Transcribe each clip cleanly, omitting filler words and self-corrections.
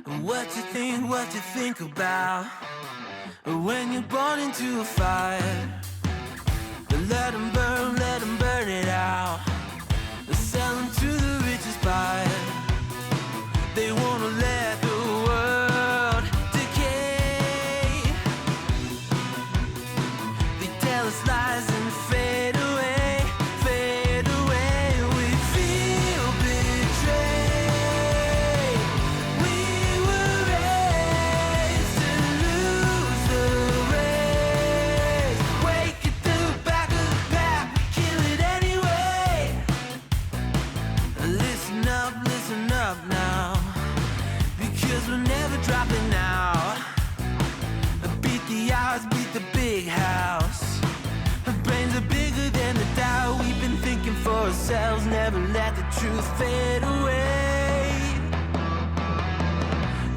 What you think about when you're born into a fire? Let them burn it out. Sell them to the richest buyer. They wanna let the world decay. They tell us lies and fade away, fade away. We feel betrayed. We were raised to lose the race. Wake at the back of the pack, kill it anyway. Listen up now, because we're never dropping out. Beat the odds, beat the big house. Our brains are bigger than the doubt. We've been thinking for ourselves, never let the truth fade away.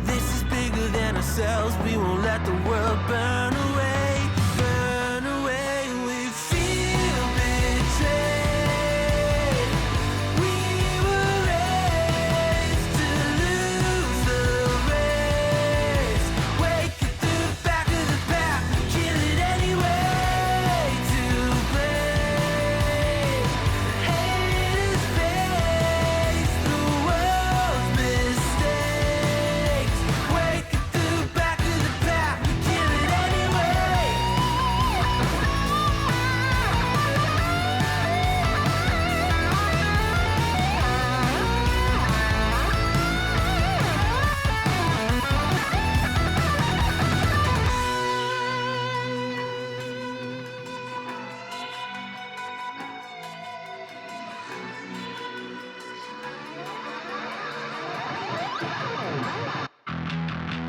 This is bigger than ourselves, we won't let the world burn away, burn away. We feel betrayed. We were raised to lose the race. Wake at the back of the pack, kill it anyway. To blame, haters face the world's mistakes. Wake at the back of the pack, kill it anyway.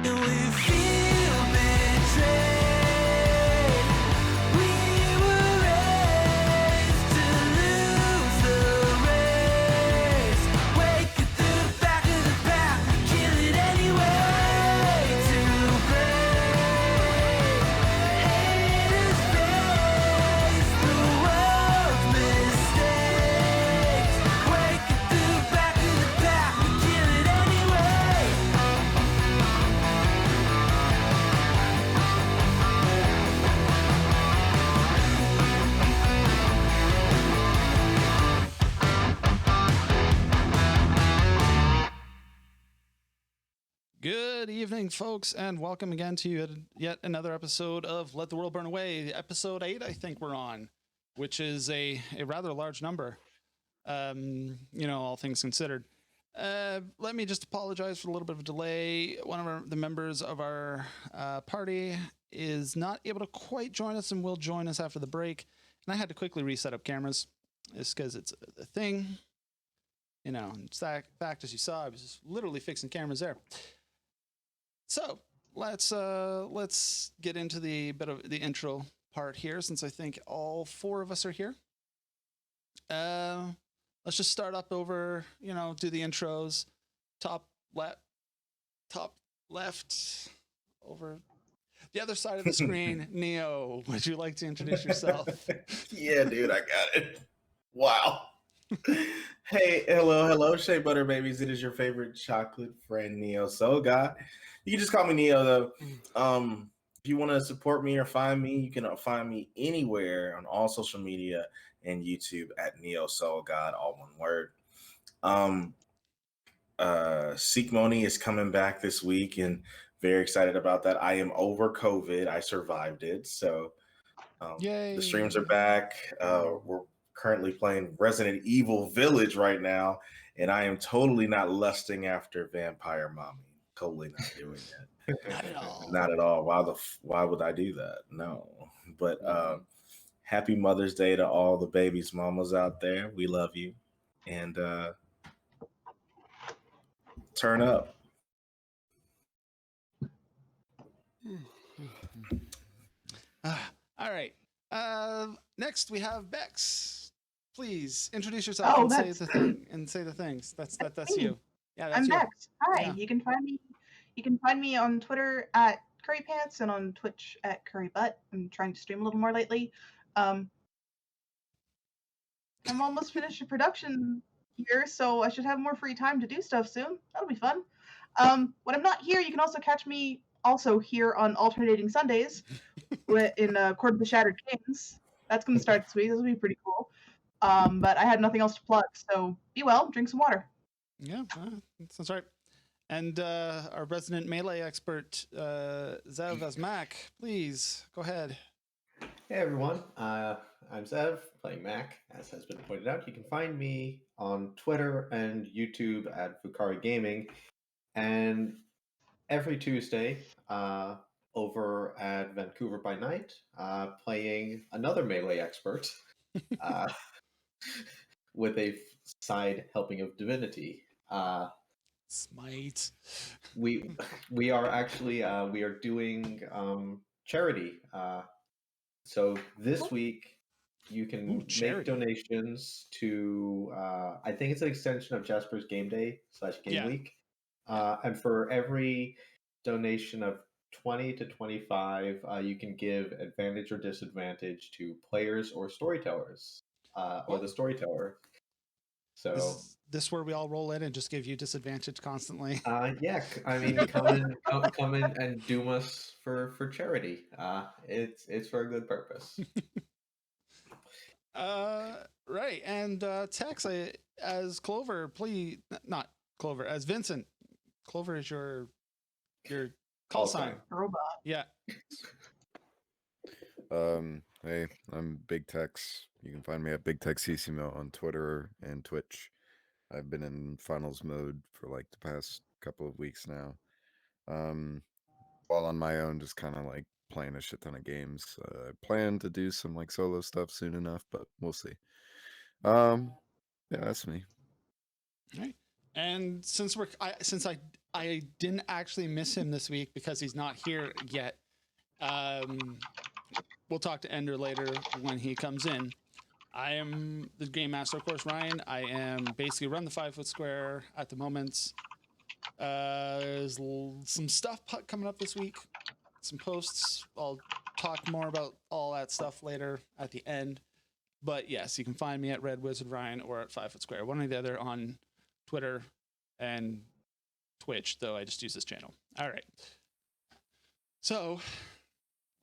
And we feel betrayed. We were raised to lose the race. Wake at the back of the pack, kill it anyway. To blame, haters face the world's mistakes. Wake at the back of the pack, kill it anyway. Good evening, folks, and welcome again to yet another episode of Let the World Burn Away. Episode 8, I think we're on, which is a rather large number, all things considered. Let me just apologize for a little bit of a delay. One of the members of our party is not able to quite join us and will join us after the break. And I had to quickly reset up cameras. It's because it's a thing. In fact, as you saw, I was just literally fixing cameras there. So let's get into the bit of the intro part here, since I think all four of us are here. Let's just start up over, do the intros. Top left, over the other side of the screen. Neo, would you like to introduce yourself? Yeah, dude, I got it. Wow. Hey, hello, Shea Butter Babies. It is your favorite chocolate friend, Neo Soul God. You can just call me Neo, though. If you want to support me or find me, you can find me anywhere on all social media and YouTube at Neo Soul God, all one word. Seek Moni is coming back this week, and very excited about that. I am over COVID. I survived it, so the streams are back. We're currently playing Resident Evil Village right now, and I am totally not lusting after Vampire Mommy. Totally not doing that. Not at all. Not at all. Why would I do that? No. But happy Mother's Day to all the babies, mamas out there. We love you, and turn up. All right. Next we have Bex. Please introduce yourself and say the thing and say the things. That's you. Yeah, that's I'm you. Bex. Hi. Yeah. You can find me on Twitter at Curry Pants and on Twitch at Curry Butt. I'm trying to stream a little more lately. I'm almost finished a production here, so I should have more free time to do stuff soon. That'll be fun. When I'm not here, you can also catch me also here on alternating Sundays in Court of the Shattered Kings. That's going to start this week. This will be pretty cool. But I had nothing else to plug, so be well, drink some water. Yeah, that's right. And our resident melee expert, Zev as Mac, please go ahead. Hey everyone, I'm Zev, playing Mac, as has been pointed out. You can find me on Twitter and YouTube at Fukari Gaming, and every Tuesday over at Vancouver by Night, playing another melee expert with a side helping of Divinity. Smite. We are actually we are doing charity. So this week you can make charity. donations to I think it's an extension of Jasper's Game Day / Game Week. And for every donation of 20 to 25, you can give advantage or disadvantage to players or storytellers, or the storyteller. So this where we all roll in and just give you disadvantage constantly. yeah, I mean, come in and doom us for charity. It's for a good purpose. Right, and Tex, as Clover, please not Clover, as Vincent. Clover is your call sign. Robot. Yeah. Hey, I'm Big Tex. You can find me at Big Texissimo on Twitter and Twitch. I've been in finals mode for like the past couple of weeks now. While on my own, just kind of like playing a shit ton of games. I plan to do some like solo stuff soon enough, but we'll see. Yeah, that's me. All right. And since I didn't actually miss him this week because he's not here yet. We'll talk to Ender later when he comes in. I am the Game Master, of course, Ryan. I am basically run the 5 foot square at the moment. There's some stuff coming up this week, some posts. I'll talk more about all that stuff later at the end. But yes, you can find me at Red Wizard Ryan or at 5 foot square, one or the other on Twitter and Twitch, though I just use this channel. All right. So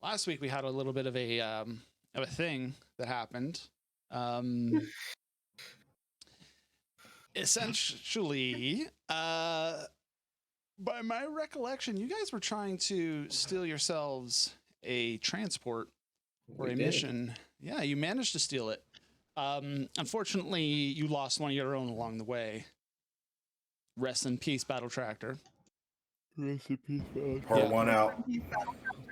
last week we had a little bit of a thing that happened. Essentially, by my recollection, you guys were trying to steal yourselves a transport or a mission. Yeah, you managed to steal it. Unfortunately, you lost one of your own along the way. Rest in peace, Battle Tractor. Rest in peace, Battle Pour one out.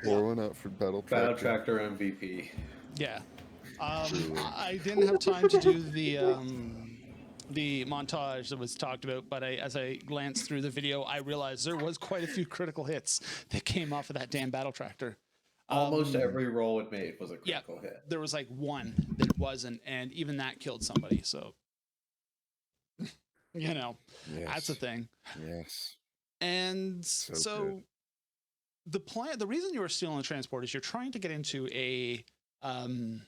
Pour one out for Battle Tractor. Battle Tractor MVP. Yeah. I didn't have time to do the montage that was talked about, but as I glanced through the video, I realized there was quite a few critical hits that came off of that damn Battle Tractor. Almost every roll it made was a critical hit. There was like one that wasn't, and even that killed somebody. So, you know, that's a thing. Yes. And So the reason you were stealing the transport is you're trying to get into an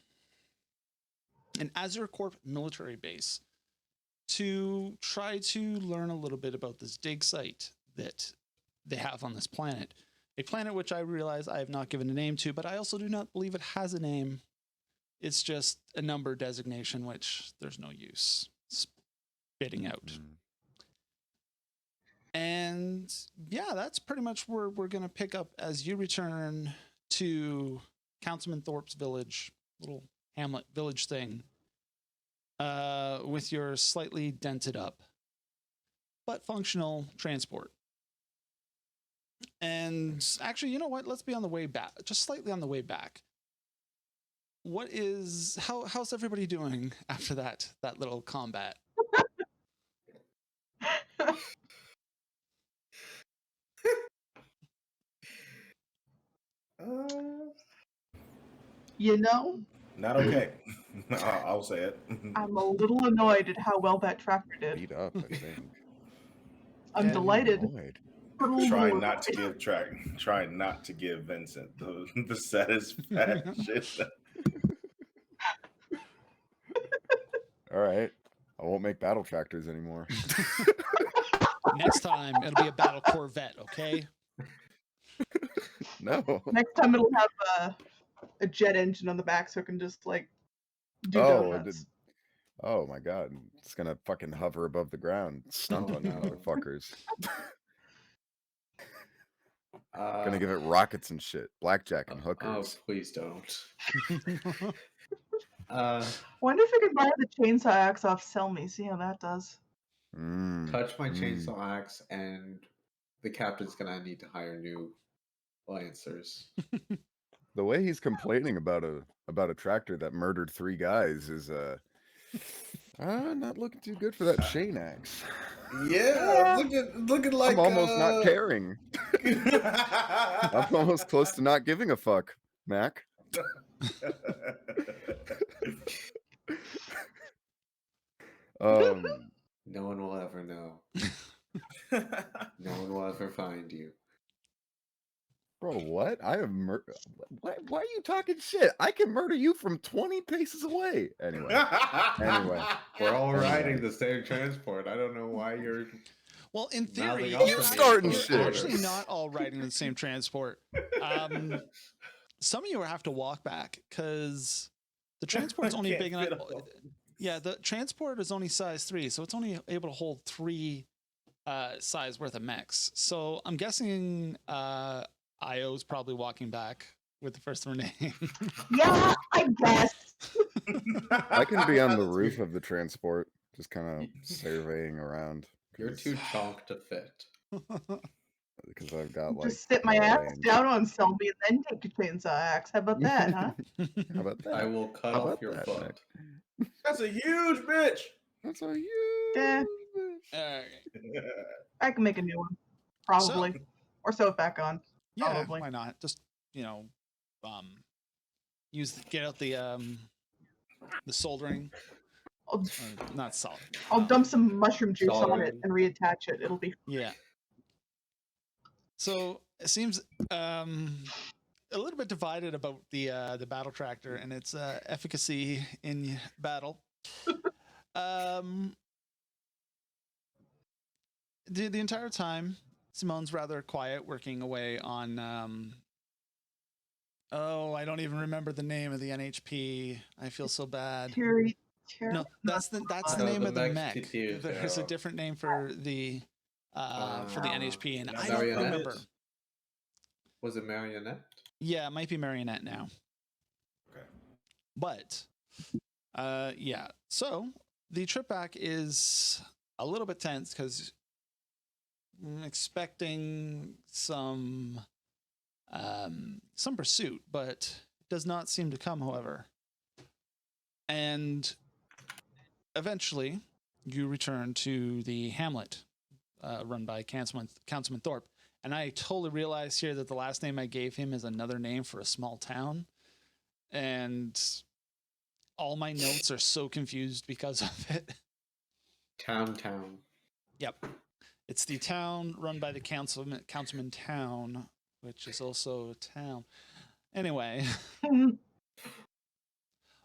Azure Corp military base to try to learn a little bit about this dig site that they have on this planet. A planet which I realize I have not given a name to, but I also do not believe it has a name. It's just a number designation, which there's no use spitting out. And yeah, that's pretty much where we're going to pick up as you return to Councilman Thorpe's village, little hamlet village thing, with your slightly dented up but functional transport. And actually, you know what? Let's be on the way back, just slightly on the way back. How's everybody doing after that little combat? You know, Not okay. I'll say it. I'm a little annoyed at how well that tractor did. Beat up, I think. I'm delighted. Annoyed. Trying not to give Vincent the satisfaction. All right. I won't make battle tractors anymore. Next time it'll be a battle Corvette, okay? No. Next time it'll have a jet engine on the back, so it can just like do donuts. Oh my god. It's gonna fucking hover above the ground. Stunt on you motherfuckers. Gonna give it rockets and shit. Blackjack and hookers. Oh, please don't. Wonder if I could buy the chainsaw axe off Sell Me. See how that does. Touch my chainsaw axe, and the captain's gonna need to hire new lancers. The way he's complaining about a tractor that murdered 3 guys is not looking too good for that chain axe. Yeah, looking like I'm almost not caring. I'm almost close to not giving a fuck, Mac. No one will ever know. No one will ever find you. Bro, what? I have why are you talking shit? I can murder you from 20 paces away. Anyway, we're all riding the same transport. I don't know why you're. Well, in theory, you're starting you're shit. actually not all riding the same transport. Some of you will have to walk back because the transport's only big enough. Yeah, the transport is only size 3, so it's only able to hold 3 size worth of mechs. So I'm guessing IO's probably walking back with the first of her name. Yeah, I guess. I can be on the roof of the transport, just kind of surveying around. You're too chonk to fit. Because I've got like. Just sit my ass down on Sell Me and then take your chainsaw axe. How about that, huh? How about that? I will cut off your foot. That's a huge bitch. That's a huge. Yeah. All right. I can make a new one, probably, or sew it back on. Yeah, Probably. why not? Just get out the soldering. Not salt. I'll dump some mushroom juice on it and reattach it. It'll be. Yeah. So it seems a little bit divided about the battle tractor and its efficacy in battle. The entire time, Simone's rather quiet, working away on. I don't even remember the name of the NHP. I feel so bad. No, that's the name of the mech. There's a different name for the NHP, and I don't remember. Was it Marionette? Yeah, it might be Marionette now. Okay. But, yeah. So the trip back is a little bit tense because I'm expecting some pursuit, but it does not seem to come. However, and eventually you return to the hamlet run by Councilman Thorpe. And I totally realized here that the last name I gave him is another name for a small town. And all my notes are so confused because of it. Town. Yep. It's the town run by the Councilman Town, which is also a town. Anyway.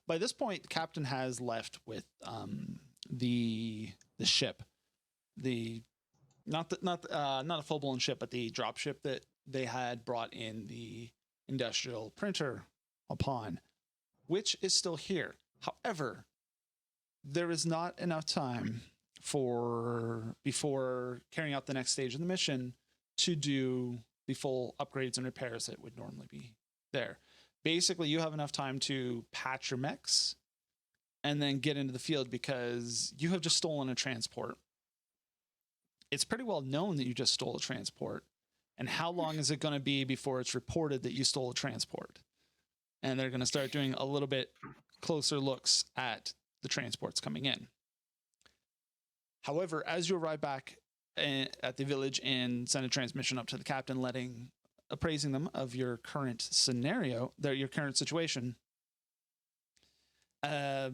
By this point, the captain has left with the ship. Not a full-blown ship, but the drop ship that they had brought in the industrial printer upon, which is still here. However, there is not enough time before carrying out the next stage of the mission to do the full upgrades and repairs that would normally be there. Basically, you have enough time to patch your mechs and then get into the field because you have just stolen a transport. It's pretty well known that you just stole a transport. And how long is it going to be before it's reported that you stole a transport? And they're going to start doing a little bit closer looks at the transports coming in. However, as you arrive back at the village and send a transmission up to the captain, appraising them of your current scenario, your current situation, they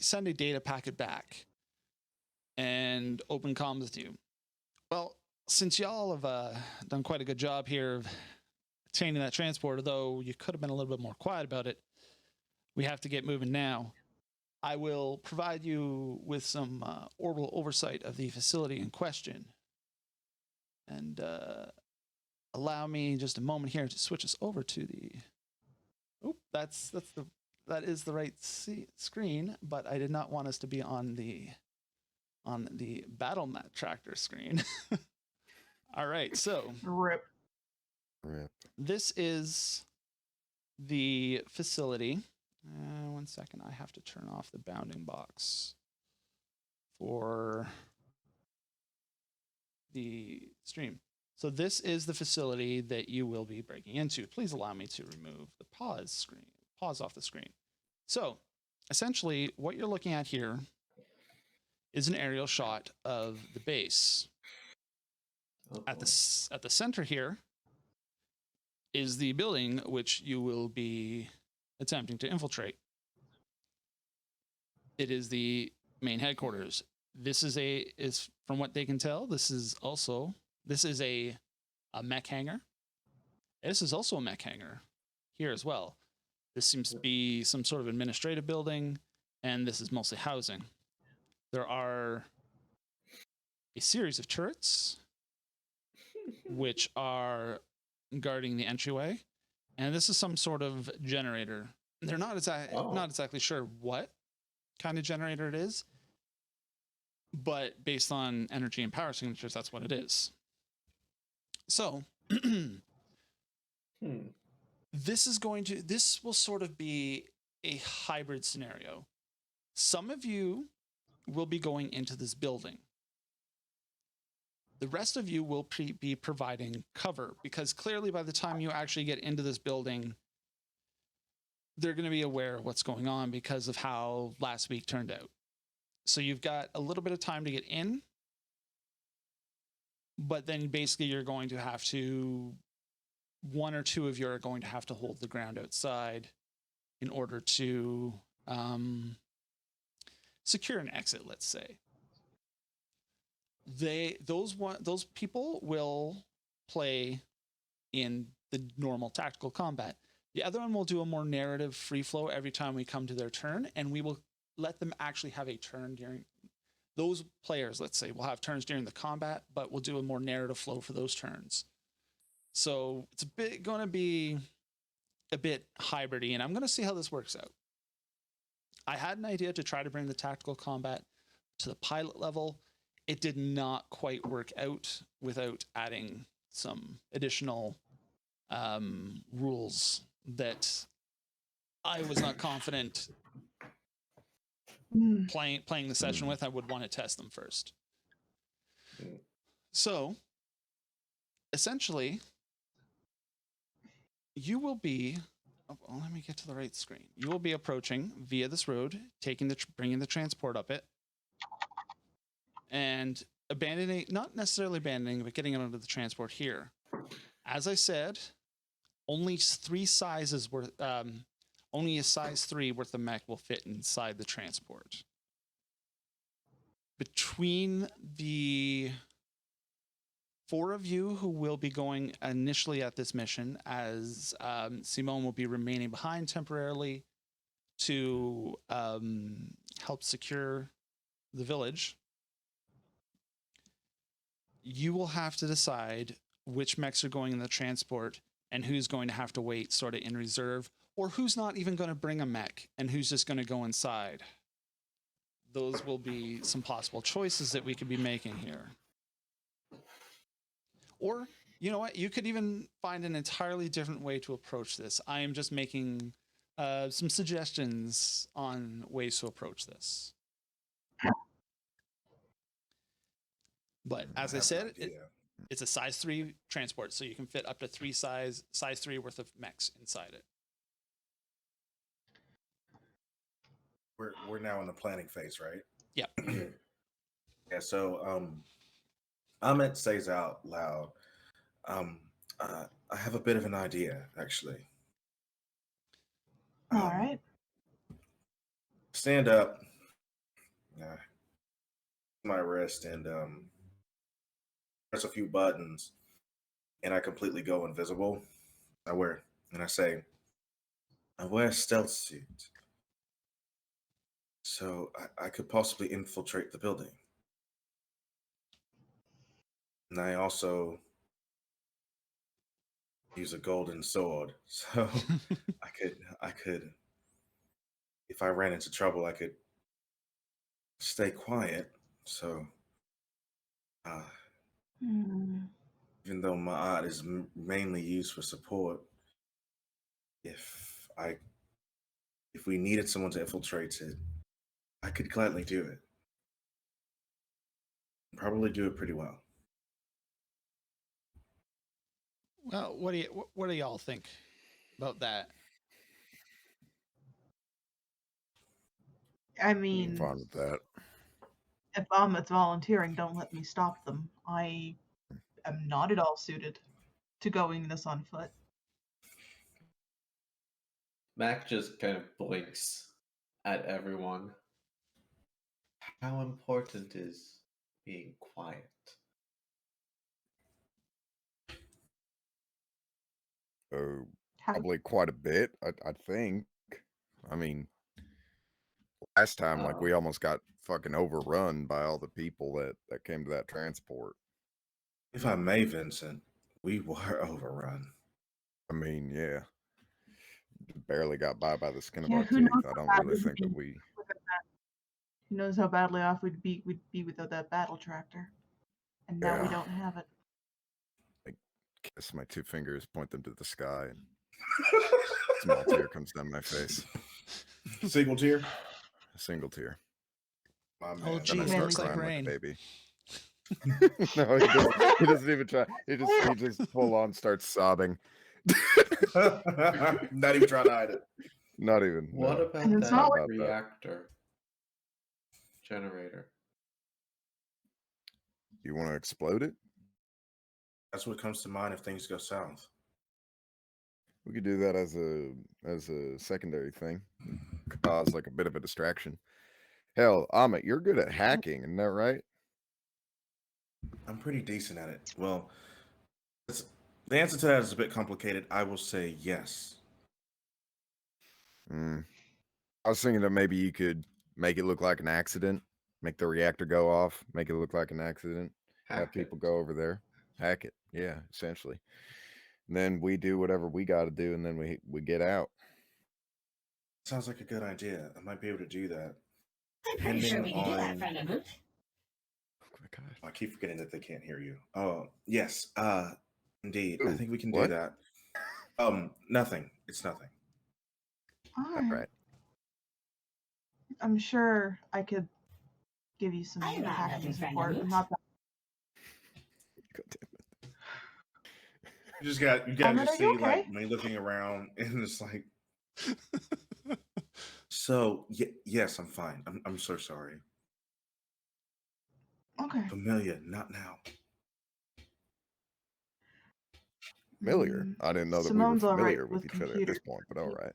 send a data packet back and open comms with you. Well, since y'all have done quite a good job here of obtaining that transport, although you could have been a little bit more quiet about it, we have to get moving now. I will provide you with some orbital oversight of the facility in question. And allow me just a moment here to switch us over to the. Oh, that is the right screen, but I did not want us to be on the battle mat tractor screen. All right, so Rip. Rip. this is the facility. 1 second, I have to turn off the bounding box for the stream. So this is the facility that you will be breaking into. Please allow me to remove the pause off the screen. So essentially what you're looking at here is an aerial shot of the base. At the center here is the building which you will be attempting to infiltrate. It is the main headquarters. This is from what they can tell, this is a mech hangar. This is also a mech hangar here as well. This seems to be some sort of administrative building, and this is mostly housing. There are a series of turrets which are guarding the entryway, and this is some sort of generator. They're not exactly sure what kind of generator it is, but based on energy and power signatures, that's what it is. So this will sort of be a hybrid scenario. Some of you will be going into this building. The rest of you will be providing cover, because clearly by the time you actually get into this building, they're going to be aware of what's going on because of how last week turned out. So you've got a little bit of time to get in, but then basically you're going to have to, one or two of you are going to have to hold the ground outside in order to secure an exit, let's say. Those people will play in the normal tactical combat. The other one will do a more narrative free flow every time we come to their turn, and we will let them actually have a turn during those players. Let's say will have turns during the combat, but we'll do a more narrative flow for those turns. So it's going to be a bit hybridy, and I'm going to see how this works out. I had an idea to try to bring the tactical combat to the pilot level. It did not quite work out without adding some additional rules that I was not confident playing the session with. I would want to test them first. So essentially, you will be, let me get to the right screen. You will be approaching via this road, bringing the transport up it, and not necessarily abandoning, but getting it onto the transport here. As I said, only a size 3 worth of mech will fit inside the transport. Between the 4 of you who will be going initially at this mission, as Simone will be remaining behind temporarily to help secure the village, you will have to decide which mechs are going in the transport and who's going to have to wait sort of in reserve, or who's not even going to bring a mech and who's just going to go inside. Those will be some possible choices that we could be making here. Or, you know what, you could even find an entirely different way to approach this. I am just making some suggestions on ways to approach this. But as I said, it's a size 3 transport, so you can fit up to 3 size 3 worth of mechs inside it. We're now in the planning phase, right? Yep. Yeah. So Ahmed says out loud, I have a bit of an idea, actually. All right. Stand up, my wrist, and press a few buttons, and I completely go invisible. I wear a stealth suit. So I could possibly infiltrate the building. And I also use a golden sword. So I could if I ran into trouble, I could stay quiet. So uh, Hmm. even though my art is mainly used for support, if I if we needed someone to infiltrate it, I could gladly do it. Probably do it pretty well. Well, what do y'all think about that? I I'm mean, fine with that. if Ahmed's volunteering, don't let me stop them. I am not at all suited to going this on foot. Mac just kind of blinks at everyone. How important is being quiet? So How, probably quite a bit, I think. I mean, last time, like, we almost got fucking overrun by all the people that came to that transport. If I may, Vincent, we were overrun. I mean, yeah. Barely got by the skin of yeah, our who teeth. knows I how don't bad really we'd think be that we without that. Who knows how badly off we'd be without that battle tractor. And now we Yeah. don't have it. like kiss my two fingers, point them to the sky, and a small tear comes down my face. Single tier? A single tear. My man. Oh, Then I geez, start looks like crying like a rain. baby. No, he doesn't even try. He just full on starts sobbing. Not even trying to hide it. Not even. What no. about And it's that not like- reactor generator? You want to explode it? That's what comes to mind if things go south. We could do that as a secondary thing. Cause like a bit of a distraction. Hell, Amit, you're good at hacking, isn't that right? I'm pretty decent at it. Well, the answer to that is a bit complicated. I will say yes. I was thinking that maybe you could make it look like an accident, make the reactor go off, make it look like an accident, have Hack people it. go over there, hack it. Yeah, essentially. And then we do whatever we got to do, and then we get out. Sounds like a good idea. I might be able to do that. I'm pretty sure we can do that, on- friend of Moot. Oh my god. I keep forgetting that they can't hear you. Oh, yes. Indeed. I Ooh, think we can what? do that. Nothing. It's nothing. All All right. right. I'm sure I could give you some I am not hacking nothing, friend support. of I'm not that. God damn it. You gotta Ahmed, just are see you okay? like me looking around and it's like so yes, I'm fine. I'm so sorry. Okay. Familiar, not now. Familiar. Mm, I didn't know that Simone's we were all right familiar with each other at this computers. point, but all right.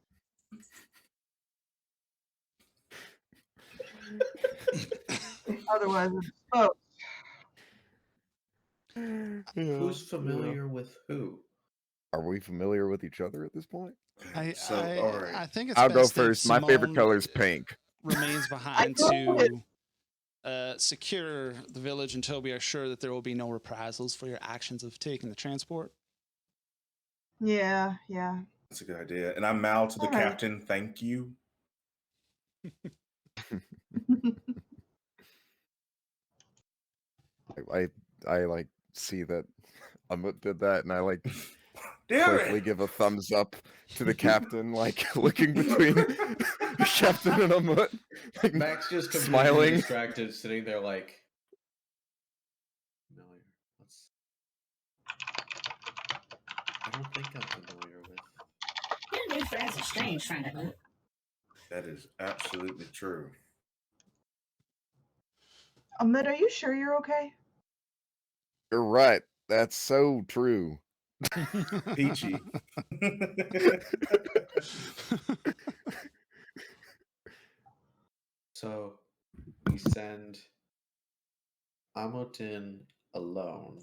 Otherwise, it's exposed. Who's familiar with who? Are we familiar with each other at this point? Okay, so all right. I think it's I'll go best if first. My favorite Simone color is pink. remains behind know to secure the village until we are sure that there will be no reprisals for your actions of taking the transport. Yeah. That's a good idea. And I mow to the All right. captain, thank you. I like see that Amit did that, and I like Damn quickly it! give a thumbs up to the captain, like looking between the captain and Amit, like Mac's just completely smiling. distracted, sitting there like familiar. I don't think I'm familiar with. Your new friends are strange, friend of Moot. That is absolutely true. Ahmed, are you sure you're okay? You're right. That's so true. Peachy. So we send Amotin alone.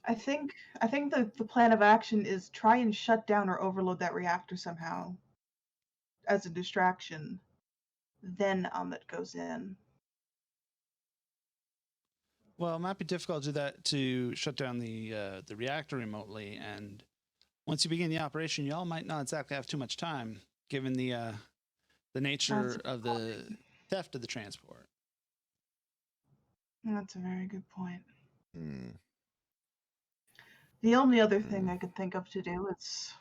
I think the plan of action is try and shut down or overload that reactor somehow as a distraction. Then Amit goes in. Well, it might be difficult to do that to shut down the reactor remotely, and once you begin the operation, y'all might not exactly have too much time, given the nature of the theft of the transport. That's a very good point. Hmm. The only other thing I could think of to do is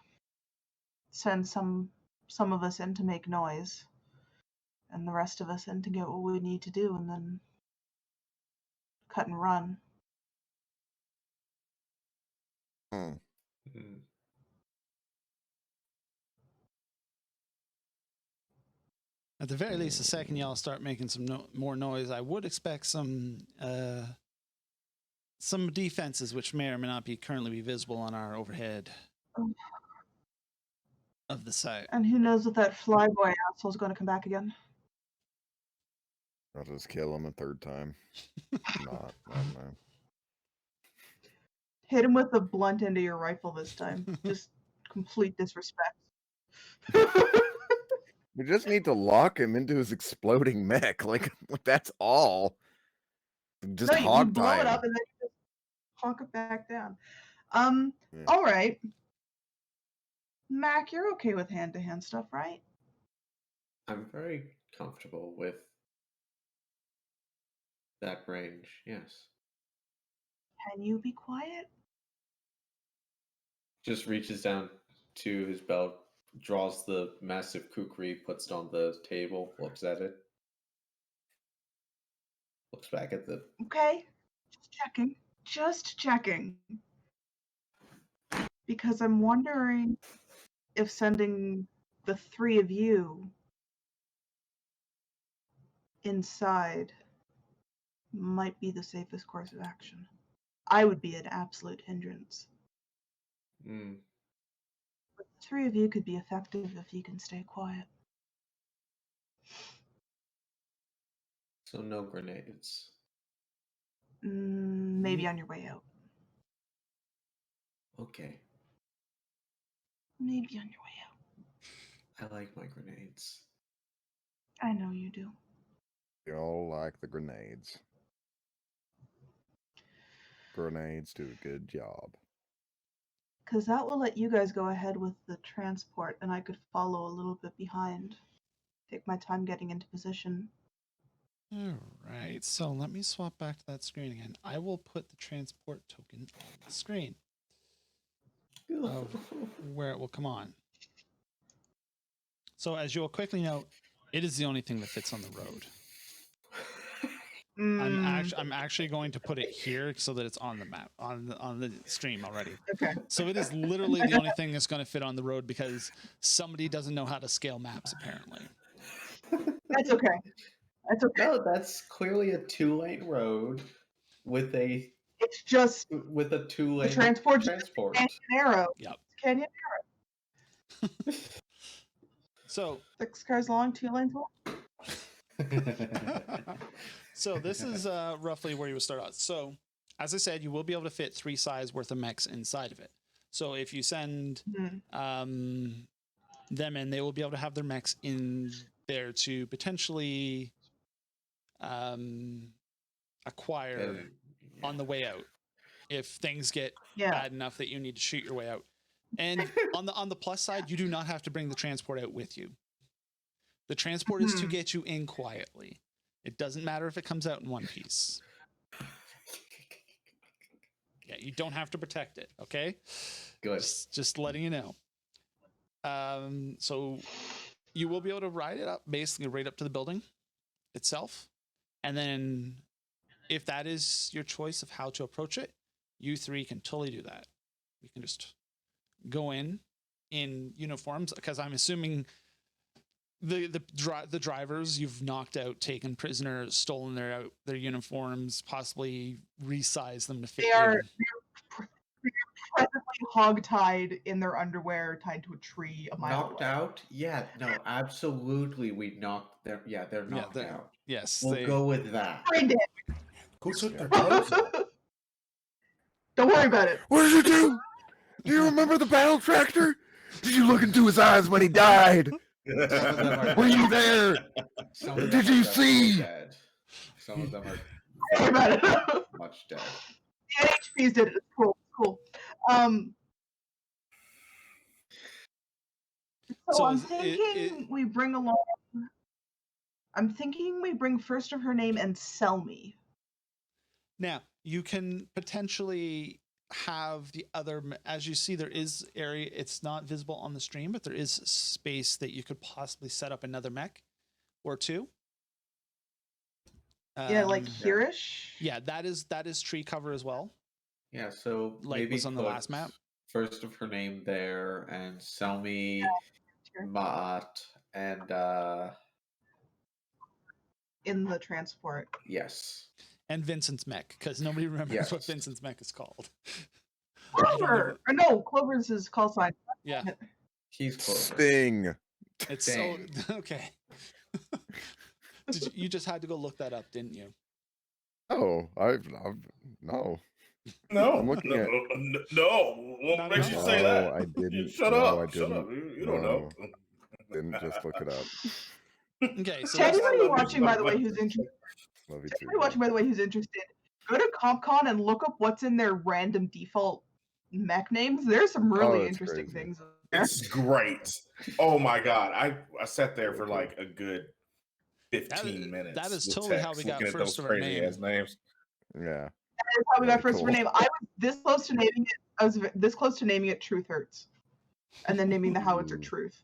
send some of us in to make noise, and the rest of us in to get what we need to do, and then cut and run. Hmm. Mm. At the very least, the second y'all start making some more noise, I would expect some defenses, which may or may not be currently be visible on our overhead of the site. And who knows if that flyboy asshole's going to come back again? I'll just kill him a third time. Not, I don't know. Hit him with the blunt end of your rifle this time. Just complete disrespect. We just need to lock him into his exploding mech. Like that's all. Just No, you hog blow tie it him. up and then you just honk it back down. Yeah. All right. Mac, you're okay with hand-to-hand stuff, right? I'm very comfortable with that range, yes. Can you be quiet? Just reaches down to his belt, draws the massive kukri, puts it on the table, looks at it, looks back at the. Okay. Just checking. Just checking. Because I'm wondering if sending the three of you inside might be the safest course of action. I would be an absolute hindrance. Mm. But the three of you could be effective if you can stay quiet. So no grenades. Maybe on your way out. Okay, Maybe on your way out. I like my grenades. I know you do. We all like the grenades. Grenades do a good job. Because that will let you guys go ahead with the transport, and I could follow a little bit behind. Take my time getting into position. All right, so let me swap back to that screen again. I will put the transport token on the screen of where it will come on. So as you'll quickly note, it is the only thing that fits on the road. I'm actually going to put it here so that it's on the map, on the stream already. Okay. So it is literally the only thing that's going to fit on the road because somebody doesn't know how to scale maps apparently. That's okay. That's okay. No, that's clearly a 2-lane road with a It's just two-lane the transport. Canyon Arrow. Yep. Canyon Arrow. So 6 cars long, 2 lanes long. So this is roughly where you would start out. So as I said, you will be able to fit 3 size worth of mechs inside of it. So if you send them in, they will be able to have their mechs in there to potentially acquire on the way out if things get bad enough that you need to shoot your way out. And on the plus side, you do not have to bring the transport out with you. The transport is to get you in quietly. It doesn't matter if it comes out in one piece. Yeah, you don't have to protect it, okay? Good. Just letting you know. So you will be able to ride it up, basically right up to the building itself. And then if that is your choice of how to approach it, you 3 can totally do that. You can just go in uniforms, because I'm assuming the drivers you've knocked out, taken prisoner, stolen their uniforms, possibly resized them to fit They're presently hog-tied in their underwear, tied to a tree a mile Knocked away. out? Yeah, no, absolutely. We knocked them. Yeah, they're knocked out. Yes, We'll go with that. Brain dead. Who took their clothes off? Don't worry about it. What did you do? Do you remember the battle tractor? Did you look into his eyes when he died? Some of them are Were you there? Some of them Did are you definitely see? dead. Some of them are Don't worry about it. much dead. The NHPs did it. It's cool. Cool. So So I'm is it- thinking we bring along. I'm thinking we bring first of her name and sell me. Now, you can potentially have the other, as you see, there is area, it's not visible on the stream, but there is space that you could possibly set up another mech or two. Yeah, like Um, here-ish. Yeah, that is tree cover as well. Yeah, so Like maybe was on the put last map. first of her name there and Selmy, Sure. Maat, and In the transport. yes. And Vincent's mech, because nobody remembers what Yes. Vincent's mech is called. Clover! Or no, Clover's his call sign. Yeah, He's close. Sting. it's Dang. so okay. You just had to go look that up, didn't you? Oh, I've no. No, I'm looking at- no. What Not makes at you all. say No, that? I didn't. Shut No, up. I Shut didn't. up. You don't know. Didn't just look it up. Okay, so To that's- anybody watching, by the way, who's interested, Love you too. anybody watching, by the way, who's interested, go to CompCon and look up what's in their random default mech names. There's some really that's interesting crazy. things. There. It's great. Oh my god, I sat there for like a good 15 minutes. that is with totally how text we got looking at first those of our crazy name. ass names. Yeah. That is how we got Very first of her cool. name. I was this close to naming it. I was this close to naming it Truth Hurts, and then naming the howitzer Ooh. Truth.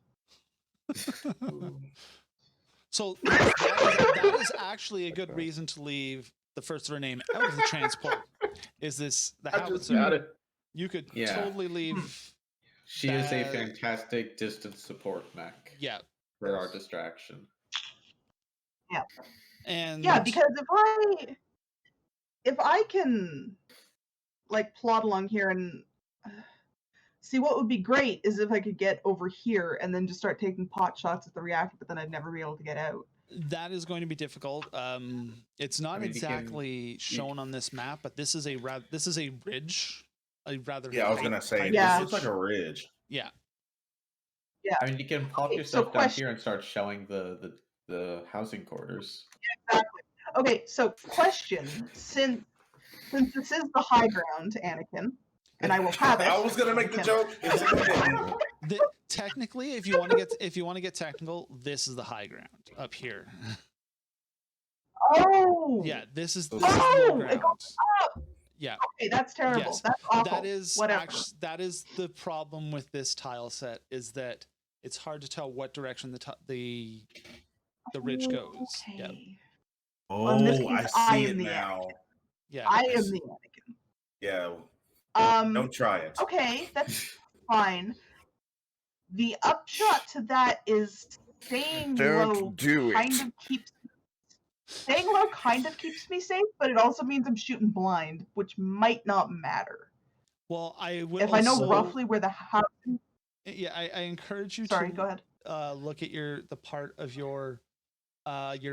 So that is actually a good reason to leave the first of her name out of the transport. Is this the I just howitzer? got it. You could Yeah. totally leave. She is a That- fantastic distance support mech Yeah, for our distraction. and Yeah, because if I can like plot along here and see, what would be great is if I could get over here and then just start taking pot shots at the reactor, but then I'd never be able to get out. that is going to be difficult. It's not I mean, you can- exactly shown on this map, but this is a ridge, a rather. Yeah, I was high- gonna say high Yeah. this looks like ridge. a ridge. Yeah, I mean, you can pop Okay, yourself so down question- here and start showing the housing quarters. Exactly. Okay, so question: since this is the high ground, Anakin, and I will have it. I was gonna make the Anakin. joke. It's in the technically, if you want to get technical, this is the high ground up here. Oh. Yeah, this is Oh, the low it ground. goes up. Yeah, Okay, that's terrible. Yes, That's awful. that is Whatever. that is the problem with this tile set, is that it's hard to tell what direction the ridge goes. Yeah, Okay. Well, in this Oh, I case, I see am it the now. yeah. I am the Anakin. Yeah, Um. don't try it. Okay, that's fine. The upshot to that is staying low Don't do kind it. of keeps staying low kind of keeps me safe, but it also means I'm shooting blind, which might not matter. Well, I would If I know also- roughly where the house. Yeah, I encourage you Sorry, to go ahead. look at the part of your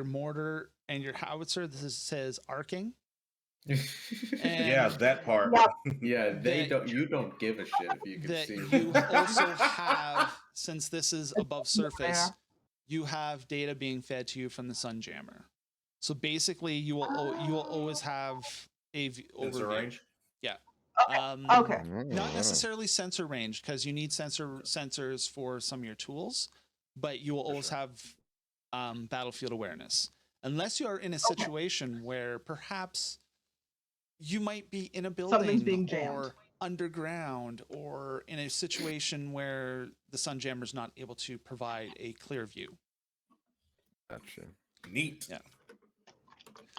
mortar and your howitzer. This says arcing. Yeah, And that part. Yeah, That- you don't give a shit if you can that see. you also have, since this is above surface, Yeah. you have data being fed to you from the Sunjammer. So basically, you will always have a Sensor overview. range. Okay. Not necessarily sensor range, because you need sensors for some of your tools, but you will always have battlefield awareness, unless you are in a situation where perhaps you might be in a Something's building being jammed. or underground, or in a situation where the Sunjammer's not able to provide a clear view. Gotcha. Neat. Yeah.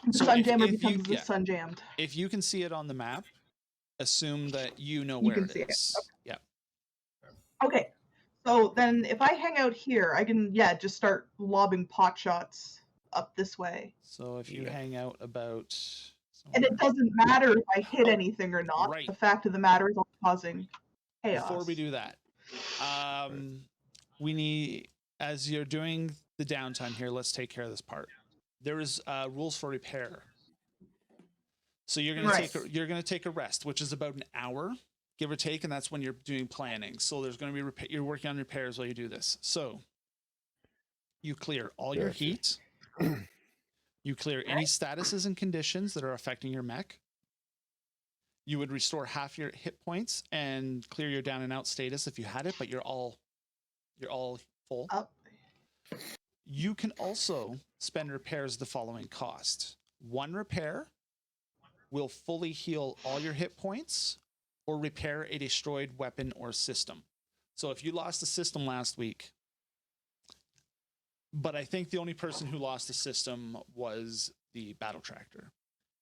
The So sun if- jammer if you- becomes the yeah. sun jammed. If you can see it on the map, assume that you know You where can it see it. is. Yeah. Okay. So then if I hang out here, I can just start lobbing pot shots up this way. So if you Yeah. hang out about And it somewhere- doesn't matter if I hit anything or not. Right. The fact of the matter is I'm causing chaos. before we do that, we need, as you're doing the downtime here, let's take care of this part. There is rules for repair. So you're gonna Right. take a rest, which is about an hour, give or take, and that's when you're doing planning. So there's gonna be you're working on repairs while you do this. So you clear all your Gotcha. heat. You clear any statuses and conditions that are affecting your mech. You would restore half your hit points and clear your down and out status if you had it, but you're all full. Up. You can also spend repairs the following cost. 1 repair will fully heal all your hit points or repair a destroyed weapon or system. So if you lost a system last week, but I think the only person who lost the system was the battle tractor.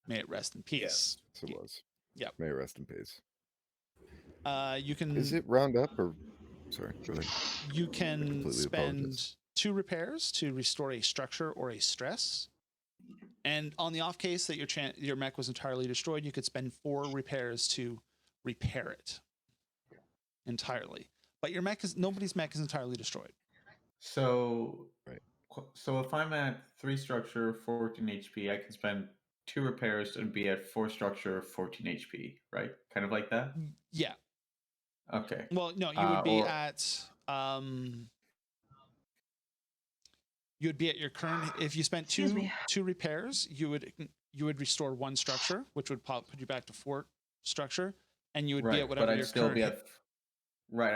May it rest in peace. Yes. So it was. Yep. May it rest in peace. You can Is it round up or? Sorry. Go ahead. you can completely spend apologize. 2 repairs to restore a structure or a stress. And on the off case that your mech was entirely destroyed, you could spend 4 repairs to repair it entirely. But nobody's mech is entirely destroyed. So, Right. So if I'm at 3 structure, 14 HP, I can spend 2 repairs and be at 4 structure, 14 HP, right? Kind of like that. Yeah. Okay. Well, no, you would be or- at you would be at your current. If you spent Excuse me. two repairs, you would restore 1 structure, which would put you back to 4 structure, and you would be at whatever but I'd your still current. be at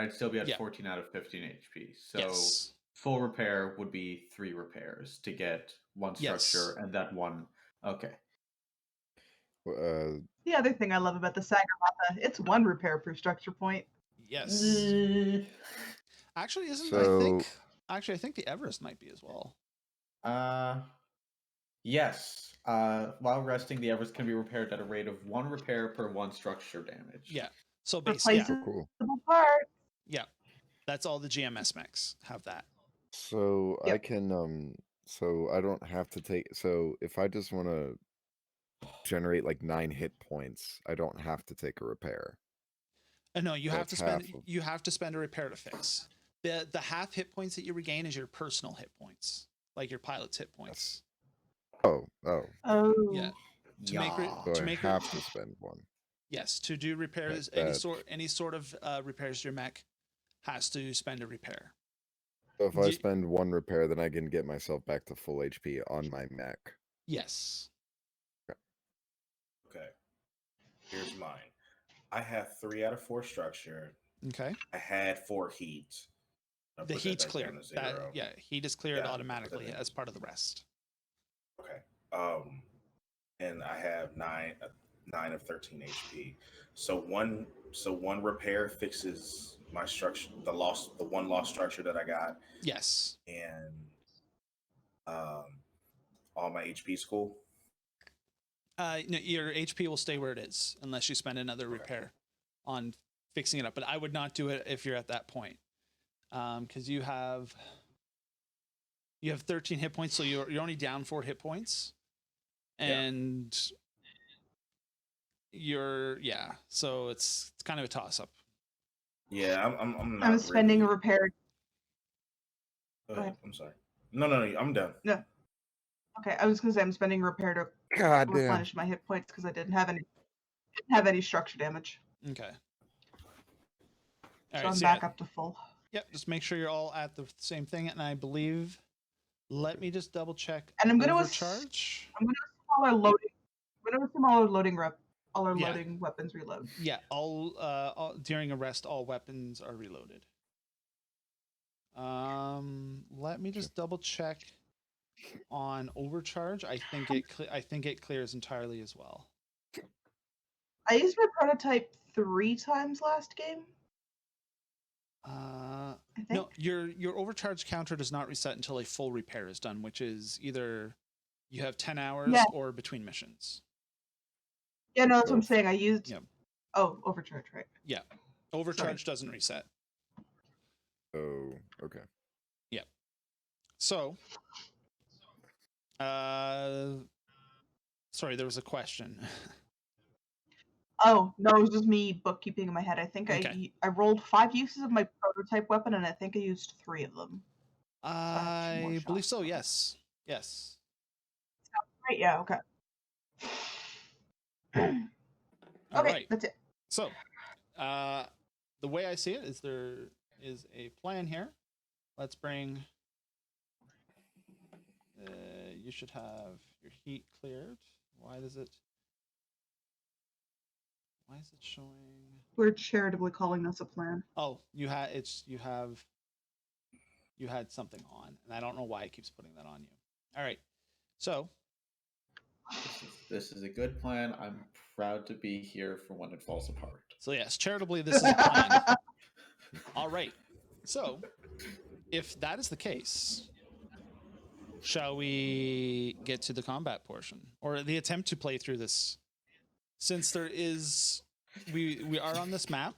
I'd still be at Yeah. 14 out of 15 HP. So Yes. full repair would be 3 repairs to get 1 Yes. structure and that 1. Okay. The other thing I love about the Sagarmatha, it's 1 repair per structure point. Yes. Actually, isn't So- I think the Everest might be as well. Yes. While resting, the Everest can be repaired at a rate of 1 repair per 1 structure damage. Yeah. So basically, Replace yeah, Cool. part. yeah, that's all the GMS mechs have that. So I Yep. can so I don't have to take, so if I just want to generate like 9 hit points, I don't have to take a repair. No, you have to That's spend half of- you have to spend a repair to fix. The half hit points that you regain is your personal hit points, like your pilot's hit points. Oh, Oh. Yeah. To make so to I make have to spend 1. yes, to do repairs, Like any sort of repairs to your mech has to spend a repair. So if I Ye- spend 1 repair, then I can get myself back to full HP on my mech. Yes. Okay. Here's mine. I have 3 out of 4 structure. Okay. I had 4 heat. I'll The put that heat's back clear. down to 0. Heat is cleared Yeah, put automatically that in. as part of the rest. Okay. And I have 9 of 13 HP. So one repair fixes my structure, the 1 lost structure that I got, Yes. and all my HP's cool. No, your HP will stay where it is unless you spend another repair on fixing it up. But I would not do it if you're at that point, because you have 13 hit points, so you're only down 4 hit points, and so it's kind of a toss up. Yeah, I'm not. I'm spending really... a repair. Go ahead. ahead. I'm sorry. No, I'm done. No. Okay, I was gonna say I'm spending a repair to God damn. replenish my hit points because I didn't have any structure damage. Okay. So I'm back up to full. Yep. Just make sure you're all at the same thing, and I believe. Let me just double check. And I'm gonna overcharge. I'm gonna assume all our loading. I'm gonna assume all our loading weapons reload. Yeah. All during a rest, all weapons are reloaded. Let me just double check on overcharge. I think it clears entirely as well. I used my prototype 3 times last game. I think. No, your overcharge counter does not reset until a full repair is done, which is either you have 10 hours or between missions. Yeah, no, that's what I'm saying. I used. Yeah. Oh, overcharge, right? Yeah, overcharge doesn't reset. Oh, okay. Yeah. So, sorry, there was a question. Oh no, it was just me bookkeeping in my head. I think Okay. I rolled 5 uses of my prototype weapon, and I think I used 3 of them. I believe so. Yes. Yes. Right? Yeah. Okay. All Okay, right. that's it. So, the way I see it is there is a plan here. Let's bring. You should have your heat cleared. Why is it showing? We're charitably calling this a plan. Oh, you had something on, and I don't know why it keeps putting that on you. All right, so This is a good plan. I'm proud to be here for when it falls apart. so yes, charitably this is a plan. All right, so if that is the case, shall we get to the combat portion or the attempt to play through this? Since there is, we are on this map.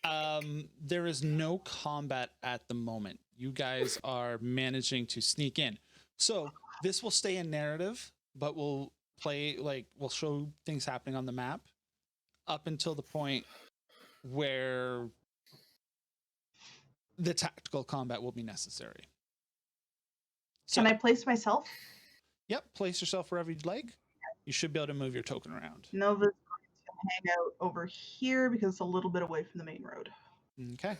There is no combat at the moment. You guys are managing to sneak in, so this will stay in narrative, but we'll we'll show things happening on the map up until the point where the tactical combat will be necessary. So, Can I place myself? Yep, place yourself wherever you'd like. You should be able to move your token around. Nova's going to hang out over here because it's a little bit away from the main road. Okay.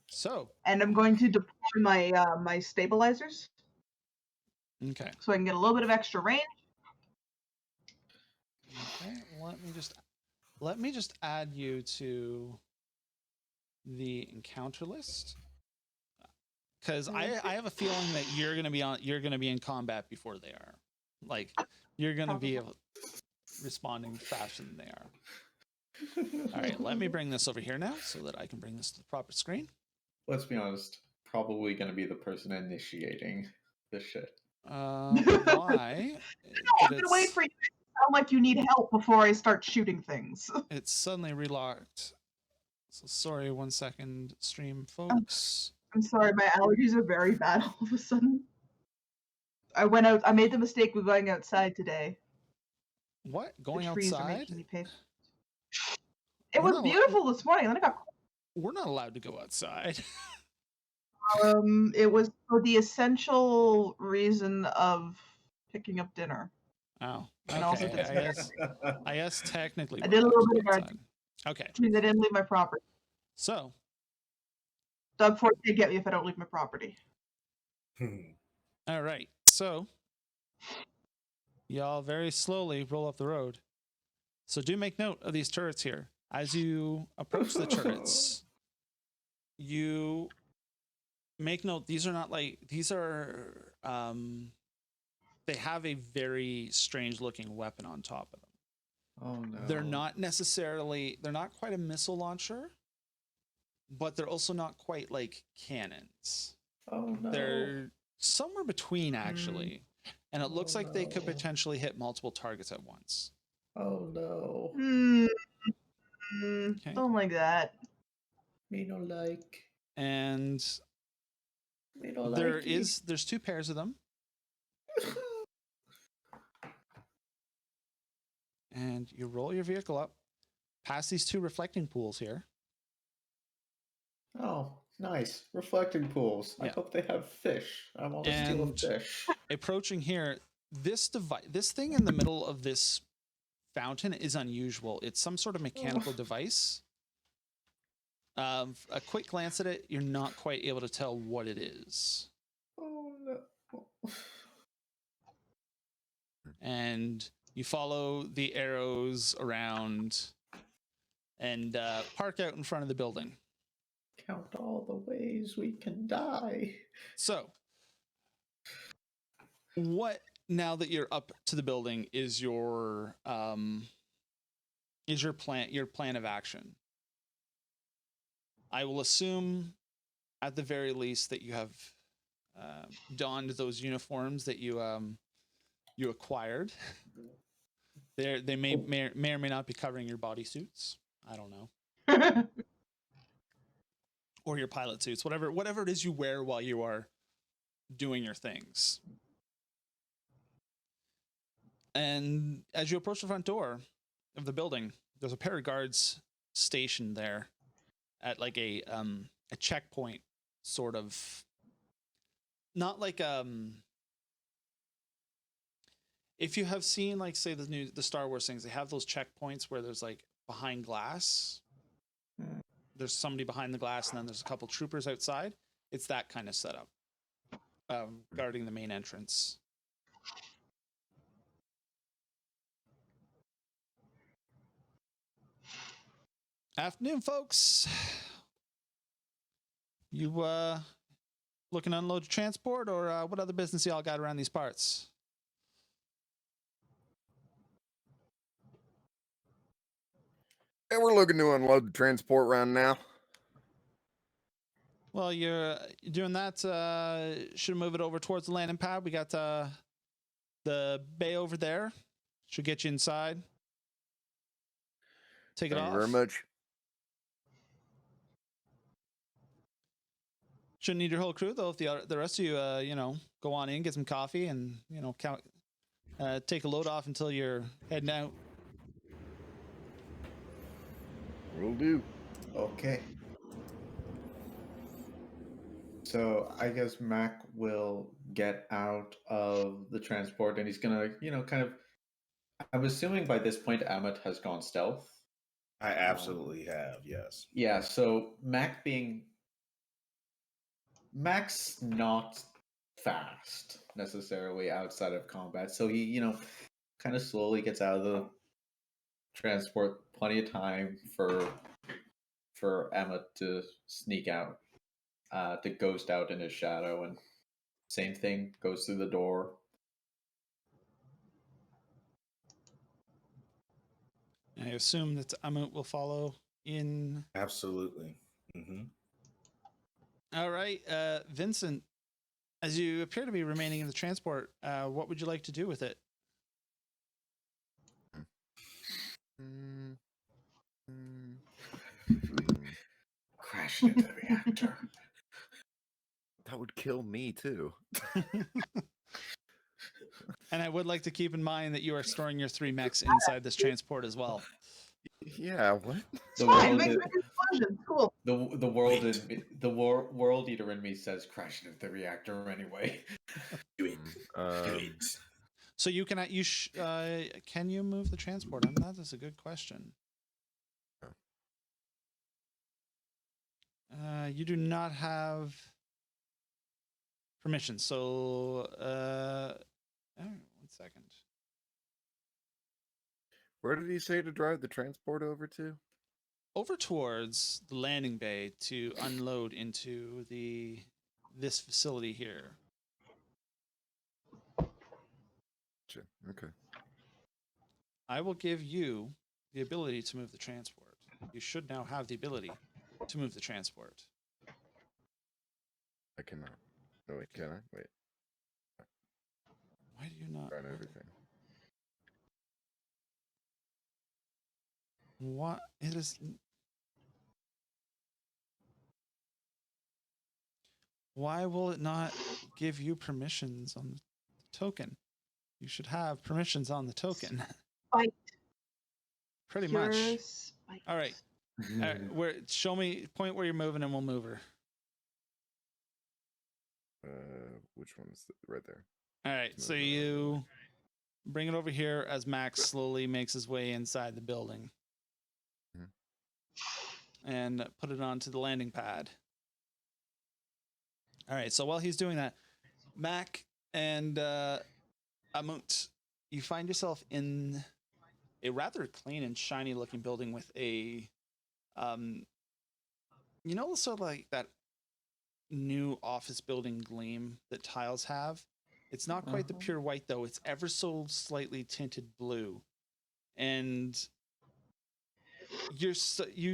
So. And I'm going to deploy my my stabilizers. Okay. So I can get a little bit of extra range. Okay. Let me just add you to the encounter list. Because I have a feeling that you're gonna be in combat before they are. Like you're gonna be responding faster than they are. All right, let me bring this over here now so that I can bring this to the proper screen. Let's be honest. Probably going to be the person initiating this shit. Why? I'm gonna wait for you to sound like you need help before I start shooting things. It's suddenly relocked. So sorry, 1 second, stream folks. I'm sorry, my allergies are very bad all of a sudden. I made the mistake of going outside today. What? Going the trees outside? Are making me pay. It was beautiful this morning, and then it got cold. We're not allowed to go outside. It was for the essential reason of picking up dinner. Oh, and also okay. I guess technically. I did a little bit of gardening. Okay. Which means I didn't leave my property. So. Doug Ford can't get me if I don't leave my property. All right. So. Y'all very slowly roll up the road. So do make note of these turrets here. As you approach the turrets, you make note these are not like these are they have a very strange looking weapon on top of them. Oh no. They're not quite a missile launcher, but they're also not quite like cannons. Oh no. They're somewhere between actually. And it looks like they could potentially hit multiple targets at once. Oh no. Okay. Don't like that. Me no like. And Me no there's 2 pairs of them. And you roll your vehicle up past these 2 reflecting pools here. Oh, nice. Reflecting pools. Yeah. I hope they have fish. I want to steal a fish. Approaching here, this thing in the middle of this fountain is unusual. It's some sort of mechanical device. A quick glance at it, you're not quite able to tell what it is. Oh no. And you follow the arrows around and park out in front of the building. Count all the ways we can die. So, what now that you're up to the building is your plan of action? I will assume, at the very least, that you have donned those uniforms that you acquired. They may or may not be covering your bodysuits. I don't know. Or your pilot suits, whatever it is you wear while you are doing your things. And as you approach the front door of the building, there's a pair of guards stationed there at like a checkpoint, sort of. Not like if you have seen, like, say the Star Wars things, they have those checkpoints where there's like behind glass. There's somebody behind the glass, and then there's a couple troopers outside. It's that kind of setup, guarding the main entrance. Afternoon, folks. You looking to unload your transport, or what other business y'all got around these parts? And we're looking to unload the transport round now. Well, you're doing that. Should move it over towards the landing pad. We got the bay over there. Should get you inside. Take it Thank off. you very much. Shouldn't need your whole crew though. If the rest of you, go on in, get some coffee, and take a load off until you're heading out. Will do. Okay. So I guess Mac will get out of the transport, and he's gonna, kind of. I'm assuming by this point Amit has gone stealth. I absolutely have, yes. Yeah. So Mac's not fast necessarily outside of combat, so he, kind of slowly gets out of the transport. Plenty of time for Amit to sneak out, to ghost out in his shadow, and same thing goes through the door. I assume that Amut will follow in. Absolutely. Mm-hmm. All right, Vincent. As you appear to be remaining in the transport, what would you like to do with it? Crash into the reactor. That would kill me too. And I would like to keep in mind that you are storing your 3 mechs inside this transport as well. Yeah, what? The Fine, world, make an explosion. Cool. the world in the world eater in me says crash into the reactor anyway. Do it. Do it. So you can can you move the transport? That is a good question. You do not have permission. So, 1 second. Where did he say to drive the transport over to? Over towards the landing bay to unload into this facility here. Okay. I will give you the ability to move the transport. You should now have the ability to move the transport. I cannot. Oh wait, can I? Wait. Why do you not? Trying everything. What? It is. Why will it not give you permissions on the token? You should have permissions on the token. Spite. Pretty Pure much. spite. All right. All right. Show me, point where you're moving, and we'll move her. Which one is right there? All right. So you bring it over here as Max slowly makes his way inside the building. And put it onto the landing pad. All right, so while he's doing that, Mac and Amut, you find yourself in a rather clean and shiny looking building with a, sort of like that new office building gleam that tiles have. It's not quite the pure white though. It's ever so slightly tinted blue. And you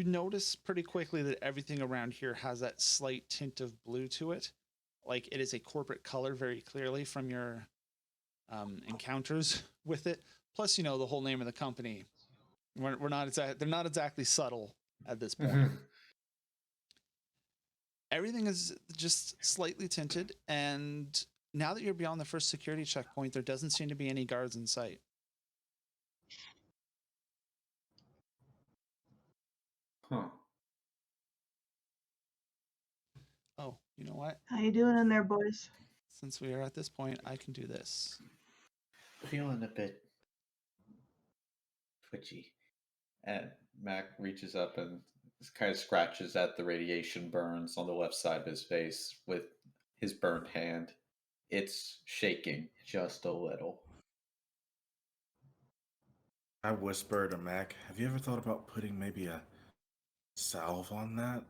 notice pretty quickly that everything around here has that slight tint of blue to it. Like it is a corporate color very clearly from your encounters with it. Plus, the whole name of the company. They're not exactly subtle at this point. Everything is just slightly tinted, and now that you're beyond the first security checkpoint, there doesn't seem to be any guards in sight. Huh. Oh, you know what? How you doing in there, boys? Since we are at this point, I can do this. feeling a bit twitchy. And Mac reaches up and kind of scratches at the radiation burns on the left side of his face with his burned hand. It's shaking just a little. I whisper to Mac, have you ever thought about putting maybe a salve on that?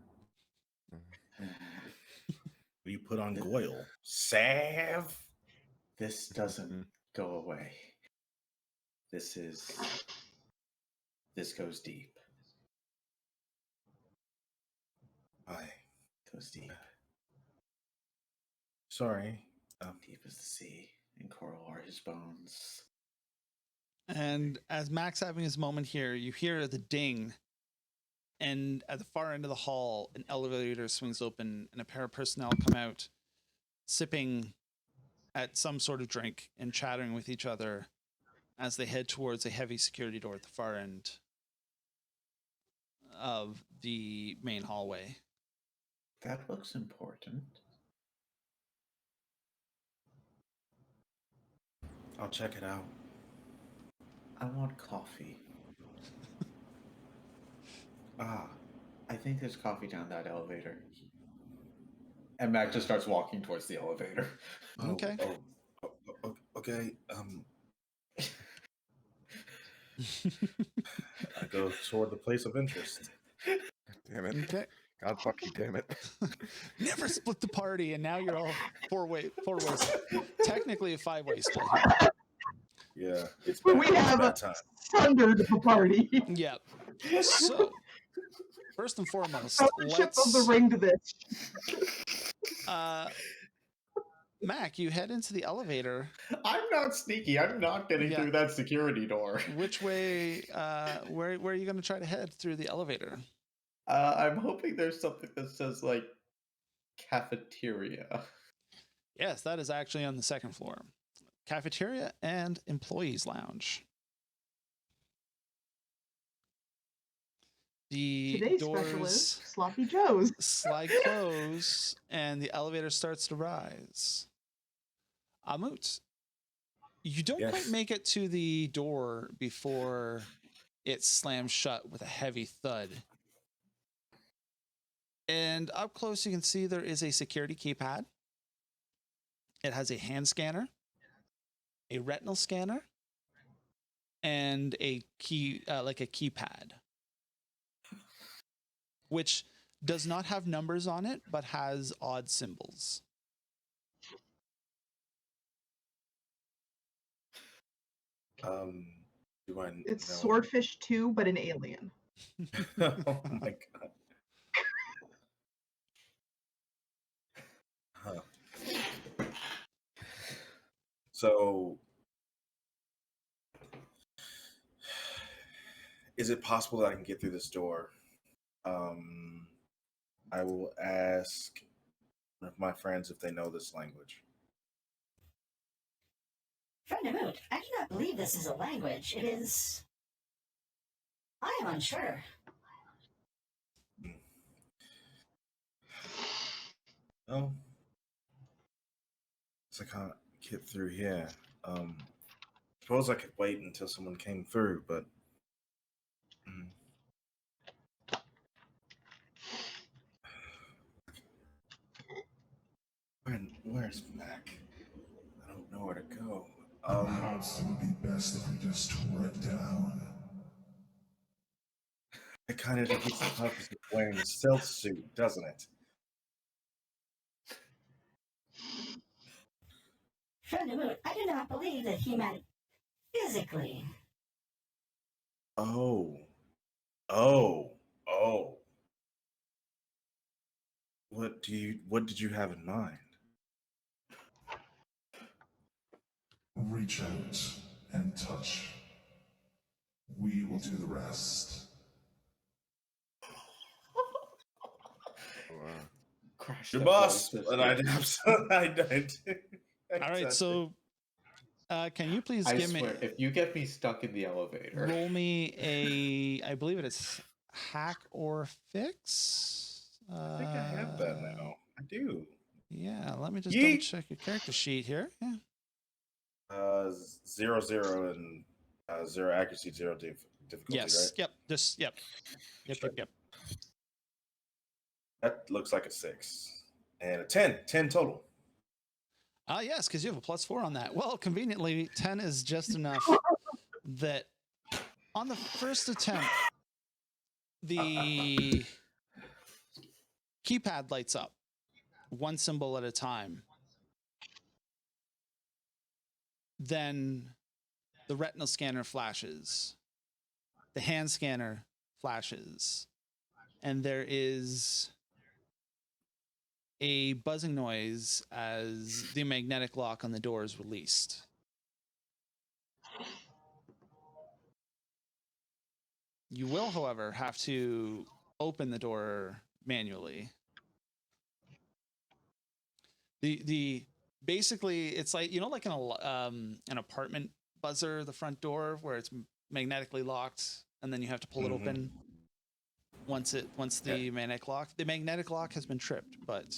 You put on Goyle. Salve? This doesn't go away. This goes deep. I Goes deep. sorry. Deep as the sea, and coral are his bones. And as Mac's having his moment here, you hear the ding. And at the far end of the hall, an elevator swings open and a pair of personnel come out, sipping at some sort of drink and chattering with each other as they head towards a heavy security door at the far end of the main hallway. That looks important. I'll check it out. I want coffee. Ah, I think there's coffee down that elevator. And Mac just starts walking towards the elevator. Okay. Okay. I go toward the place of interest. Damn it. Okay. God fucking damn it. Never split the party, and now you're all four ways. Technically a 5-way split. Yeah, it's But we have bad a time. sundered the party. Yeah. So, first and foremost, Ownership of the ring to this. Mac, you head into the elevator. I'm not sneaky. I'm not getting through that security door. Which way? Where are you going to try to head through the elevator? I'm hoping there's something that says like cafeteria. Yes, that is actually on the second floor. Cafeteria and employees lounge. The Today's special is doors Sloppy Joe's. slide close and the elevator starts to rise. Amut, you don't quite make it to the door before it slams shut with a heavy thud. And up close, you can see there is a security keypad. It has a hand scanner, a retinal scanner, and a key, like a keypad, which does not have numbers on it, but has odd symbols. Do I It's know? Swordfish 2, but an alien. Oh my god. Huh. So, is it possible that I can get through this door? I will ask my friends if they know this language. Friend of Moot, I do not believe this is a language. It is. I am unsure. Oh, so I can't get through here. Suppose I could wait until someone came through, but where's Mac? I don't know where to go. Perhaps it would be best if we just tore it down. It kind of defeats the purpose of wearing a stealth suit, doesn't it? Friend of Moot, I do not believe that he meant physically. Oh. What did you have in mind? Reach out and touch. We will do the rest. Wow. Crash Your the boss, boat but I did. All right, so can you please I give swear, me, if you get me stuck in the elevator, roll me I believe it is hack or fix? I think I have that now. I do. Yeah, let me just Yeet. double check your character sheet here. Yeah. 0 and 0 accuracy, 0 difficulty, Yes. right? Yep. Just yep. Yep. That looks like a 6 and a 10 total. Yes, because you have a +4 on that. Well, conveniently, 10 is just enough that on the first attempt, the keypad lights up one symbol at a time. Then the retinal scanner flashes, the hand scanner flashes, and there is a buzzing noise as the magnetic lock on the door is released. You will, however, have to open the door manually. The basically it's like, you know, like an apartment buzzer, the front door where it's magnetically locked, and then you have to pull it open once the magnetic lock has been tripped, but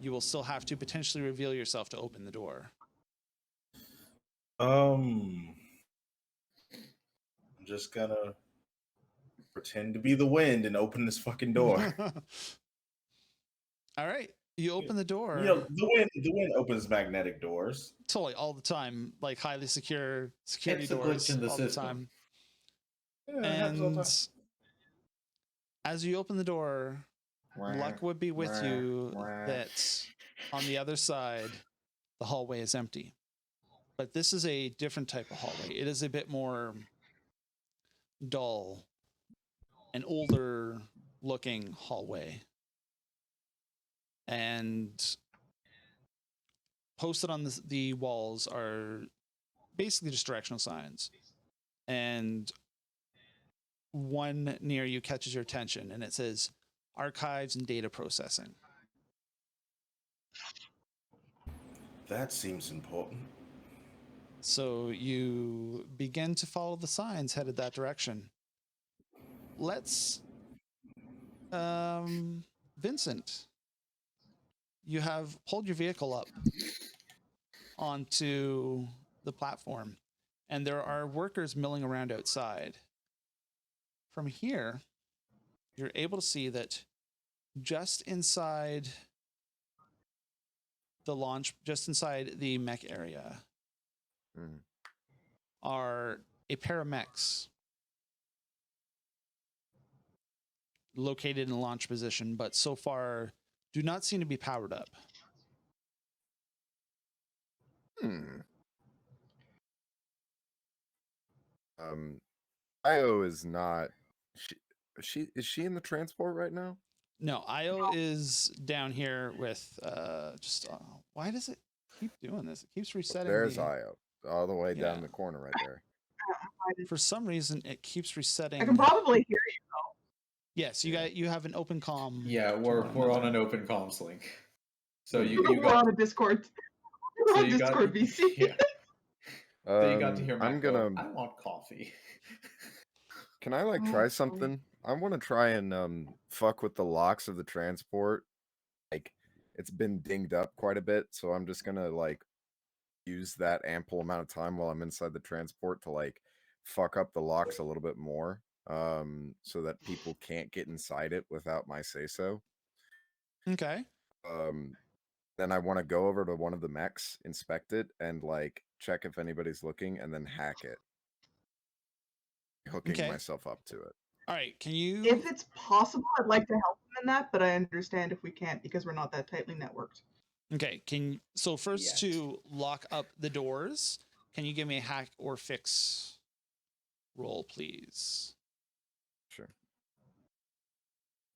you will still have to potentially reveal yourself to open the door. I'm just gonna pretend to be the wind and open this fucking door. All right, you open the door. You know, the wind opens magnetic doors. Totally, all the time, like highly secure security It's a doors glitch in the all system. the time. Yeah, it happens all the And time. as you open the door, luck would be with you that on the other side, the hallway is empty. But this is a different type of hallway. It is a bit more dull, an older looking hallway. And posted on the walls are basically just directional signs. And one near you catches your attention, and it says archives and data processing. That seems important. So you begin to follow the signs headed that direction. Let's Vincent, you have pulled your vehicle up onto the platform, and there are workers milling around outside. From here, you're able to see that just inside the launch, just inside the mech area, are a pair of mechs located in launch position, but so far do not seem to be powered up. Io is not. Is she in the transport right now? No, Io is down here with why does it keep doing this? It keeps resetting. There's Io, all the way down Yeah. the corner right there. For some reason, it keeps resetting. I can probably hear you though. Yes, you have an open comm. Yeah, we're on an open comms link. So We're on a Discord. We're on Discord, VC. Yeah. So you got to hear Matt I'm go, gonna. I want coffee. Can I try something? I want to try and fuck with the locks of the transport. Like, it's been dinged up quite a bit, so I'm just gonna use that ample amount of time while I'm inside the transport to fuck up the locks a little bit more, so that people can't get inside it without my say so. Okay. Then I want to go over to one of the mechs, inspect it, and check if anybody's looking, and then hack it, hooking myself up to it. All right, can you? If it's possible, I'd like to help them in that, but I understand if we can't because we're not that tightly networked. Okay, to lock up the doors, can you give me a hack or fix roll, please? Sure.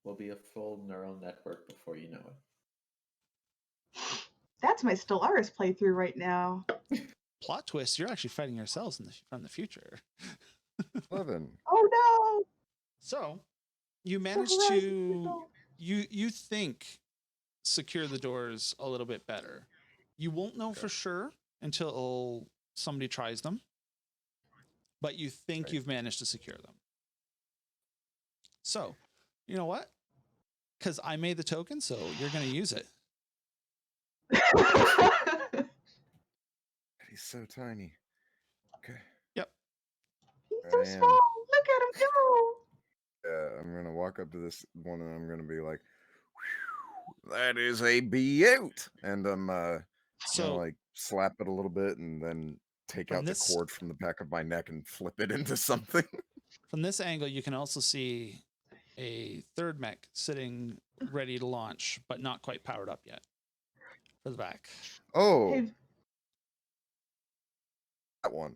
Will be a full neural network before you know it. That's my Stellaris playthrough right now. Plot twist: you're actually fighting yourselves from the future. 11. Oh no! So you managed to you think secure the doors a little bit better. You won't know for sure until somebody tries them, but you think you've managed to secure them. So, you know what? Because I made the token, so you're going to use it. He's so tiny. Okay. Yep. He's so I am. small. Look at him go. Yeah, I'm gonna walk up to this one and I'm gonna be like, "That is a beaut," and I'm gonna So like slap it a little bit and then take From out the this- cord from the back of my neck and flip it into something. from this angle, you can also see a third mech sitting ready to launch, but not quite powered up yet. For the back. Oh, Hey, that one.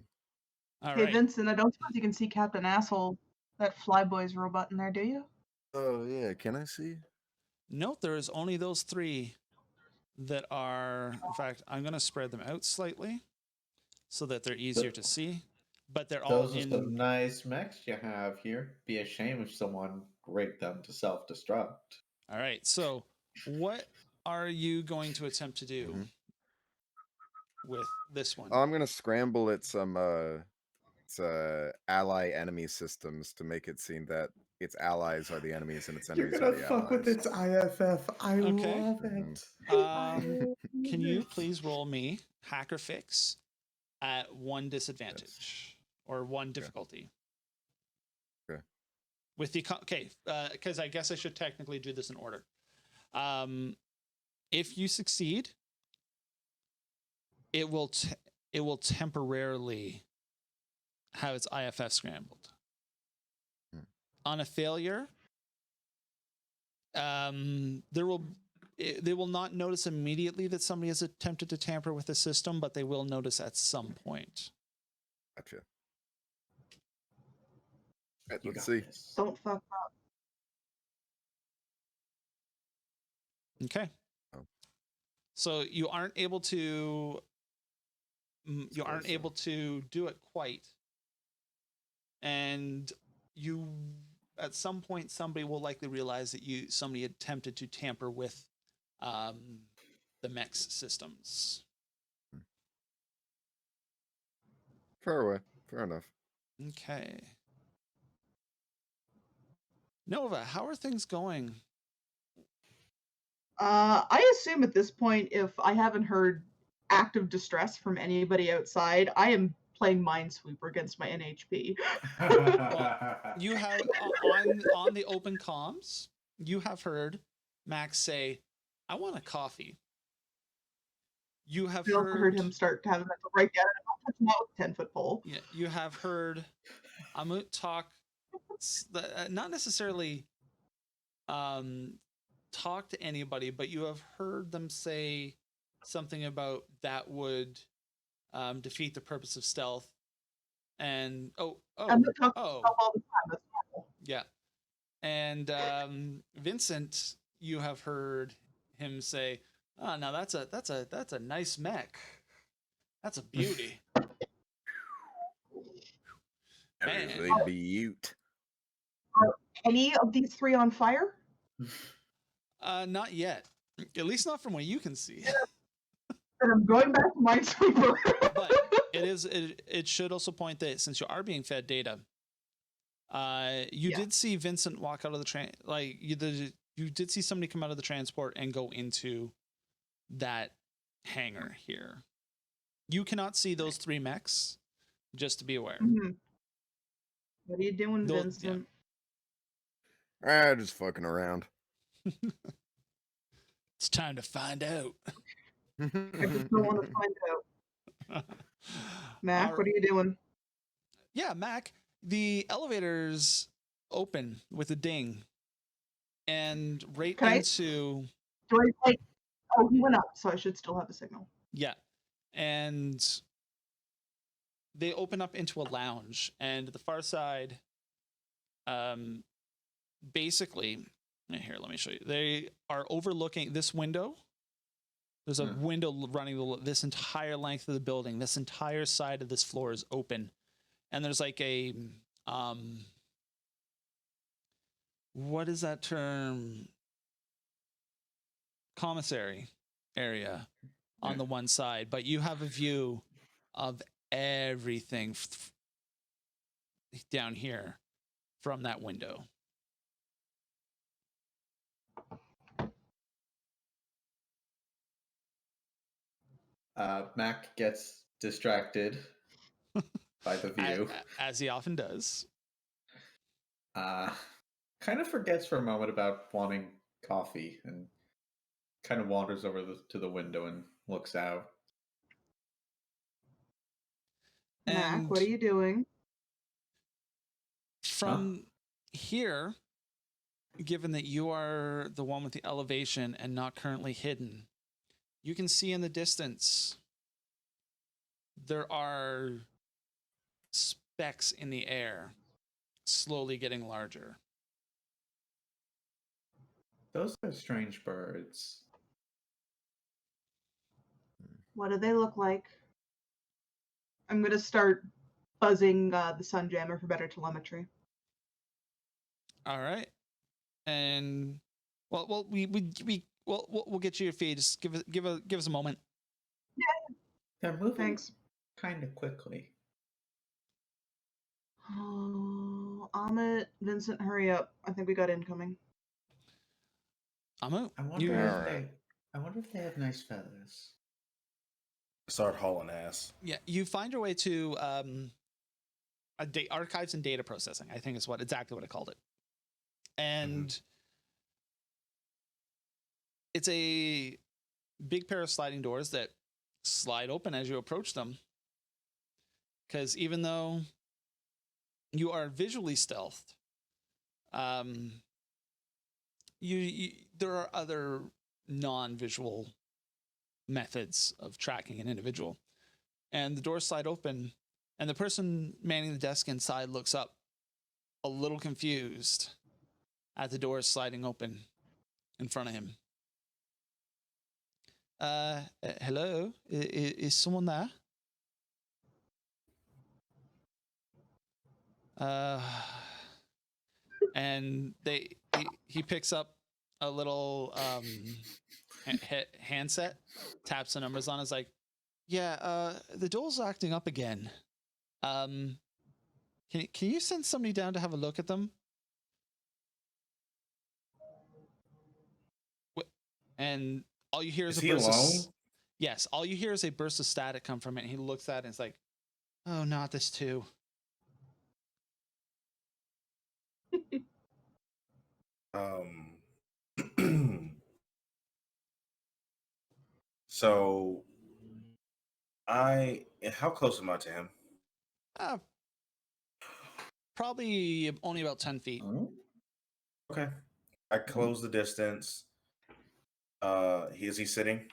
All hey right. Vincent, I don't suppose you can see Captain Asshole, that Flyboy's robot in there, do you? Oh yeah, can I see? Note there is only those three that are. In fact, I'm going to spread them out slightly so that they're easier to see. But they're all Those are in. some nice mechs you have here. Be a shame if someone rigged them to self-destruct. All right. So, what are you going to attempt to do with this one? I'm gonna scramble at some ally enemy systems to make it seem that its allies are the enemies and its You're enemies gonna are the fuck with allies. its IFF. I Okay. love it. Can you please roll me hacker fix at one disadvantage or one difficulty? Okay. With the because I guess I should technically do this in order. If you succeed, it will temporarily have its IFF scrambled. On a failure, they will not notice immediately that somebody has attempted to tamper with the system, but they will notice at some point. Gotcha. Right, You let's got see. this. Don't fuck up. Okay. Oh. So you aren't able to Suppose so. do it quite, and you at some point somebody will likely realize that somebody attempted to tamper with the mech's systems. Fair away. Fair enough. Okay. Nova, how are things going? I assume at this point, if I haven't heard active distress from anybody outside, I am playing Minesweeper against my NHP. You have on the open comms, you have heard Max say, "I want a coffee." You have I also heard him start to have a mental breakdown and I'm touching that with a 10-foot pole. Yeah, you have heard Amut talk, not necessarily talk to anybody, but you have heard them say something about that would defeat the purpose of stealth. And I'm talking to myself all the time. That's normal. yeah. And Vincent, you have heard him say, "Oh, now that's a nice mech. That's a beauty." That is Man. a beaut. Are any of these three on fire? Not yet. At least not from what you can see. And I'm going back to Minesweeper. But it should also point that since you are being fed data, you did see Vincent walk out of the train. Like you did see somebody come out of the transport and go into that hangar here. You cannot see those three mechs, just to be aware. Mm-hmm. What are you doing, Vincent? Just fucking around. It's time to find out. I just don't want to find out. Mac, what are you doing? Yeah, Mac, the elevator's open with a ding. And right into... Do I, like... Oh, he went up, so I should still have a signal. Yeah. And they open up into a lounge. And the far side, basically... Here, let me show you. They are overlooking this window. There's a window running this entire length of the building. This entire side of this floor is open. And there's like a, what is that term? Commissary area on the one side. But you have a view of everything down here from that window. Mac gets distracted by the view. As he often does. Kind of forgets for a moment about wanting coffee and kind of wanders over to the window and looks out. Mac, what are you doing? From here, given that you are the one with the elevation and not currently hidden, you can see in the distance there are specks in the air slowly getting larger. Those are strange birds. What do they look like? I'm gonna start buzzing the Sunjammer for better telemetry. All right, and we'll get you your feed. Just give us a moment. Yeah. They're moving Thanks. kind of quickly. Oh, Amit, Vincent, hurry up! I think we got incoming. Amit, I wonder if they have nice feathers. Start hauling ass. Yeah, you find your way to archives and data processing, I think is exactly what I called it. And it's a big pair of sliding doors that slide open as you approach them. Because even though you are visually stealthed, there are other non-visual methods of tracking an individual. And the doors slide open, and the person manning the desk inside looks up, a little confused, at the doors sliding open in front of him. Hello? Is someone there? And he picks up a little handset, taps the numbers on. Is like, yeah, the door's acting up again. Can you send somebody down to have a look at them? And all you hear is a burst of, yes, all you hear is a burst of static come from it. And he looks at it and it's like, oh, not this too. So how close am I to him? Probably only about 10 feet. Okay. I close the distance. Is he sitting?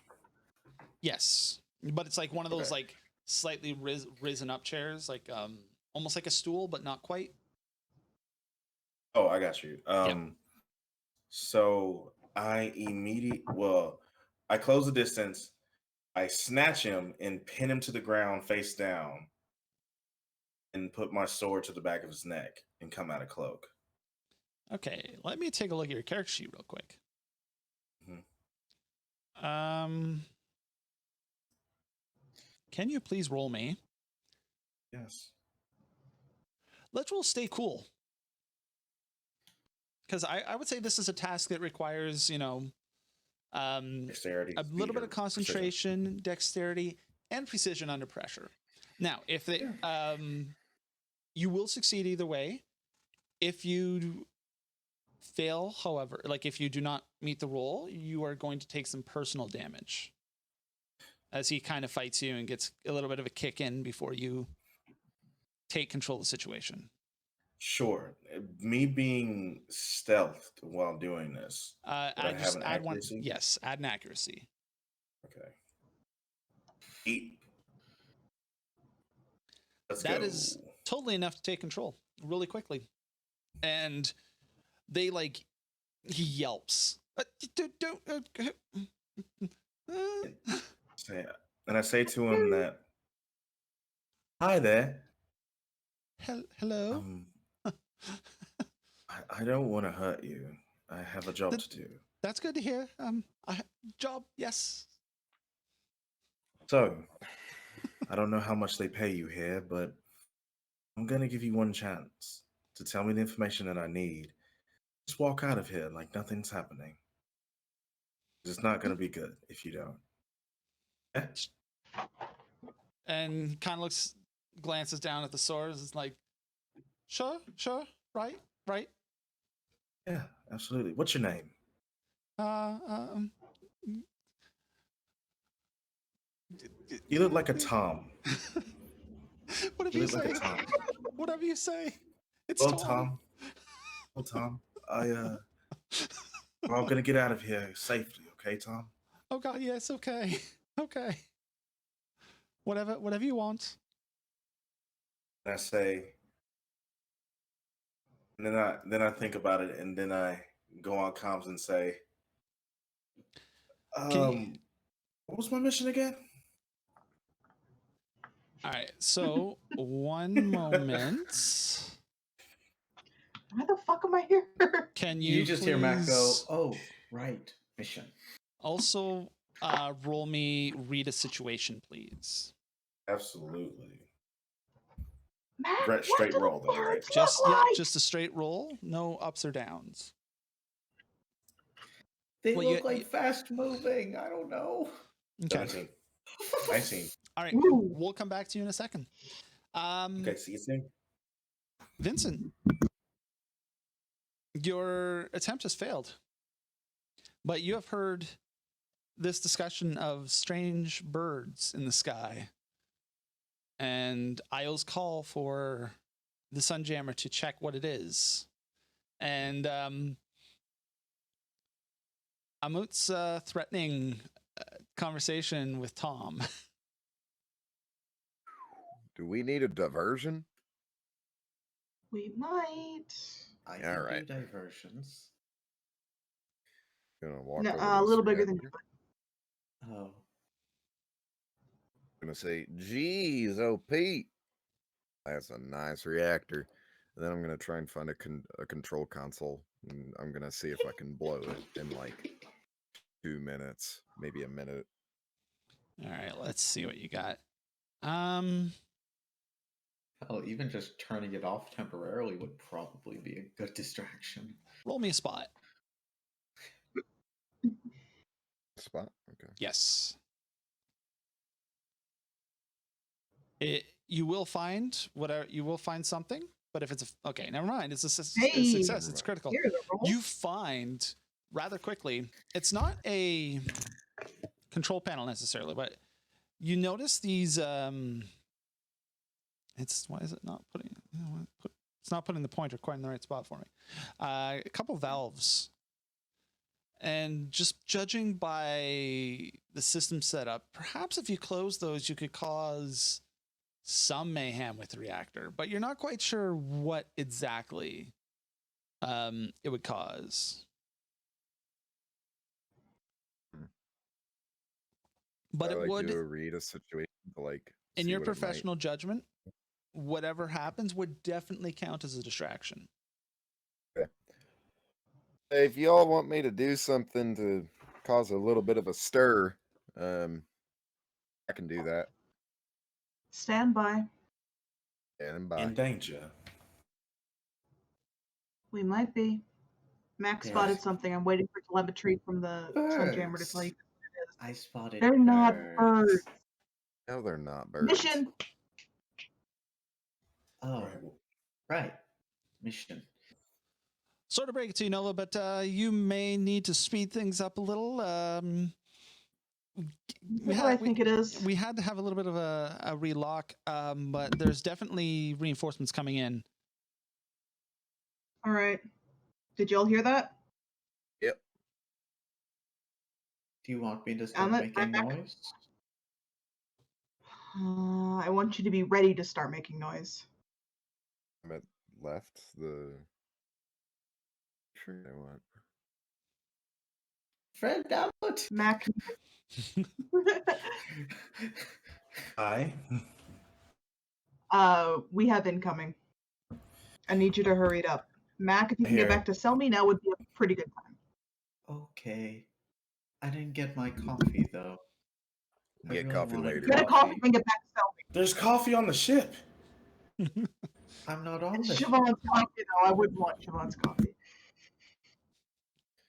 Yes. But it's like one of those like slightly risen up chairs, like almost like a stool, but not quite. Oh, I got you. So I close the distance. I snatch him and pin him to the ground face down and put my sword to the back of his neck and come out of cloak. Okay, let me take a look at your character sheet real quick. Can you please roll me? Yes. Let's roll stay cool. Because I would say this is a task that requires, dexterity, a little bit of concentration, dexterity, and precision under pressure. Now, if they, you will succeed either way. If you fail, however, like if you do not meet the roll, you are going to take some personal damage as he kind of fights you and gets a little bit of a kick in before you take control of the situation. Sure. Me being stealthed while doing this. Add one. Yes, add an accuracy. Okay. 8. That is totally enough to take control really quickly. And they he yelps. And I say to him that, hi there. Hello. I don't want to hurt you. I have a job to do. That's good to hear. Job, yes. So, I don't know how much they pay you here, but I'm going to give you one chance to tell me the information that I need. Just walk out of here like nothing's happening. It's not going to be good if you don't. Yeah? And kind of glances down at the swords. It's like, sure, right. Yeah, absolutely. What's your name? You look like a Tom. Whatever You you look like say. a Tom. Whatever you say. It's Well, Tom. Tom, I'm gonna get out of here safely, okay, Tom? Oh God, yes, okay, okay. Whatever you want. And I say, and then I think about it, and then I go on comms and say, Can what was my mission again? All right, so one moment. Why the fuck am I here? Can You just hear Mac go, please "Oh, right, mission." also roll me read a situation, please? Absolutely. Matt, Right, what straight do the roll then, right? birds Just look like? just a straight roll, no ups or downs. They Well, look like fast moving. I don't know. Okay. 17. 19. All right, Ooh. we'll come back to you in a second. Okay, see you soon. Vincent, your attempt has failed, but you have heard this discussion of strange birds in the sky and Io's call for the Sunjammer to check what it is. And Amut's threatening conversation with Tom. Do we need a diversion? We might. I All can right. do diversions. Gonna walk No, over to a this little bigger than reactor. you. Oh, Gonna say, geez, oh Pete, that's a nice reactor. And then I'm gonna try and find a control console, and I'm gonna see if I can blow it in like 2 minutes, maybe a minute. All right, let's see what you got. hell, even just turning it off temporarily would probably be a good distraction. Roll me a spot. Spot. Okay. Yes. You will find whatever you will find something, but if it's okay, never mind. It's a success. It's critical. Here's a roll. You find rather quickly. It's not a control panel necessarily, but you notice these. It's why is it not putting? You know what, it's not putting the pointer quite in the right spot for me. A couple valves. And just judging by the system setup, perhaps if you close those, you could cause some mayhem with the reactor, but you're not quite sure what exactly it would cause. But I it like would, do a read a situation to like in see your what it might- professional judgment, whatever happens would definitely count as a distraction. If y'all want me to do something to cause a little bit of a stir, I can do that. Stand by. And bye. In danger. We might be. Max Yes. spotted something. I'm waiting for telemetry from the Sunjammer to tell you. Birds. I spotted. They're not birds. No, they're not birds. Mission. Oh, right. Mission. Sort of break it to you, Nova, but you may need to speed things up a little. What do I think it is? We had to have a little bit of a relock, but there's definitely reinforcements coming in. All right. Did y'all hear that? Yep. Do you want me to start Amit, making back. noise? I want you to be ready to start making noise. I'm at left. The sure I want. Friend out. Mac. Hi. We have incoming. I need you to hurry it up. Mac, if you can Here. get back to sell me now would be a pretty good time. Okay. I didn't get my coffee though. I Get really coffee wanted later. Get a coffee and get back to sell me. There's coffee on the ship. I'm not on It's the ship. Siobhan's coffee though. I wouldn't want Siobhan's coffee.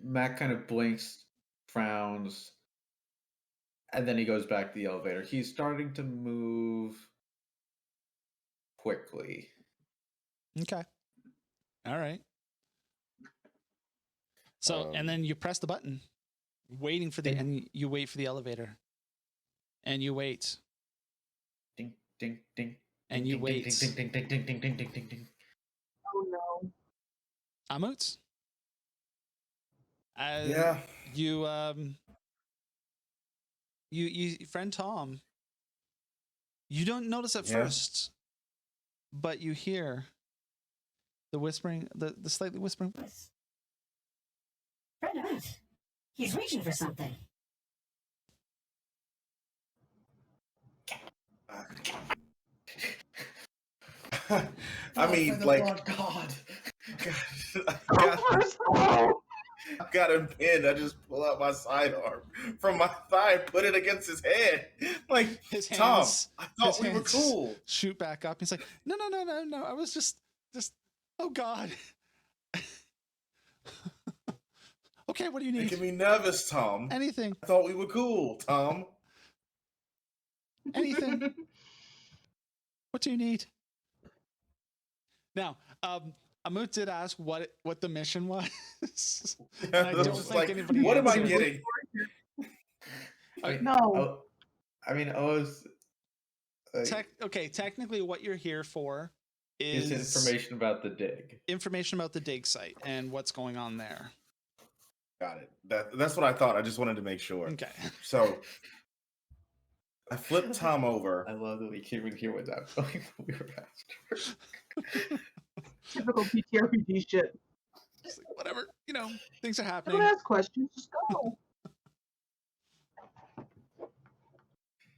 Mac kind of blinks, frowns, And then he goes back to the elevator. He's starting to move quickly. Okay. All right. So, and then you press the button, waiting for the, Ding. and you wait for the elevator. And you wait. Ding, ding, ding. And ding, you ding, wait. Ding, ding, ding, ding, ding, ding, ding, ding, ding. Oh no. Amut? Yeah. You friend Tom, you don't notice at Yeah. first, but you hear the whispering, the slightly whispering. Friend of it. He's reaching for something. I mean, For the like, blood god. got him pinned. I just pull out my sidearm from my thigh and put it against his head. Like, His Tom, hands, I thought his we were hands cool. shoot back up. He's like, no. I was just, oh God. Okay, what do you need? Making me nervous, Tom. Anything. I thought we were cool, Tom. Anything. What do you need? Now, Amut did ask what the mission was. And I I don't was just think like, anybody what am I answered. getting? No. I was. Technically, what you're here for Is information about the dig. Information about the dig site and what's going on there. Got it. That's what I thought. I just wanted to make sure. Okay. So I flipped Tom over. I love that we can't even hear what's happening. We were after. Typical PTRPG shit. Just like, whatever, things are happening. Don't ask questions, just go.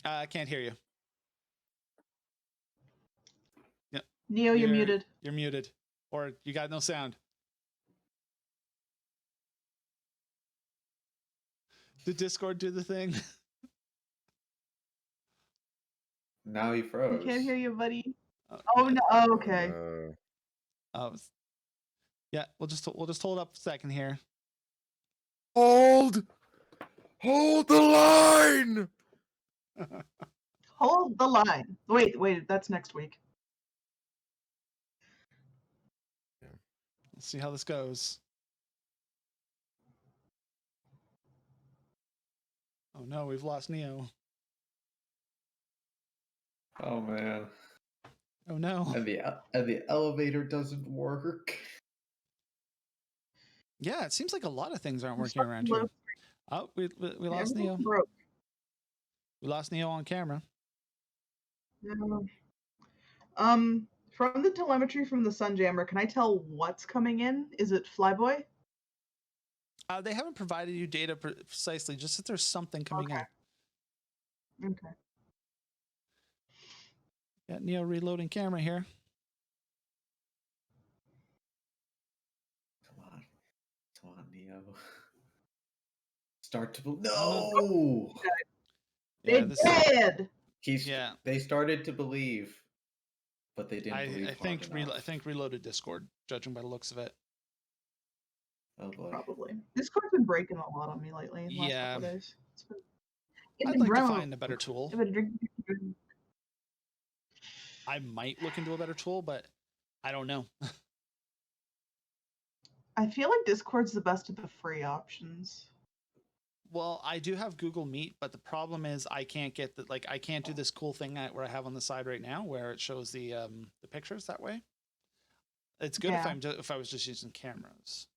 I can't hear you. Yeah. Neo, you're muted. You're muted. Or you got no sound. Did Discord do the thing? Now he froze. We can't hear you, buddy. Oh no. Oh, okay. Yeah, we'll just hold up a second here. Hold the line. Hold the line. Wait, that's next week. Let's see how this goes. Oh no, we've lost Neo. Oh man. Oh no. And the elevator doesn't work. Yeah, it seems like a lot of things aren't working around here. Oh, we lost Neo. Broke. We lost Neo on camera. Yeah. From the telemetry from the Sunjammer, can I tell what's coming in? Is it Flyboy? They haven't provided you data precisely, just that there's something coming in. Okay. Got Neo reloading camera here. Come on, Neo. Start to no. Yeah, They did. They started to believe, but they didn't believe. I think reloaded Discord, judging by the looks of it. Oh boy. Probably. Discord's been breaking a lot on me lately. In the last couple days. I'd like to find a better tool. Drink. I might look into a better tool, but I don't know. I feel like Discord's the best of the free options. Well, I do have Google Meet, but the problem is I can't get I can't do this cool thing where I have on the side right now, where it shows the pictures that way. It's good if I was just using cameras.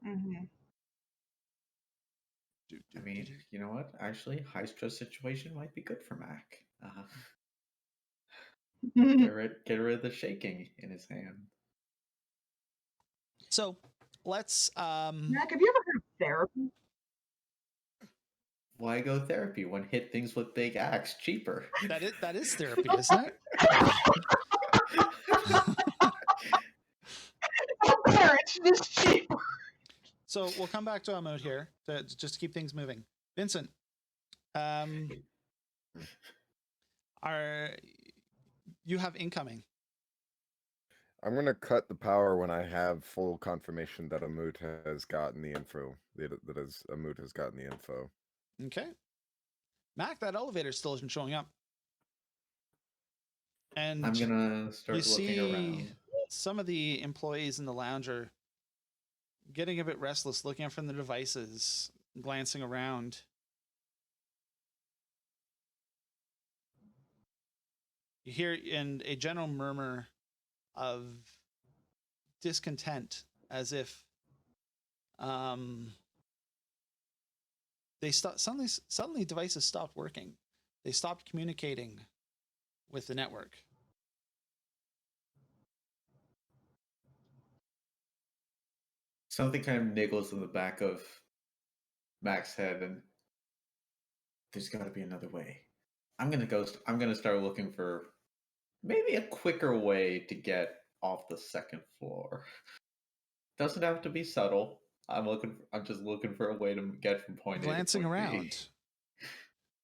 Mm-hmm. I mean, you know what? Actually, high stress situation might be good for Mac. Get rid of the shaking in his hand. So let's. Mac, have you ever heard of therapy? Why go therapy when hit things with big axe cheaper? That is therapy, isn't it? It's just cheaper. So we'll come back to our mode here to just keep things moving. Vincent, you have incoming? I'm going to cut the power when I have full confirmation that Amut has gotten the info. Amut has gotten the info. Okay. Mac, that elevator still isn't showing up. And I'm gonna start you looking see around. some of the employees in the lounge are getting a bit restless, looking up from their devices, glancing around. You hear in a general murmur of discontent, as if they suddenly devices stopped working. They stopped communicating with the network. Something kind of niggles in the back of Mac's head, and there's got to be another way. I'm gonna start looking for maybe a quicker way to get off the second floor. Doesn't have to be subtle. I'm just looking for a way to get from point A to Glancing point B. around,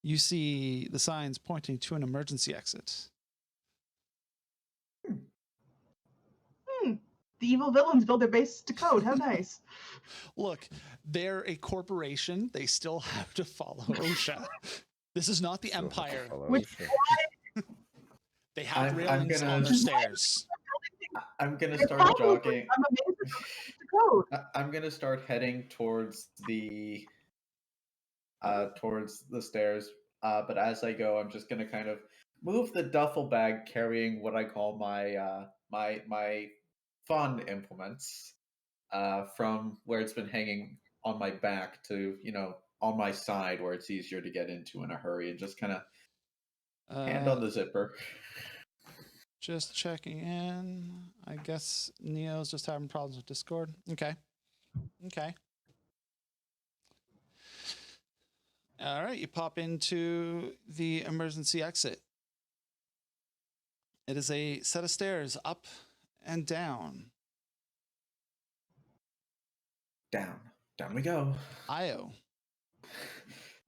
you see the signs pointing to an emergency exit. The evil villains build their bases to code. How nice. Look, they're a corporation. They still have to follow OSHA. This is not the Still have to Empire. follow Which- OSHA. They have I'm railings gonna- on their stairs. I'm gonna They're start following jogging. I'm amazed at their bases to code. I'm gonna start heading towards the stairs. But as I go, I'm just gonna kind of move the duffel bag carrying what I call my my fun implements from where it's been hanging on my back to on my side where it's easier to get into in a hurry, and just kind of hand on the zipper. Just checking in. I guess Neo's just having problems with Discord. Okay. All right, you pop into the emergency exit. It is a set of stairs up and down. Down we go. Io,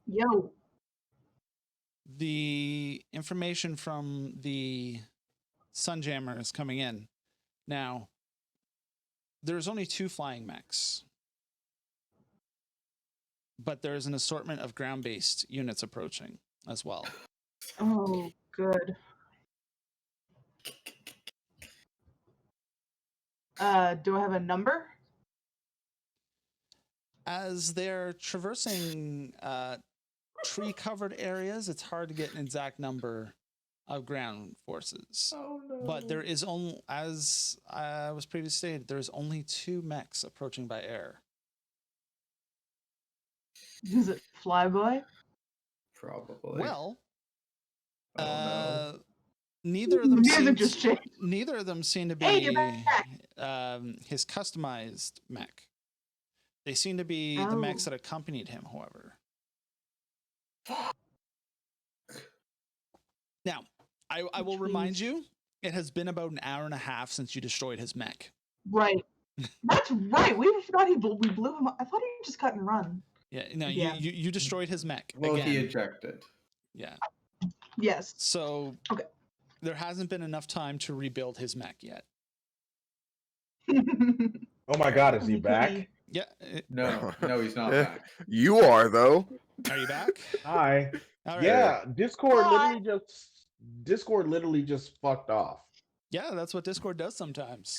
Yo. the information from the Sunjammer is coming in. Now, there's only 2 flying mechs, but there's an assortment of ground-based units approaching as well. Oh, good. Do I have a number? As they're traversing tree-covered areas, it's hard to get an exact number of ground forces. Oh no! But there is only, as was previously stated, there is only 2 mechs approaching by air. Is it Flyboy? Probably. Well, oh no! neither of The them music seems, just changed. neither of them seem to Hey, be you're back. his customized mech. They seem to be the mechs Oh. that accompanied him, however. Now, I will remind you, it has been about an hour and a half since you destroyed his mech. Right. That's right. We forgot we blew him up. I thought he just cut and run. Yeah, no, Yeah. you destroyed his mech Well, again. he ejected. Yeah. Yes. So Okay. there hasn't been enough time to rebuild his mech yet. Oh my God, is he Could back? Yeah. No, he's not back. You are though. Are you back? Hi. All right. Yeah, Discord Hi. literally just fucked off. Yeah, that's what Discord does sometimes.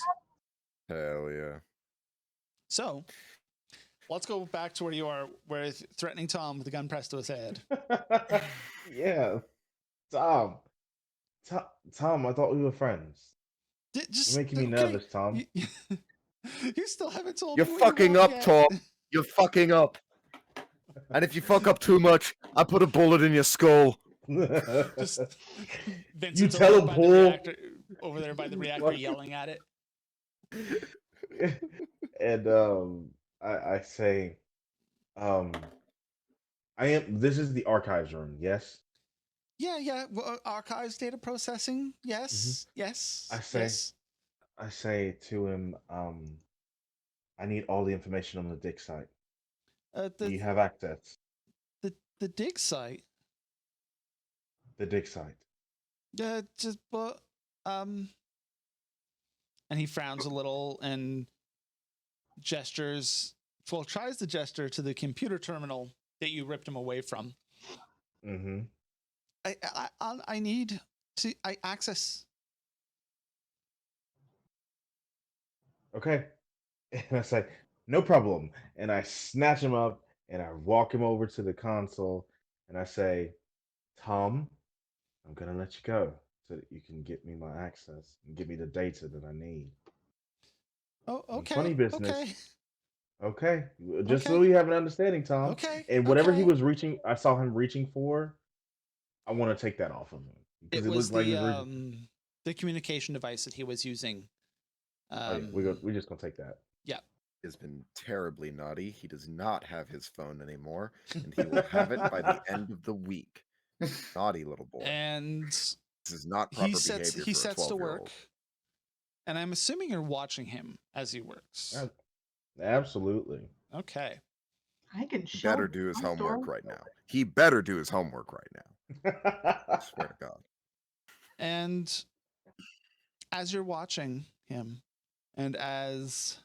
Hell yeah. So let's go back to where you are, where it's threatening Tom with a gun pressed to his head. Yeah. Tom, I thought we were friends. Just You're making me okay, nervous, Tom. You still haven't told You're me where fucking going up, yet. Tom. You're fucking up. And if you fuck up too much, I put a bullet in your skull. Just You Vincent's tell over him, by the Paul. reactor, over there by the reactor, What? yelling at it. And I say, this is the archives room, yes? Yeah. Well, archives, data processing. Yes, yes. I say- yes. I say to him, I need all the information on the dig site. Do you The have access? dig site. The dig site. Just but and he frowns a little and gestures. Well, tries to gesture to the computer terminal that you ripped him away from. Mm-hmm. I need to access. Okay. And I say, no problem. And I snatch him up and I walk him over to the console and I say, Tom, I'm gonna let you go so that you can get me my access and give me the data that I need. Oh, Funny okay, business. okay, Okay. Just so okay, we have an understanding, Tom. okay, And whatever he okay. was reaching, I saw him reaching for. I want to take that off of him because It it was looked like he was reaching. the communication device that he was using. Oh yeah, we're just gonna take that. Yeah. Has been terribly naughty. He does not have his phone anymore, and he will have it by the end of the week. Naughty little boy. And this is not proper behavior he for a sets to 12-year-old. work. And I'm assuming you're watching him as he works. Absolutely. Okay. I can He show better do his my homework store. right now. He better do his homework right now. I swear to God. And as you're watching him, and as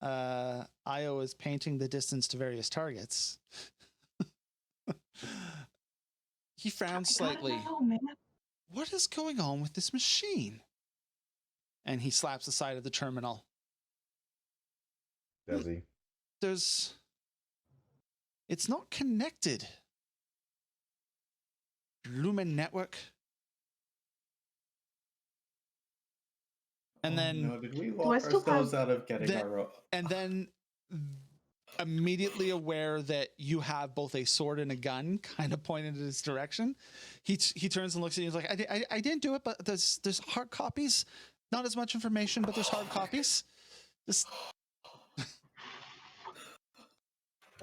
Io is painting the distance to various targets, he frowns slightly. Oh man. What is going on with this machine? And he slaps the side of the terminal. Does he? It's not connected. Lumen network. And then no, did we I lock still ourselves have- out of getting our? and then immediately aware that you have both a sword and a gun kind of pointed in his direction, he turns and looks at you. He's like, I didn't do it, but there's hard copies. Not as much information, but there's hard copies. Just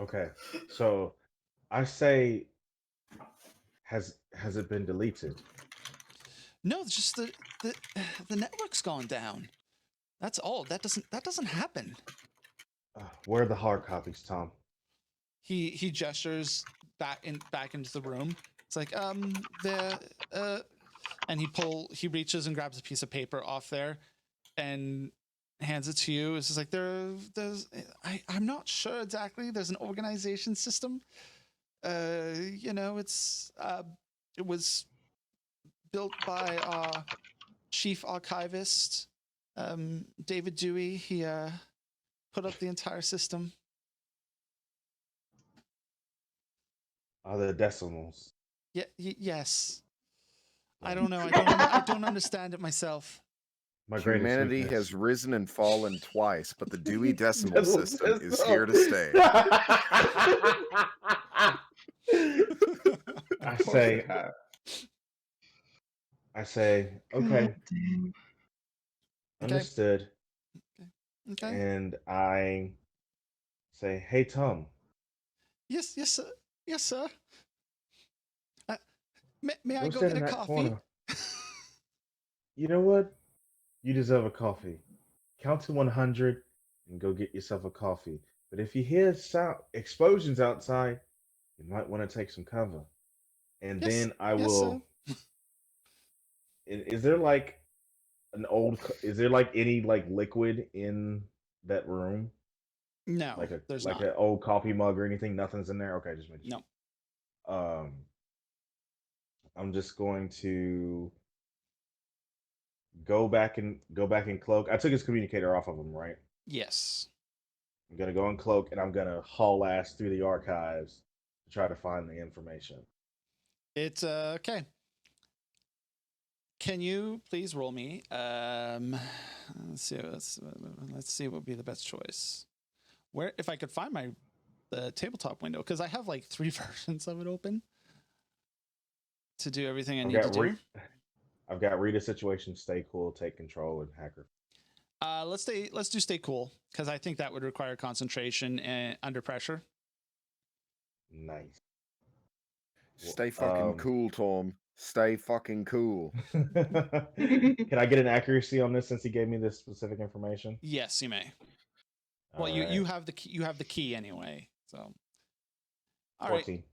Okay. So I say, has it been deleted? no, it's just the network's gone down. That's all. That doesn't happen. Where are the hard copies, Tom? He gestures back into the room. It's like and he reaches and grabs a piece of paper off there and hands it to you. It's just like I'm not sure exactly. There's an organization system. It was built by our chief archivist, David Dewey. He put up the entire system. Are the decimals? Yeah. Yes. I don't know. I don't understand it myself. My greatest Humanity weakness. has risen and fallen twice, but the Dewey Decimal System is here to stay. I say, okay. Understood. Okay. And I say, hey, Tom. Yes, sir. Yes, sir. May I go stand get in a that coffee? corner. You know what? You deserve a coffee. Count to 100 and go get yourself a coffee. But if you hear explosions outside, you might want to take some cover. And then I will. Sir. Is there like is there like any like liquid in that room? No, there's like an old coffee mug or anything. Nothing's in there. Okay, just make sure. No. I'm just going to go back and cloak. I took his communicator off of him, right? Yes. I'm gonna go and cloak, and I'm gonna haul ass through the archives to try to find the information. It's okay. Can you please roll me? Let's see what would be the best choice. Where, if I could find the tabletop window, because I have like 3 versions of it open to do everything I need to do. I've got read a situation, stay cool, take control, and hacker. Let's do stay cool, because I think that would require concentration and under pressure. Nice. Stay fucking cool, Tom. Stay fucking cool. Can I get an accuracy on this since he gave me this specific information? Yes, you may. Well, you have the key anyway. So, all 14. right.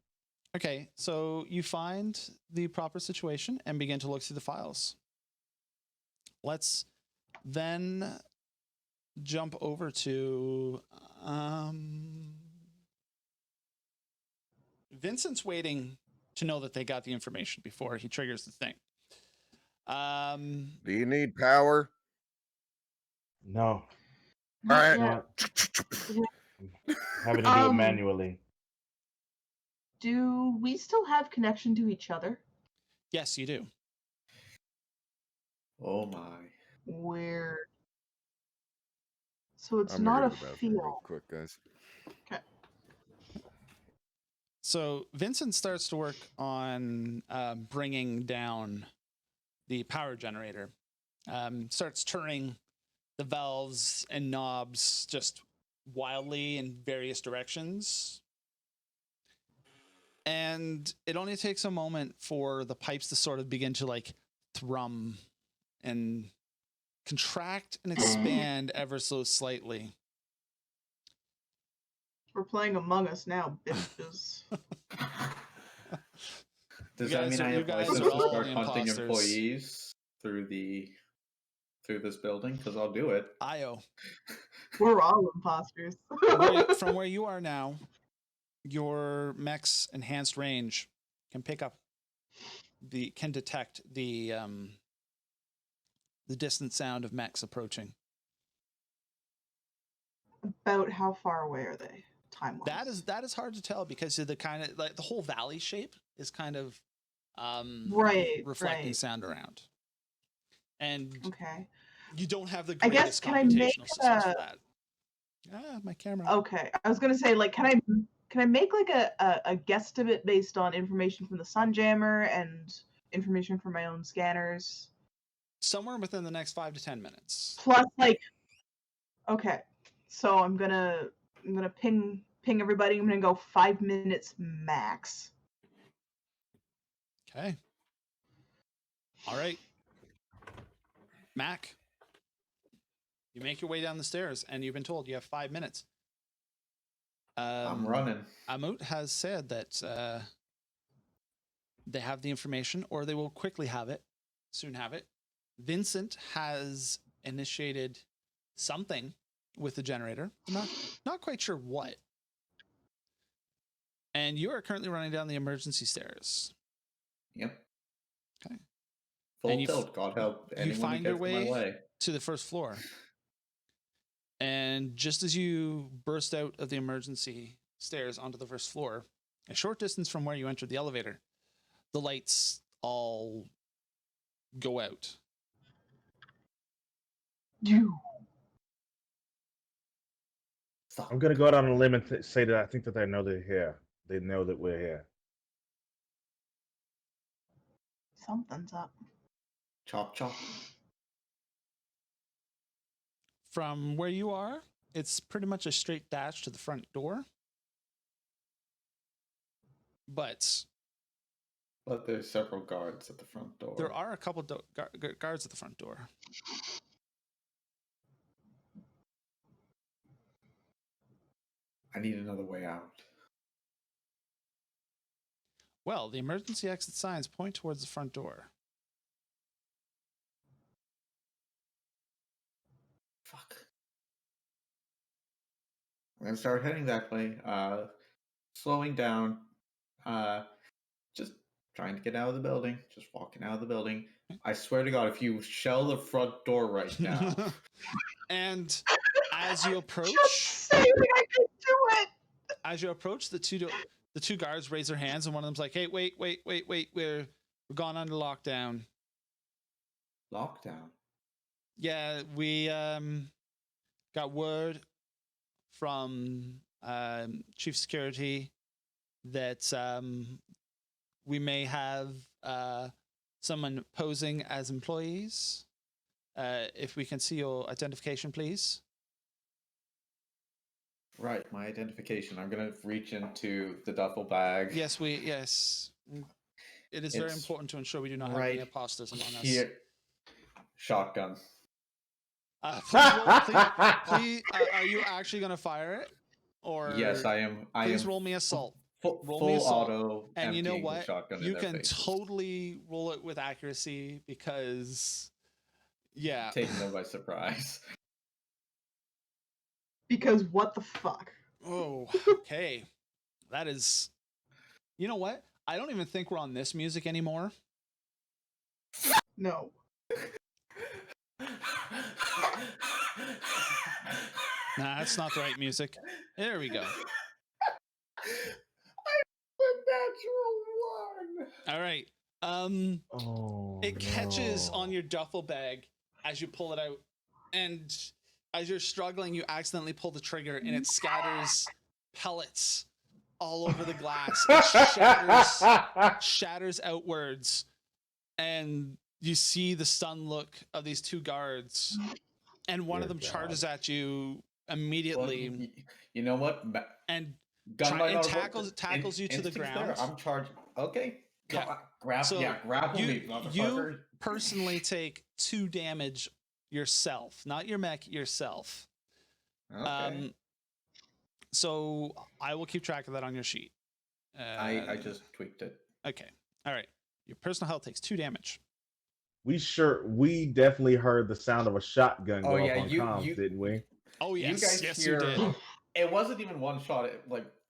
Okay, so you find the proper situation and begin to look through the files. Let's then jump over to Vincent's waiting to know that they got the information before he triggers the thing. Do you need power? No. All right. No, I'm having to do it Um, manually. Do we still have connection to each other? Yes, you do. Oh my. Weird. So it's I'm gonna not go a to the bathroom real field. quick, guys. Okay. So Vincent starts to work on bringing down the power generator. Starts turning the valves and knobs just wildly in various directions. And it only takes a moment for the pipes to sort of begin to like thrum and contract and expand ever so slightly. We're playing Among Us now, bitches. Does You that guys mean I are- you have guys license are to all start the hunting imposters. employees through this building? Because I'll do it. Io, We're all imposters. from where you are now, your mech's enhanced range can detect the distant sound of mechs approaching. About how far away are they, time-wise? That is hard to tell because of the kind of like the whole valley shape is kind of Right, reflecting right. sound around, and Okay. you don't have the I guess, greatest can I make computational systems for that. My camera. Okay, I was gonna say, like, can I make like a guesstimate based on information from the Sunjammer and information from my own scanners, Somewhere within the next 5 to 10 minutes. plus like, okay, so I'm gonna ping everybody. I'm gonna go 5 minutes max. Okay. All right. Mac, you make your way down the stairs, and you've been told you have 5 minutes. I'm running. Amut has said that they have the information, or they will quickly soon have it. Vincent has initiated something with the generator. I'm not quite sure what. And you are currently running down the emergency stairs. Yep. Okay. Full And tilt. God help anyone who find your gets in my way way. to the first floor. And just as you burst out of the emergency stairs onto the first floor, a short distance from where you entered the elevator, the lights all go out. You. I'm gonna go out on a limb and say that I think that they know they're here. They know that we're here. Something's up. Chop chop. From where you are, it's pretty much a straight dash to the front door. But there's several guards at the front door. there are a couple guards at the front door. I need another way out. Well, the emergency exit signs point towards the front door. Fuck. I'm gonna start heading that way. Slowing down. Just trying to get out of the building. Just walking out of the building. I swear to God, if you shell the front door right now. And as you approach, Just saying I can do it. As you approach, the two guards raise their hands, and one of them's like, "Hey, wait! We're gone under lockdown." Lockdown. Yeah, we got word from Chief Security that we may have someone posing as employees. If we can see your identification, please. Right, my identification. I'm gonna reach into the duffel bag. Yes, it is very It's important to ensure we do not have any imposters among us. Here. Shotgun. Please, are you actually going to fire it? Or Yes, I am. Please roll me assault. Full me assault. auto. And you know emptying the what? shotgun You in their can faces. totally roll it with accuracy because, yeah. Taking them by surprise. Because what the fuck? Oh, okay. That is. You know what? I don't even think we're on this music anymore. No. Nah, that's not the right music. There we go. The natural one. All right. Oh, It catches no. on your duffel bag as you pull it out, and as you're struggling, you accidentally pull the trigger, and it scatters pellets all over the glass. It shatters outwards, and you see the stun look of these two guards, and one of Dear them God. charges at you immediately, Well, you know what? and Gunlight on tackles you to the instincts there. ground. I'm charging. Okay. Come Yeah. on. Grapple you, me, motherfucker. you personally take 2 damage yourself, not your mech, yourself. Okay. So I will keep track of that on your sheet. I just tweaked it. Okay. All right. Your personal health takes 2 damage. We definitely heard the sound of a shotgun go yeah, off on comms, didn't we? Oh yes, You guys yes hear, you did. It wasn't even one shot.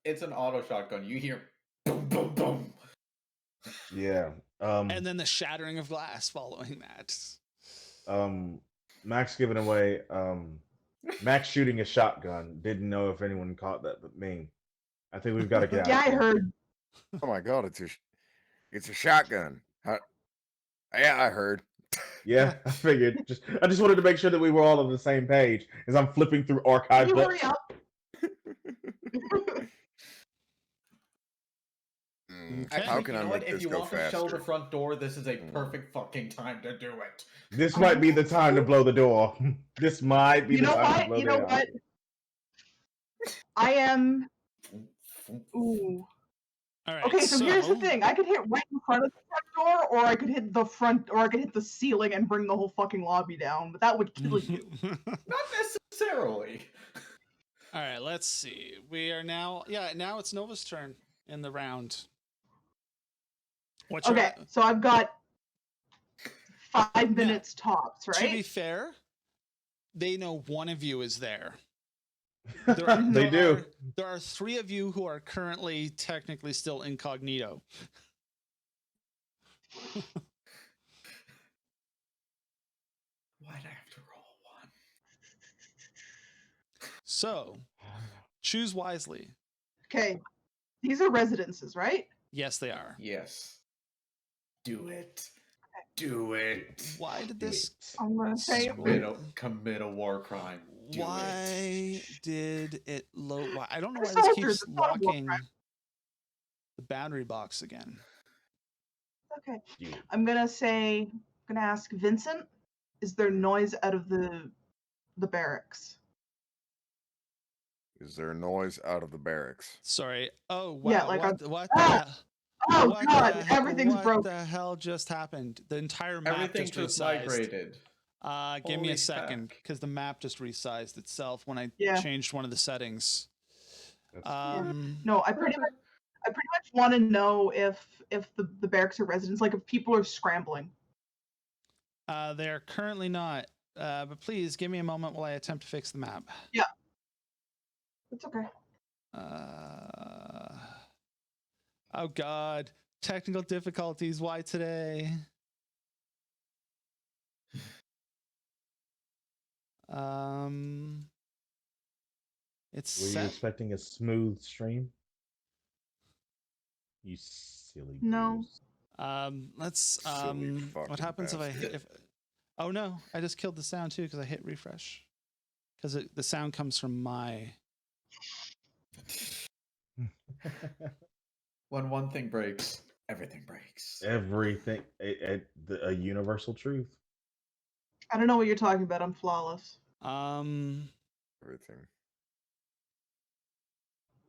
It's an auto shotgun. You hear boom, boom, boom. Yeah. And then the shattering of glass following that. Max giving away Max shooting a shotgun. Didn't know if anyone caught that but me. I think we've got to get out. Yeah, of I here. heard. Oh my god, it's a shotgun. Yeah, I heard. Yeah, I figured. I just wanted to make sure that we were all on the same page as I'm flipping through archive Can you hurry books. up? Okay. How can I make If this you go want to shell the faster? front door, this is a perfect fucking time to do it. This might be the time to blow the door. This might be You the know time to what? blow You the know door. what? I am. Ooh. All right. Okay, so here's the thing. I could hit right in front of the front door, or I could hit the front, or I could hit the ceiling and bring the whole fucking lobby down. But that would kill you. Not necessarily. All right. Let's see. We are now. Yeah. Now it's Nova's turn in the round. What's Okay, so I've got 5 minutes tops, To be right? fair, they know one of you is there. They do. There are 3 of you who are currently technically still incognito. Why'd I have to roll 1? So, choose wisely. Okay, these are residences, right? Yes, they are. Yes. Do it. Do it. Why did this? I'm gonna say Commit a war crime. Do Why did it load? Why? I don't know They're why this soldiers, keeps it's not a war locking crime. the battery box again. Okay, I'm gonna ask Vincent. Is there noise out of the barracks? Is there noise out of the barracks? Sorry. Oh, wow. Yeah, like what ah! the hell? Oh What god, the hell- everything's what broke. the hell just happened? The entire map Everything just just resized. migrated. Give me Holy a second, fuck. because the map just resized itself when I Yeah. changed one of the settings. No, I pretty much want to know if the barracks are residents, like if people are scrambling. They're currently not. But please give me a moment while I attempt to fix the map. Yeah, it's okay. Oh God, technical difficulties. Why today? It's Were you set. expecting a smooth stream? You silly No. goose. Let's Silly what fucking happens if oh no, I just killed the sound too because I hit refresh. Because the sound comes from my When one thing breaks, everything breaks. Everything, a universal truth. I don't know what you're talking about. I'm flawless. Everything.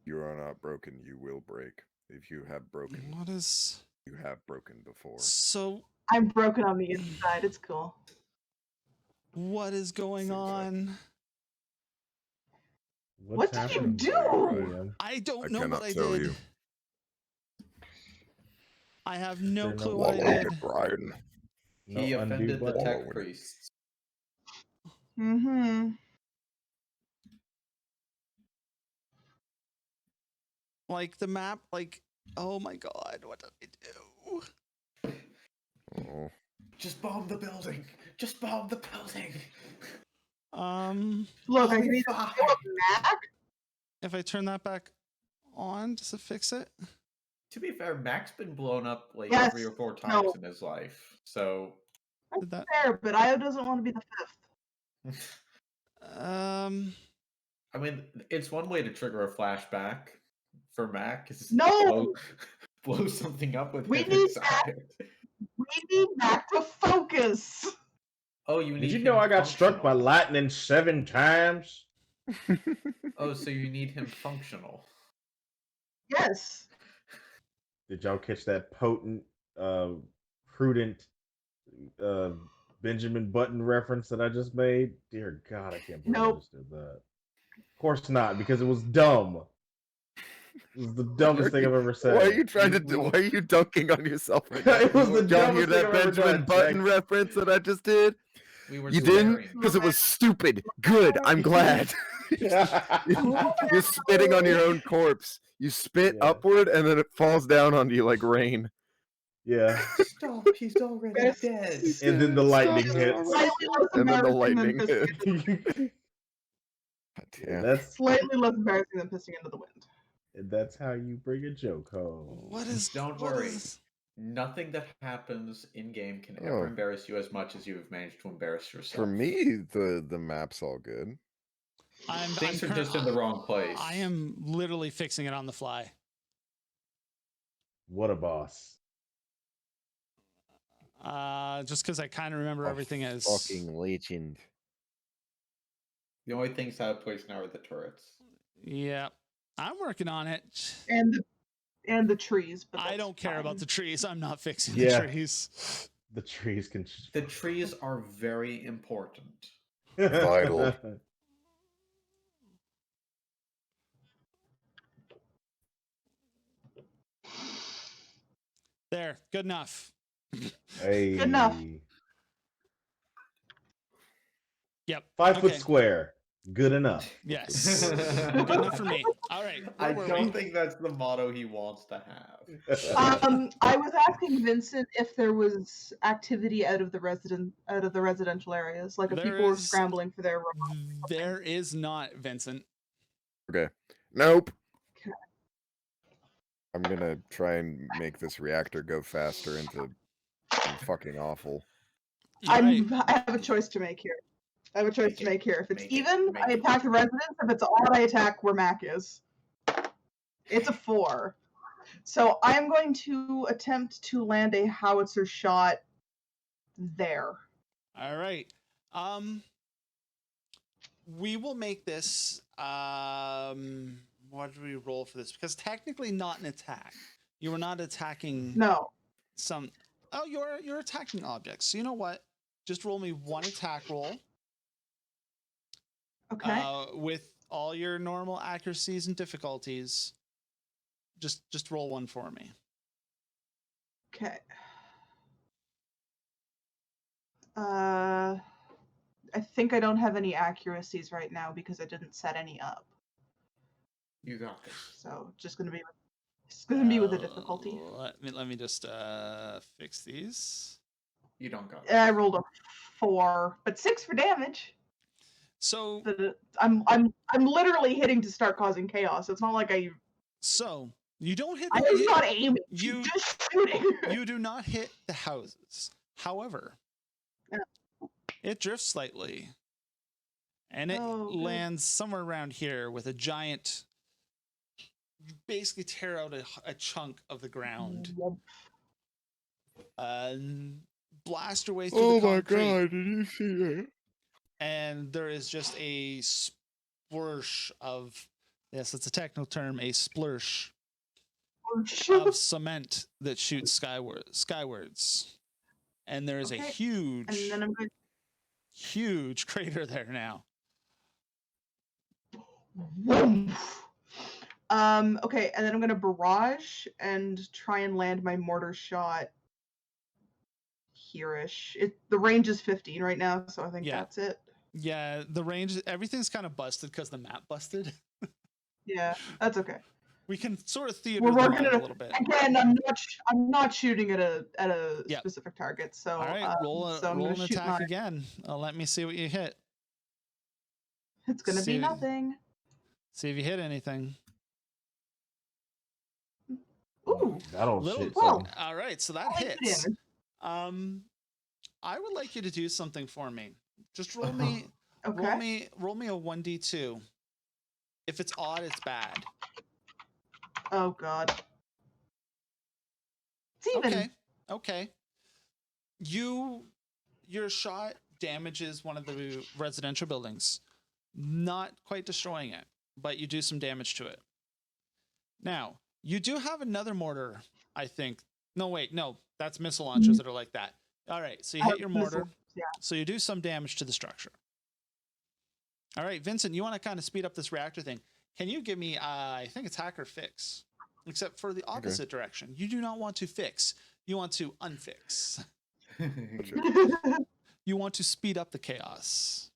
You are not broken, you will break. If you have broken, what is you have broken before. so I'm broken on the inside. It's cool. what is going on? What did you do? Liam? I don't I know cannot what I tell did. you. I have no There no clue way. what I Welcome did. to Brian. He No offended undue the button. tech priests. Mm-hmm. Like the map, like Oh my god, what did I do? Oh. Just bomb the building. Just bomb the building. Look, I I'll can be either fine. blow up Mac. If I turn that back on, does it fix it? To be fair, Mac's been blown up like Yes. 3 or 4 times No. in his life. So Did that? Fair, but Io doesn't want to be the fifth. I mean, it's one way to trigger a flashback for Mac is No! blow something up with We him need inside. We need Mac to focus. Oh, you need Did you him know I got struck by functional. lightning 7 times? Oh, so you need him functional. Yes. Did y'all catch that potent, prudent Benjamin Button reference that I just made? Dear God, I can't believe I Nope. just did that. Of course not, because it was dumb. It was the dumbest thing I've ever said. Why are you trying to do? Why are you dunking on yourself right now? It was the Did y'all hear dumbest thing that I've ever Benjamin done, Button Jack. reference that I just did? We were You didn't? staring. Because it was stupid. Good. I'm glad. You're spitting on your own corpse. You spit Yeah. upward and then it falls down on you like rain. Yeah. Stop, he's already dead. And then the lightning hits. Slightly less And then the embarrassing than lightning pissing hit. into Damn. That's Slightly less embarrassing than pissing into the wind. that's how you bring a joke home. What is? Don't what worry. is- Nothing that happens in game can ever Oh. embarrass you as much as you have managed to embarrass yourself. For me, the map's all good. Things are just in the wrong place. I am literally fixing it on the fly. What a boss. Just because I kind of remember A everything as fucking legend. The only things out of place now are the turrets. Yeah, I'm working on it. And the trees. But I that's don't care about fine. the trees. I'm not fixing Yeah. the trees. The trees can. The trees are very important. Vital. There, good enough. Hey. Good enough. Yep. 5 foot okay. square. Good enough. Yes. Good enough for me. All right. I where were don't we? think that's the motto he wants to have. I was asking Vincent if there was activity out of the residential areas, like if There people were is- scrambling for their. There is not, Vincent. Okay. Nope. Okay. I'm gonna try and make this reactor go faster into fucking awful. All right. I have a choice to make here. I have a choice to make here. If it's Make it, even, make I it. attack the residents. If it's odd, I attack where Mac is. It's a 4. So I'm going to attempt to land a howitzer shot there. All right. We will make this. What do we roll for this? Because technically, not an attack. You are not attacking No. some. Oh, you're attacking objects. So you know what? Just roll me one attack roll. Okay. With all your normal accuracies and difficulties. Just roll one for me. Okay. I think I don't have any accuracies right now because I didn't set any up. You got this. So just gonna be with the difficulty. Let me just fix these. You don't got it. I rolled a 4, but 6 for damage. So I'm literally hitting to start causing chaos. It's not like so you don't hit. I'm not aiming. You Just shooting. you do not hit the houses. However, it drifts slightly, and it Oh, good. lands somewhere around here with a giant. You basically tear out a chunk of the ground. Blast your way through the concrete. did you see that? And there is just a splurge of, yes, it's a technical term, a splurge of cement that shoots skywards. And there is a Okay. huge, And then I'm going. huge crater there now. Woof. Okay, and then I'm gonna barrage and try and land my mortar shot here-ish. The range is 15 right now, so I think Yeah. that's it. Yeah, the range, everything's kind of busted because the map busted. Yeah, that's okay. We can sort of We're theater the working mind at a little bit. again. I'm not shooting at a Yep. specific target. So All right, roll I'm roll gonna an shoot attack mine. again. Let me see what you hit. It's gonna be nothing. See if you hit anything. Ooh, That'll Little. shit well, something. All right, so that I like the hits. damage. I would like you to do something for me. Just roll me Okay. roll me a 1d2. If it's odd, it's bad. Oh god. It's even. Okay. Your shot damages one of the residential buildings. Not quite destroying it, but you do some damage to it. Now, you do have another mortar, I think. No, wait, no. That's missile launchers that are like that. All right, so you hit your mortar. Yeah. So you do some damage to the structure. All right, Vincent, you want to kind of speed up this reactor thing. Can you give me, I think it's hack or fix, except for the opposite direction. You do not want to fix. You want to unfix. You want to speed up the chaos.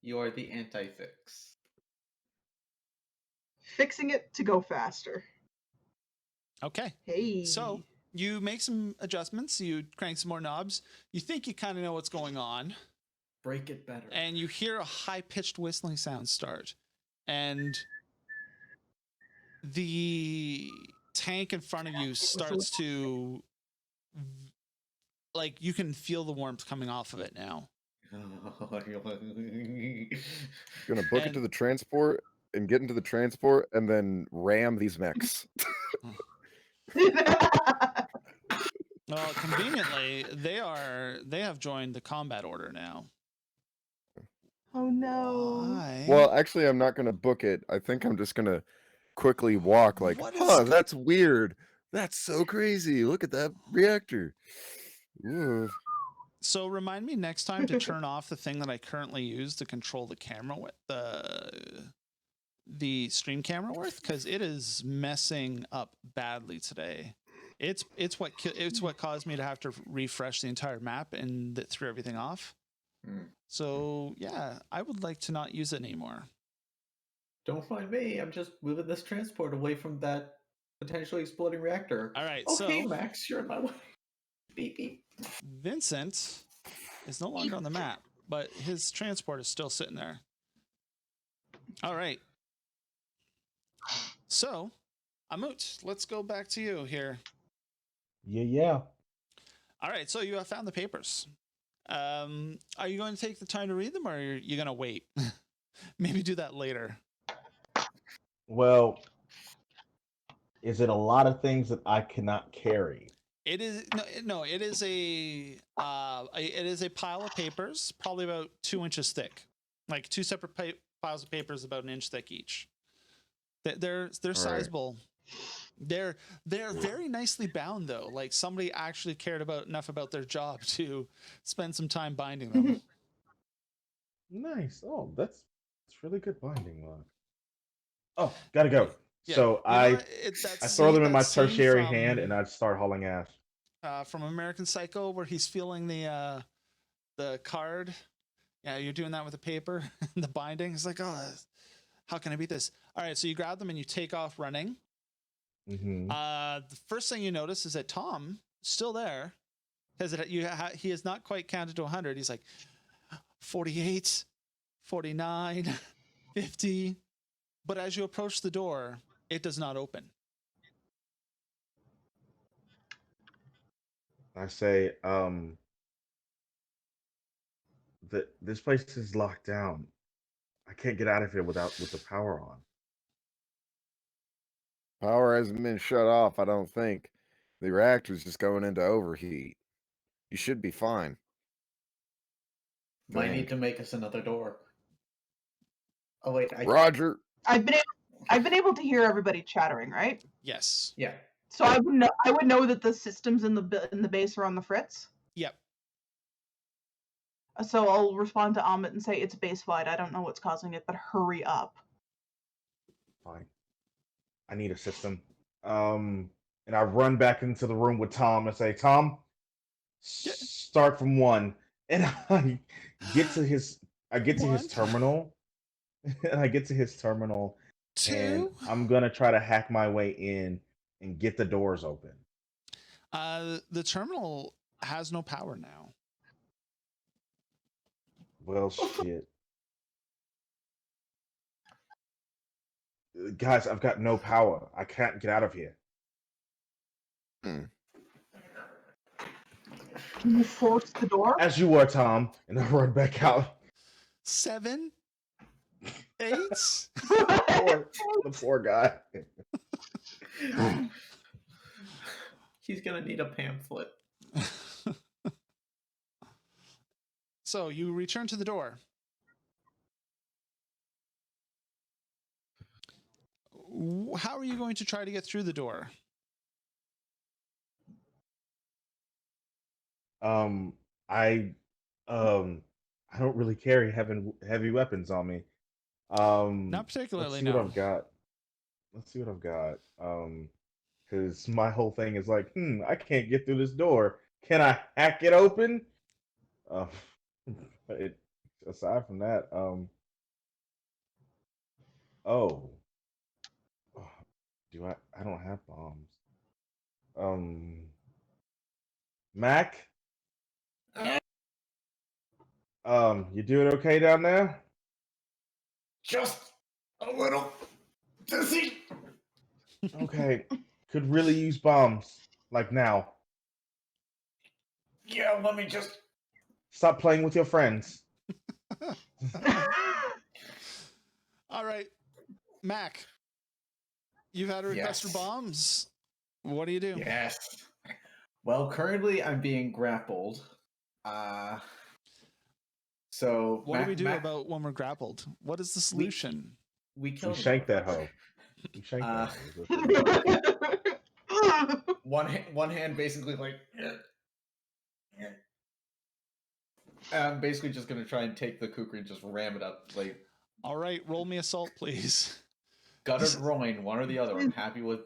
You are the anti-fix. Fixing it to go faster. Okay. Hey. So you make some adjustments. You crank some more knobs. You think you kind of know what's going on. Break it better. And you hear a high-pitched whistling sound start. And the tank in front of you starts to, like, you can feel the warmth coming off of it now. Gonna book it to the transport and get into the transport and then ram these mechs. Well, conveniently, they have joined the combat order now. Oh no. Why? Well, actually, I'm not gonna book it. I think I'm just gonna quickly walk like, that's weird. That's so crazy. Look at that reactor. Ooh. So remind me next time to turn off the thing that I currently use to control the camera with the stream camera with, because it is messing up badly today. It's what caused me to have to refresh the entire map and that threw everything off. So yeah, I would like to not use it anymore. Don't mind me. I'm just moving this transport away from that potentially exploding reactor. All right. Okay, So Max, you're in my way. Beep beep. Vincent is no longer on the map, but his transport is still sitting there. All right. So, Amut, let's go back to you here. Yeah. All right. So you have found the papers. Are you going to take the time to read them, or are you going to wait? Maybe do that later. Well, is it a lot of things that I cannot carry? It is no. It is a pile of papers, probably about 2 inches thick, like two separate piles of papers about 1 inch thick each. They're sizable. They're very nicely bound though. Like somebody actually cared enough about their job to spend some time binding them. Nice. Oh, that's really good binding luck. Oh, gotta go. Yeah, So I throw them in my tertiary from, hand and I start hauling ass. From American Psycho, where he's feeling the card. Yeah, you're doing that with the paper, the binding. It's like, oh, how can I beat this? All right, so you grab them and you take off running. Mm-hmm. The first thing you notice is that Tom is still there, because he has not quite counted to 100. He's like 48, 49, 50. But as you approach the door, it does not open. I say, this place is locked down. I can't get out of here with the power on. Power hasn't been shut off, I don't think. The reactor's just going into overheat. You should be fine. Might need to make us another door. Oh wait, Roger. I've been able to hear everybody chattering, right? Yes. Yeah. So I would know that the systems in the base are on the fritz. Yep. So I'll respond to Amit and say it's base wide. I don't know what's causing it, but hurry up. Fine. I need a system. And I run back into the room with Tom and say, Tom, start from 1. And I get to his terminal. And I get to his terminal and 2. I'm gonna try to hack my way in and get the doors open. The terminal has no power now. Well, shit. Guys, I've got no power. I can't get out of here. Hmm. Can you force the door? As you were, Tom, and I run back out. 7, 8. The poor guy. He's gonna need a pamphlet. So you return to the door. How are you going to try to get through the door? I don't really carry heavy weapons on me. Not particularly, let's see no. what I've got. Let's see what I've got. Because my whole thing is like, I can't get through this door. Can I hack it open? But aside from that, oh, do I don't have bombs. Mac, you doing okay down there? Just a little dizzy. Okay, could really use bombs like now. Yeah, let me just. Stop playing with your friends. All right, Mac, you've had a request for bombs. What do you do? Yes. Well, currently I'm being grappled. So What do we do about when we're grappled? What is the solution? We We killed shanked that hoe. We shanked that hoe. one hand basically like. I'm basically just gonna try and take the kukri and just ram it up. Like, all right, roll me assault, please. Gut or groin, one or the other. I'm happy with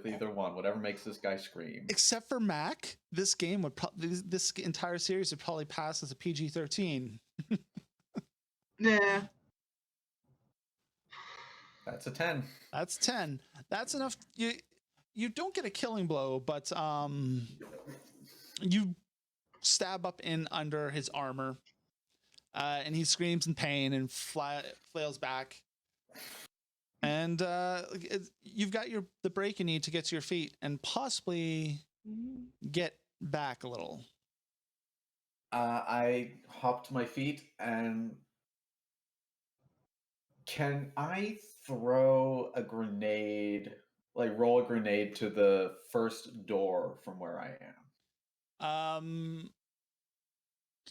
either one. Whatever makes this guy scream. Except for Mac, this game would this entire series would probably pass as a PG-13. Nah. That's a 10. That's 10. That's enough. You don't get a killing blow, but you stab up in under his armor, and he screams in pain and flails back. And you've got the break you need to get to your feet and possibly get back a little. I hop to my feet and can I throw a grenade, like roll a grenade to the first door from where I am?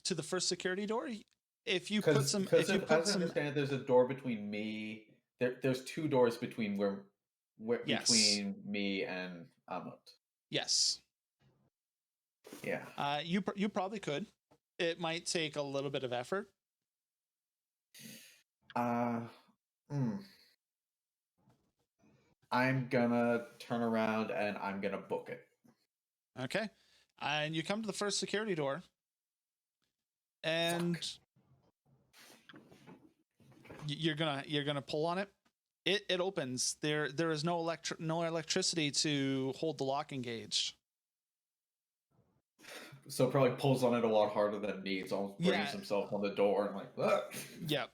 To the first security door. If you Because put some, as I understand it, there's a door between me. There's 2 doors between Yes. between me and Amut. Yes. Yeah. You probably could. It might take a little bit of effort. I'm gonna turn around and I'm gonna book it. Okay. And you come to the first security door. And you're gonna pull on it. It opens. There is no electricity to hold the lock engaged. So probably pulls on it a lot harder than it needs. Almost brings himself on the door and like, ugh. Yeah.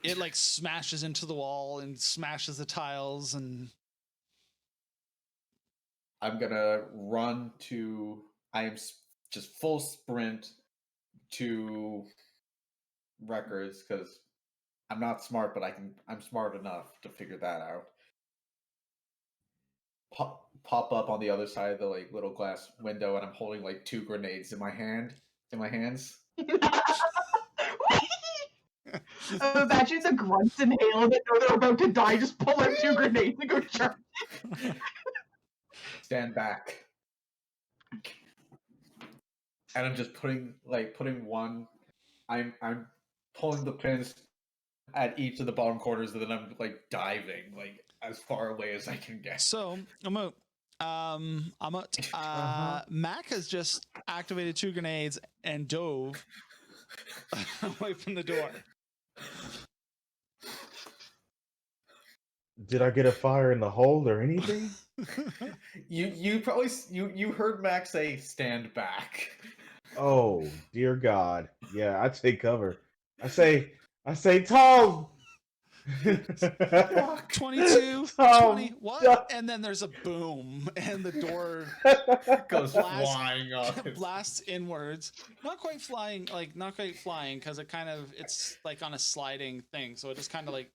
It like smashes into the wall and smashes the tiles, and I'm gonna run to. I'm just full sprint to records because I'm not smart, but I'm smart enough to figure that out. Pop up on the other side of the like little glass window, and I'm holding like 2 grenades in my hands. Imagine the grunts in Halo that know they're about to die, just pull out 2 grenades and go charge. Stand back. And I'm just putting one. I'm pulling the pins at each of the bottom corners, and then I'm like diving like as far away as I can get. So Mac has just activated 2 grenades and dove away from the door. Did I get a fire in the hole or anything? You probably you heard Max say stand back. Oh dear God! Yeah, I take cover. I say, Tom. 22, Tom, 20, what? duck. And then there's a boom, and the door Goes Blast- flying off. blasts inwards. Not quite flying, because it's like on a sliding thing, so it just kind of like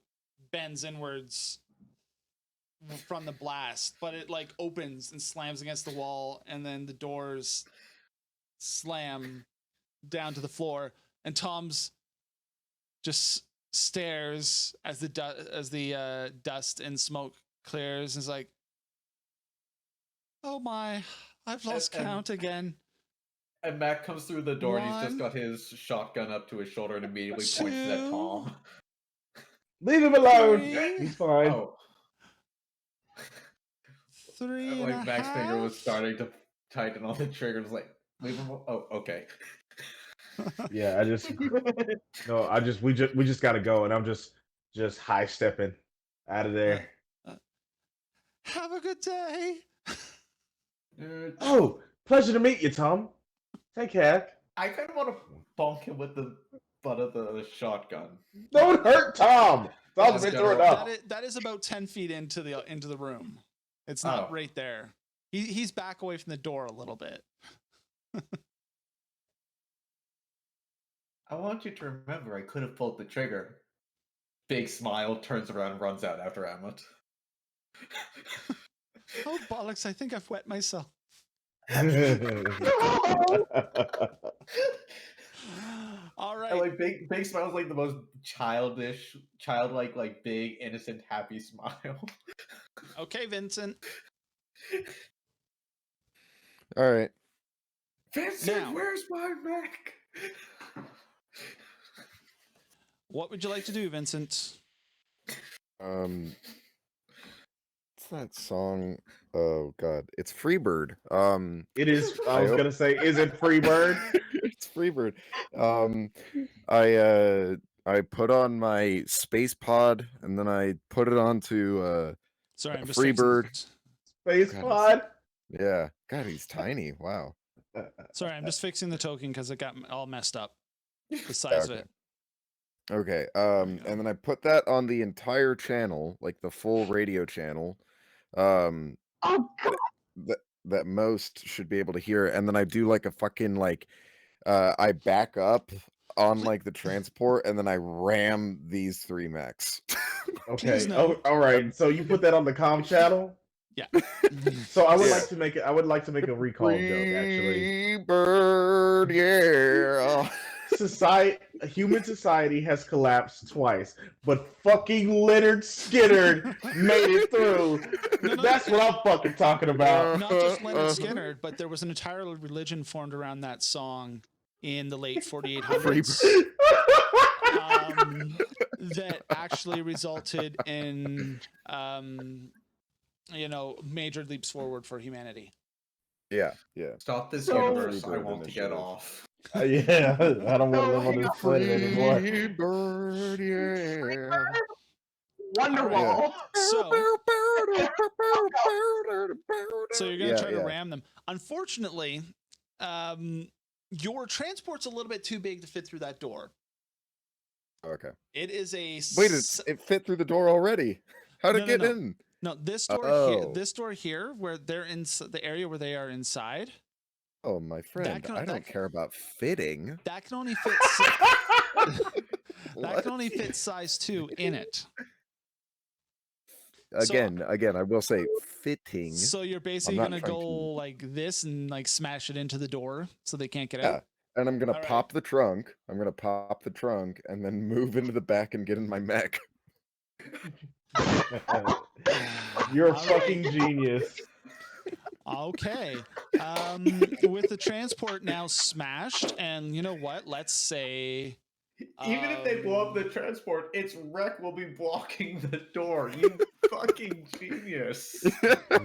bends inwards from the blast, but it like opens and slams against the wall, and then the doors slam down to the floor, and Tom's just stares as the dust and smoke clears, and is like, "Oh my, I've lost count again." And Mac comes through the door and he's just One, got his shotgun up to his shoulder and immediately points it at Tom. Leave him alone. Three. He's fine. Oh, 3 and like a Mac's finger was half. starting to tighten on the trigger. It was like, leave him. Oh, okay. Yeah, we just gotta go, and I'm just high stepping out of there. Have a good day. Oh, pleasure to meet you, Tom. Take care. I kind of want to bonk him with the butt of the shotgun. Don't hurt Tom. Tom's been through enough. That is about 10 feet into the room. It's not right there. He's back away from the door a little bit. I want you to remember I could have pulled the trigger. Big smile, turns around and runs out after Amit. Oh, bollocks, I think I've wet myself. All right. And like big smile is like the most childlike, like big, innocent, happy smile. Okay, Vincent. All right. Vincent, Now- where's my Mac? What would you like to do, Vincent? What's that song? Oh God, it's Freebird. It is. I was gonna say, is it Freebird? It's Freebird. I put on my space pod and then I put it onto Sorry, I'm just Freebird. Space God, pod. Yeah, God, he's tiny. Wow. Sorry, I'm just fixing the token because it got all messed up. The size of it. Okay. go. And then I put that on the entire channel, like the full radio channel. Oh God. That most should be able to hear. And then I do like a fucking like I back up on like the transport and then I ram these 3 mechs. Okay. Please no. Oh, all right. So you put that on the comm channel? Yeah. So I would Yeah. like to make it. I would like to make a recall joke. Actually, Freebird, yeah. Human society has collapsed twice, but fucking Leonard Skinner made it through. No, That's what I'm fucking talking about. Not just Leonard Skinner, but there was an entire religion formed around that song in the late 4800s that actually resulted in, major leaps forward for humanity. Yeah. Stop this So- universe. I Freebird want to get initiative. off. Yeah, I don't want to live on this planet anymore. Freebird, yeah. Wonderwall. So you're going to Yeah, try to yeah. ram them. Unfortunately, your transport's a little bit too big to fit through that door. Okay. It is a Wait, it fit through the door already. How'd No, it no, get no. in? No, this door here, Oh. this door here, where they're in the area where they are inside, Oh, my friend, can- I that don't can- care about fitting. that can only fit that can only fit size 2 in it. Again, I will say fitting. So you're basically not gonna trying go to- like this and like smash it into the door so they can't get Yeah. out. And I'm gonna All right. pop the trunk. I'm gonna pop the trunk and then move into the back and get in my mech. You're a All right. fucking genius. Okay. With the transport now smashed, and you know what? Let's say Even if they blow up the transport, its wreck will be blocking the door. You fucking genius.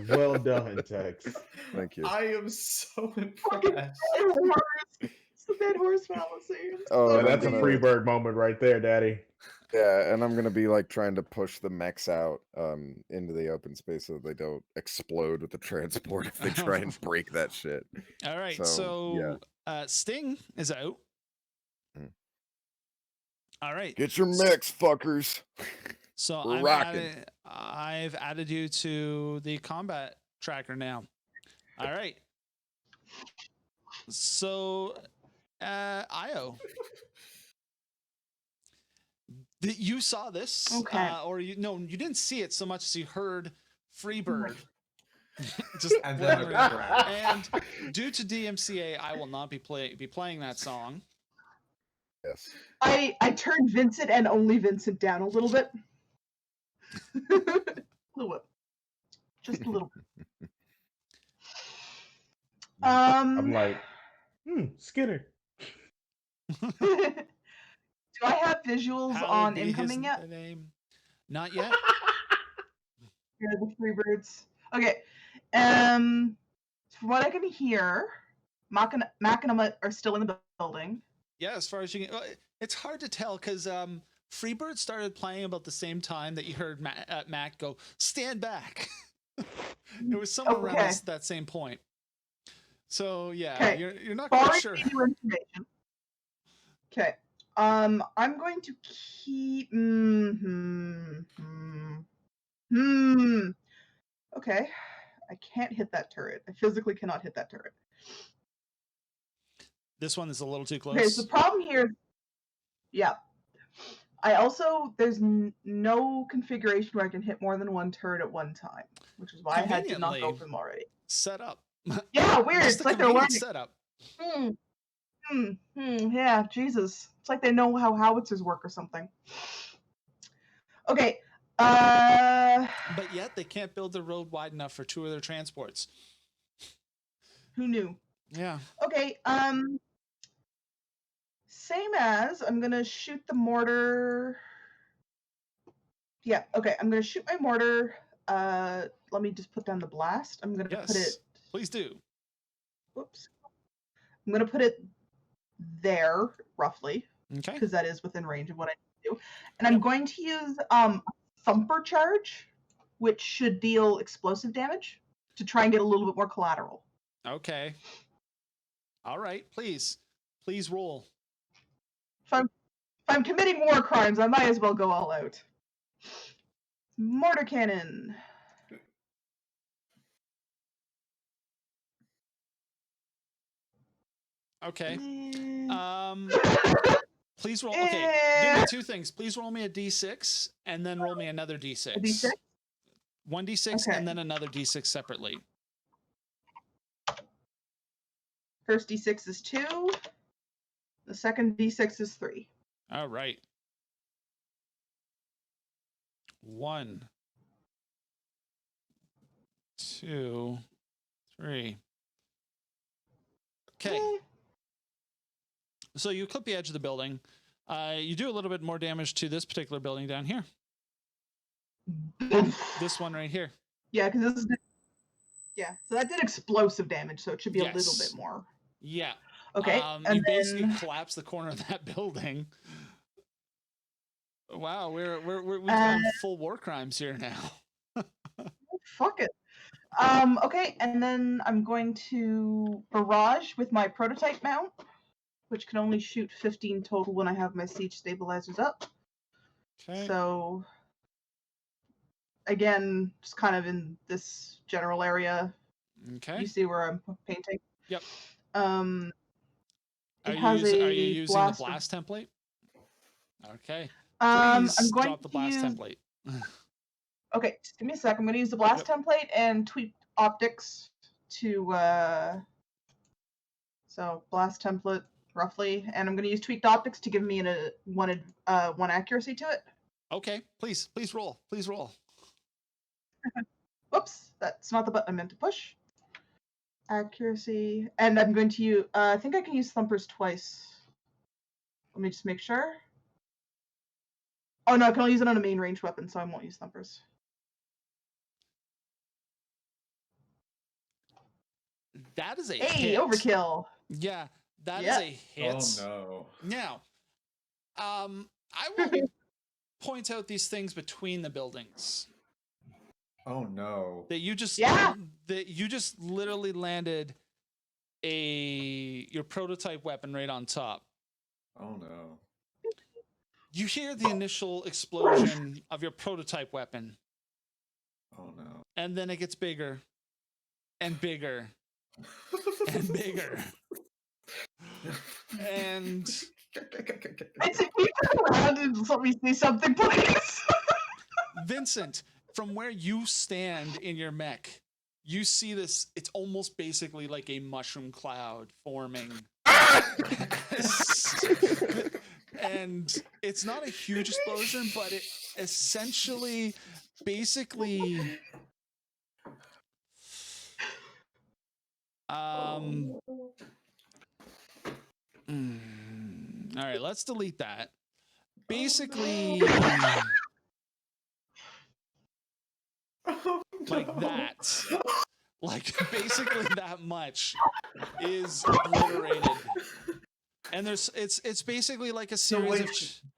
Well done, Tex. Thank you. I am so impressed. dead horse fallacy. Oh, Yeah, and that's a I'm free gonna, bird moment right there, Daddy. yeah, and I'm gonna be like trying to push the mechs out into the open space so that they don't explode with the transport if they try and break that shit. All right, yeah. so Sting is out. Mm. All right. Get your mechs, fuckers. So We're rocking. I've added you to the combat tracker now. All right. So, Io, you saw this, Okay. or you didn't see it so much as you heard Freebird. Just And then blaring. And due to DMCA, I will not be playing that song. Yes. I turned Vincent and only Vincent down a little bit. A little bit. Just a little bit. I'm like, Skinner. Do I have visuals Hallowed on be incoming his yet? name. Not yet. Yeah, the Freebirds. Okay. From what I can hear, Mac and Emma are still in the building. Yeah, as far as you can, it's hard to tell because Freebird started playing about the same time that you heard Mac go, "Stand back." It was somewhere around that same point. So yeah, you're not quite sure. New information. Okay. I'm going to keep. Okay. I can't hit that turret. I physically cannot hit that turret. This one is a little too close. Okay, so the problem here. Yeah. I also there's no configuration where I can hit more than one turret at one time, which is why I had to not go for them already. Set up. Yeah, weird. Just it's like they're learning. Setup. Yeah, Jesus. It's like they know how howitzers work or something. Okay. But yet they can't build the road wide enough for two of their transports. Who knew? Yeah. Okay. Same as I'm gonna shoot the mortar. Yeah. Okay. I'm gonna shoot my mortar. Let me just put down the blast. I'm gonna put it. Please do. Whoops. I'm gonna put it there roughly. Okay. Because that is within range of what I need to do. And I'm going to use thumper charge, which should deal explosive damage to try and get a little bit more collateral. Okay. All right. Please roll. If I'm committing war crimes, I might as well go all out. Mortar cannon. Okay. Please roll. Okay. Do me two things. Please roll me a d6 and then roll me another d6. A d6? One d6 and then another d6 separately. First d6 is 2. The second d6 is 3. All right. 1, 2, 3. Okay. So you clip the edge of the building. You do a little bit more damage to this particular building down here. This one right here. Yeah, because this is. Yeah, so that did explosive damage, so it should be a little bit more. Yeah. Okay. And you basically collapse the corner of that building. Wow, we've done full war crimes here now. Fuck it. Okay, and then I'm going to barrage with my prototype mount, which can only shoot 15 total when I have my siege stabilizers up. Okay. So, again, just kind of in this general area. Okay. You see where I'm painting? Yep. Are you using the blast template? Okay. I'm Please going drop the blast template. Okay, just give me a sec. I'm going to use the blast template and tweak optics to so blast template roughly, and I'm going to use tweaked optics to give me one accuracy to it. Okay, please roll. Please roll. Whoops, that's not the button I meant to push. Accuracy, and I'm going to use. I think I can use thumpers twice. Let me just make sure. Oh no, I can only use it on a main range weapon, so I won't use thumpers. That is a hey, hit. overkill. Yeah, That Yeah. is a hit. Oh no. Now, I will point out these things between the buildings Oh no. that you just Yeah. literally landed your prototype weapon right on top. Oh no. You hear the initial explosion of your prototype weapon, Oh no. and then it gets bigger and bigger and bigger. And Vincent, can you turn around and let me see something, please? Vincent, from where you stand in your mech, you see this. It's almost basically like a mushroom cloud forming. And it's not a huge explosion, but it essentially basically all right, let's delete that. Basically like that. Like basically that much is obliterated. And it's basically like a series of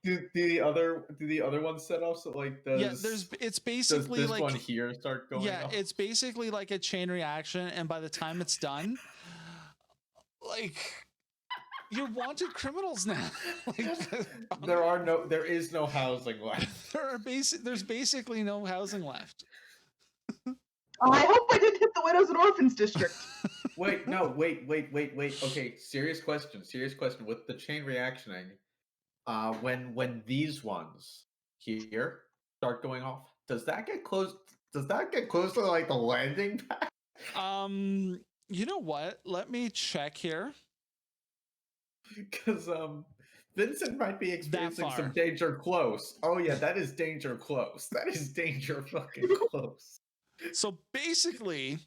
do the other ones set off? So like it's basically does this like one here start going off? it's basically like a chain reaction, and by the time it's done, like you're wanted criminals now. Like, there is no housing left. There's basically no housing left. I hope I didn't hit the widows and orphans district. Wait. Okay, serious question. With the chain reactioning, when these ones here start going off, does that get close? Does that get close to like the landing pad? You know what? Let me check here. Because Vincent might be experiencing some danger close. Oh yeah, that is danger close. That is danger fucking close. So basically,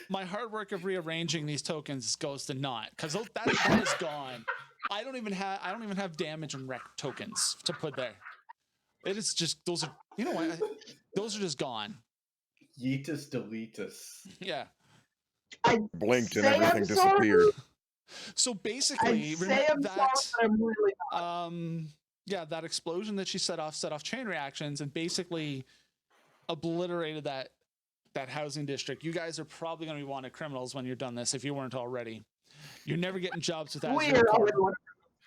my hard work of rearranging these tokens goes to naught because that is gone. I don't even have damage and wreck tokens to put there. It is just those are those are just gone. Yeetus deletus. Yeah. I blinked and everything disappeared. So basically, that explosion that she set off chain reactions and basically obliterated that housing district. You guys are probably going to be wanted criminals when you're done this if you weren't already. You're never getting jobs with Azure Corp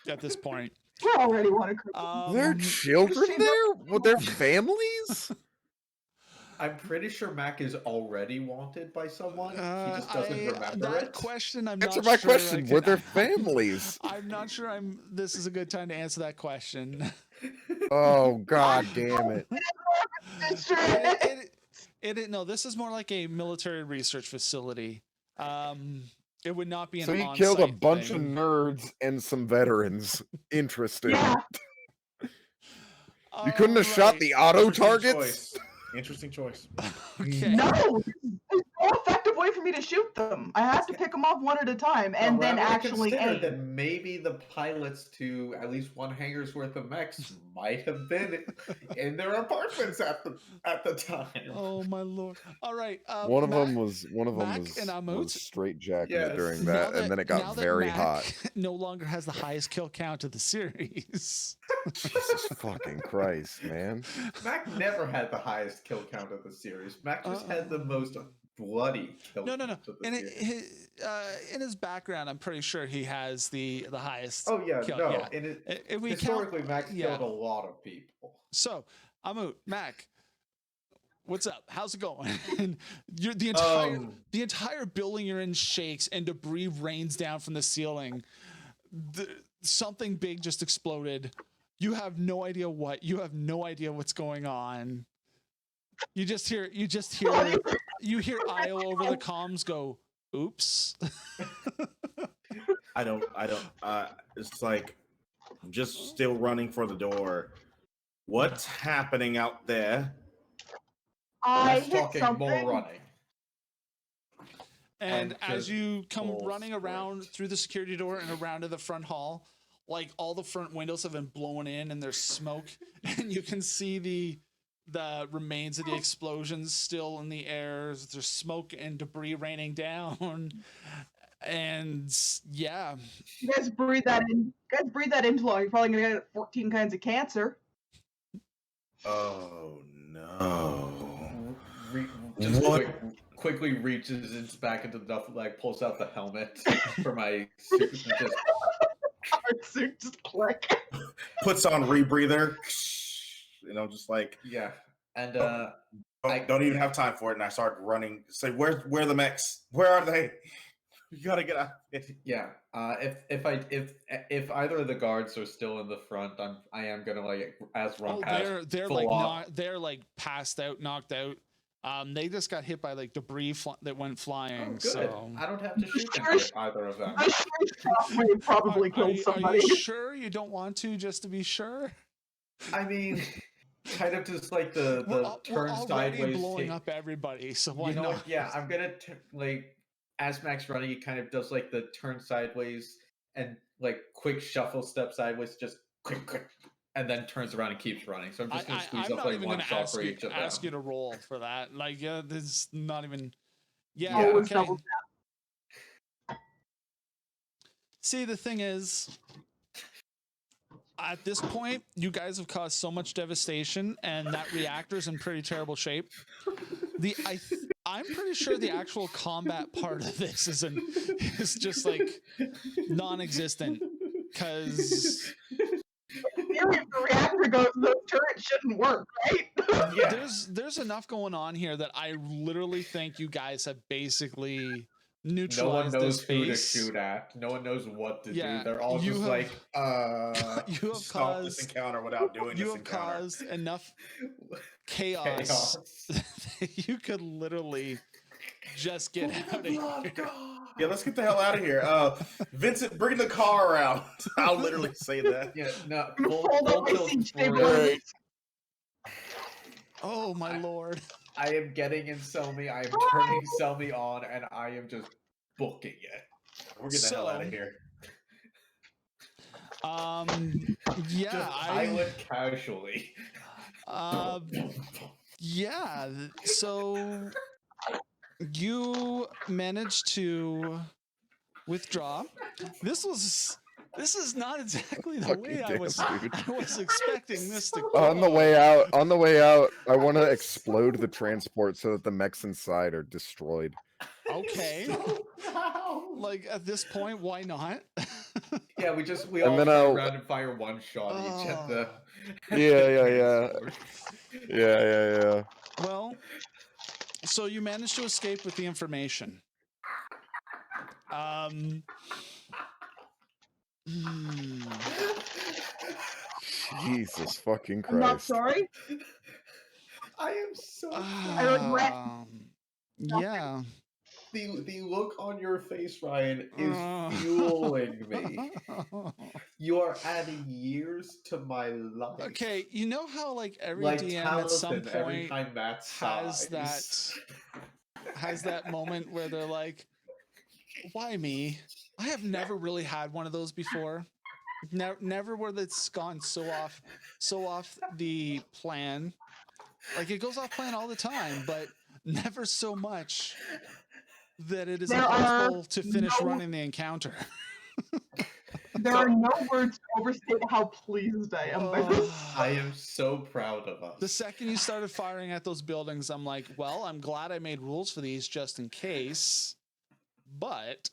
at this point. We're already wanted criminals. There are children there with their families? I'm pretty sure Mac is already wanted by someone. He just doesn't remember that it. Question, Answer my question. Were their families? I'm not sure. This is a good time to answer that question. Oh God damn it! No, this is more like a military research facility. It would not be an so you on-site killed a bunch thing. of nerds and some veterans. Interesting. Yeah. You couldn't have shot the auto targets. Interesting choice. Okay. No, there's no effective way for me to shoot them. I have to pick them off one at a time and then actually aim. That maybe the pilots to at least one hangar's worth of mechs might have been in their apartments at the time. Oh my lord! All right. One of Mac, them was straight jacking it during that, and then it got very hot. No longer has the highest kill count of the series. Jesus fucking Christ, man! Mac never had the highest kill count of the series. Mac just had the most bloody kill count. No. In his background, I'm pretty sure he has the highest. Oh yeah, kill. no. Yeah. Historically, Mac's killed a lot of people. So, Mac, what's up? How's it going? The entire building you're in shakes and debris rains down from the ceiling. Something big just exploded. You have no idea what. You have no idea what's going on. You hear Io over the comms go, "Oops." I don't. It's like I'm just still running for the door. What's happening out there? I hit talking something. more running. And as you come running around through the security door and around to the front hall, like all the front windows have been blown in and there's smoke, and you can see the remains of the explosions still in the air. There's smoke and debris raining down. And yeah, You guys breathe that in. You guys breathe that in too long. You're probably gonna get 14 kinds of cancer. Oh no! Just What? quickly reaches back into the duffel bag, pulls out the helmet for my suit, and just Our suit just click. Puts on rebreather. Just like yeah. And don't even have time for it. And I start running. Say, where are the mechs? Where are they? You gotta get out. Yeah. If either of the guards are still in the front, I am gonna like as run past. They're like they're like passed out, knocked out. They just got hit by like debris that went flying. Oh, good. So I don't have to shoot them with either of them. I sure probably killed somebody. Are you sure you don't want to, just to be sure? I mean, kind of just like the turn sideways, blowing up everybody. So why not? What? Yeah, I'm gonna like as Mac's running, he kind of does like the turn sideways and like quick shuffle step sideways, just quick, and then turns around and keeps running. So I'm just gonna squeeze up like one shot for each of them. Ask you to roll for that. Like, this is not even. Yeah. Okay. See, the thing is, at this point, you guys have caused so much devastation, and that reactor's in pretty terrible shape. I'm pretty sure the actual combat part of this is just like non-existent, because if the reactor goes, those turrets shouldn't work, right? Yeah. There's enough going on here that I literally think you guys have basically neutralized this space. No one knows who to shoot at. No one knows what to do. They're all you just you have stop caused this encounter without doing you this have encounter. caused enough chaos. You could literally just get out of here. Yeah, let's get the hell out of here. Vincent, bring the car around. I'll literally say that. Yeah, no. Oh my lord. I am getting in Selmy, I am turning Selmy on, and I am just booking it. We're getting the hell out of here. Yeah, just pilot casually. Yeah, so you managed to withdraw. This is not exactly the way I was expecting this to go. On the way out, I want to explode the transport so that the mechs inside are destroyed. Okay. Like at this point, why not? Yeah, we all turn around and fire one shot each at the. Yeah. Well, so you managed to escape with the information. Jesus fucking Christ. I'm not sorry. I am so yeah. The look on your face, Ryan, is fueling me. You are adding years to my life. Okay, you know how like every like DM Taliesin, at some point has that moment where they're like, why me? I have never really had one of those before. Never where it's gone so off the plan. Like it goes off plan all the time, but never so much that it is impossible to finish running the encounter. There are no words to overstate how pleased I am by this. I am so proud of us. The second you started firing at those buildings, I'm like, well, I'm glad I made rules for these just in case. But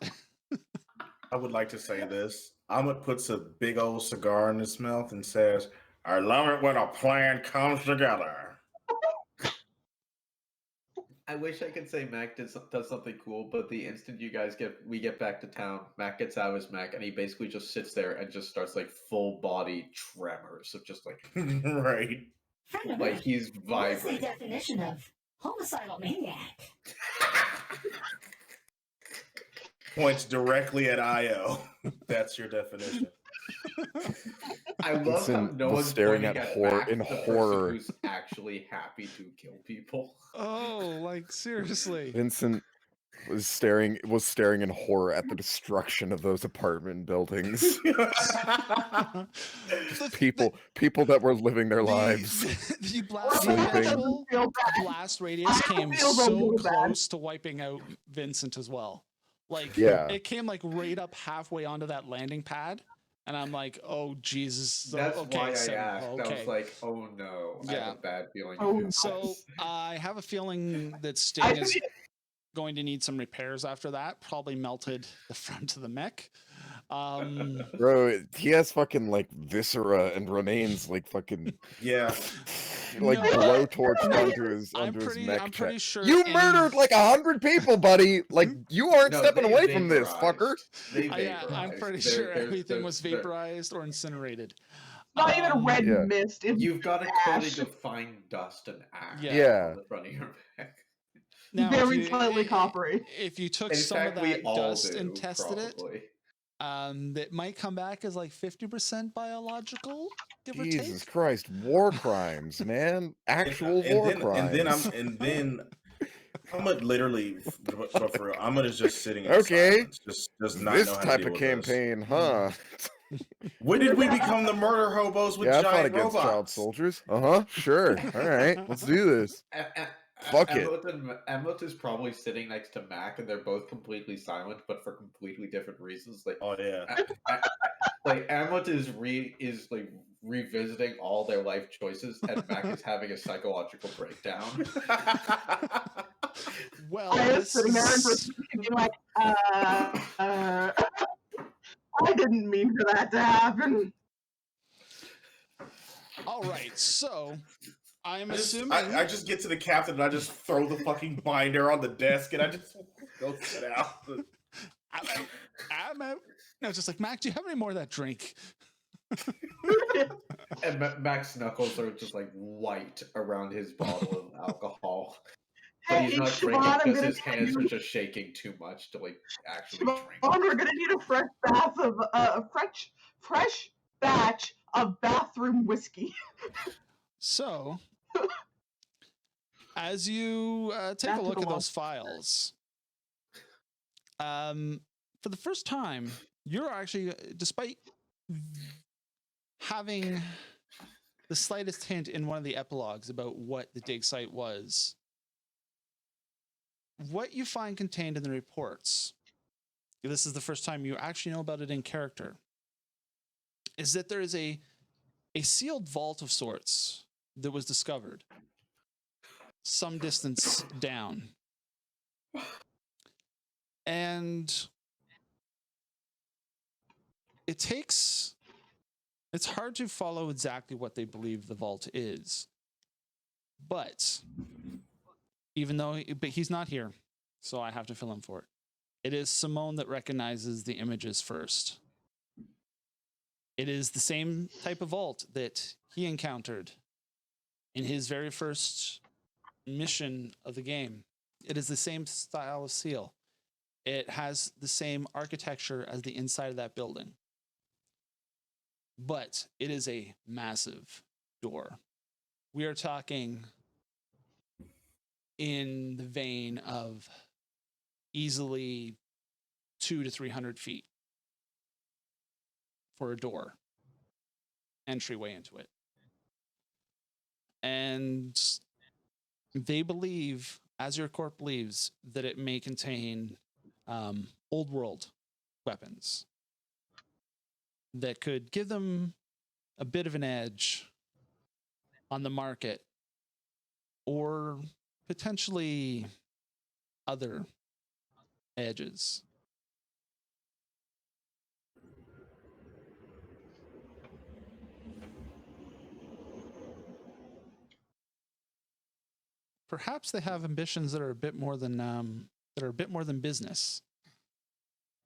I would like to say this. Ahmed puts a big old cigar in his mouth and says, I love it when a plan comes together. I wish I could say Mac does something cool, but the instant we get back to town, Mac gets out of his Mac and he basically just sits there and just starts like full body tremors of just like right. Like he's vibrating. What's the definition of homicidal maniac? Points directly at IO. That's your definition. I love how no one's staring at horror Mac, in the horror. Who's actually happy to kill people. oh, like seriously. Vincent was staring in horror at the destruction of those apartment buildings. people that were living their lives. The blast radius came so close to wiping out Vincent as well. Like, Yeah. it came like right up halfway onto that landing pad, and I'm like, oh Jesus. So, That's okay, why I so, asked. I okay. was like, oh no, I Yeah. have a bad feeling Oh, about So this. I have a feeling that I Sting is think going to need some repairs after that. Probably melted the front of the mech. Bro, he has fucking like viscera and remains like fucking Yeah. like No, blowtorched no, onto his I'm mech pretty chest. sure You any- murdered like 100 people, buddy. Like you aren't No, stepping they away from this, fucker. vaporized. They yeah, vaporized. I'm pretty There- sure there's- everything was there's- there- vaporized or incinerated. not even a red Yeah. mist. It's You've got a ash. coating of fine dust and ash Yeah. on the front of your back. Now, Very slightly coppery. If you took In some fact, of we that all dust do, and tested probably. it, that might come back as like 50% biological, give or Jesus take. Christ, war crimes, man. Actual war crimes. And then I'm gonna literally, but for real, I'm gonna just sitting in Okay. silence, just not This know how type to of deal with this. campaign, huh? When did we become the murder hobos with Yeah, I fought giant against child robots? soldiers. Sure. All right, let's do this. Fuck it. Emmett is probably sitting next to Mac, and they're both completely silent, but for completely different reasons. Like, Oh yeah. like Emmett is like revisiting all their life choices, and Mac is having a psychological breakdown. Well, I was this sitting there and is- just being like, I didn't mean for that to happen. all right. So I'm I just, assuming I just get to the captain and I just throw the fucking binder on the desk and I just go sit out. I'm out. No, it's just like, Mac, do you have any more of that drink? And Mac's knuckles are just like white around his bottle of alcohol. But he's Hey, not Siobhan, drinking I'm because gonna his tell hands you- are just shaking too much to like actually Siobhan, drink. we're gonna need a fresh bath of fresh batch of bathroom whiskey. So, as you take Back a to look the at well. those files, for the first time, you're actually, despite having the slightest hint in one of the epilogues about what the dig site was, what you find contained in the reports, this is the first time you actually know about it in character, is that there is a sealed vault of sorts that was discovered some distance down. And it's hard to follow exactly what they believe the vault is. But but he's not here, so I have to fill in for it. It is Simone that recognizes the images first. It is the same type of vault that he encountered in his very first mission of the game. It is the same style of seal. It has the same architecture as the inside of that building. But it is a massive door. We are talking in the vein of easily 200 to 300 feet for a door entryway into it. And they believe, Azure Corp believes, that it may contain old world weapons that could give them a bit of an edge on the market, or potentially other edges. Perhaps they have ambitions that are a bit more than business.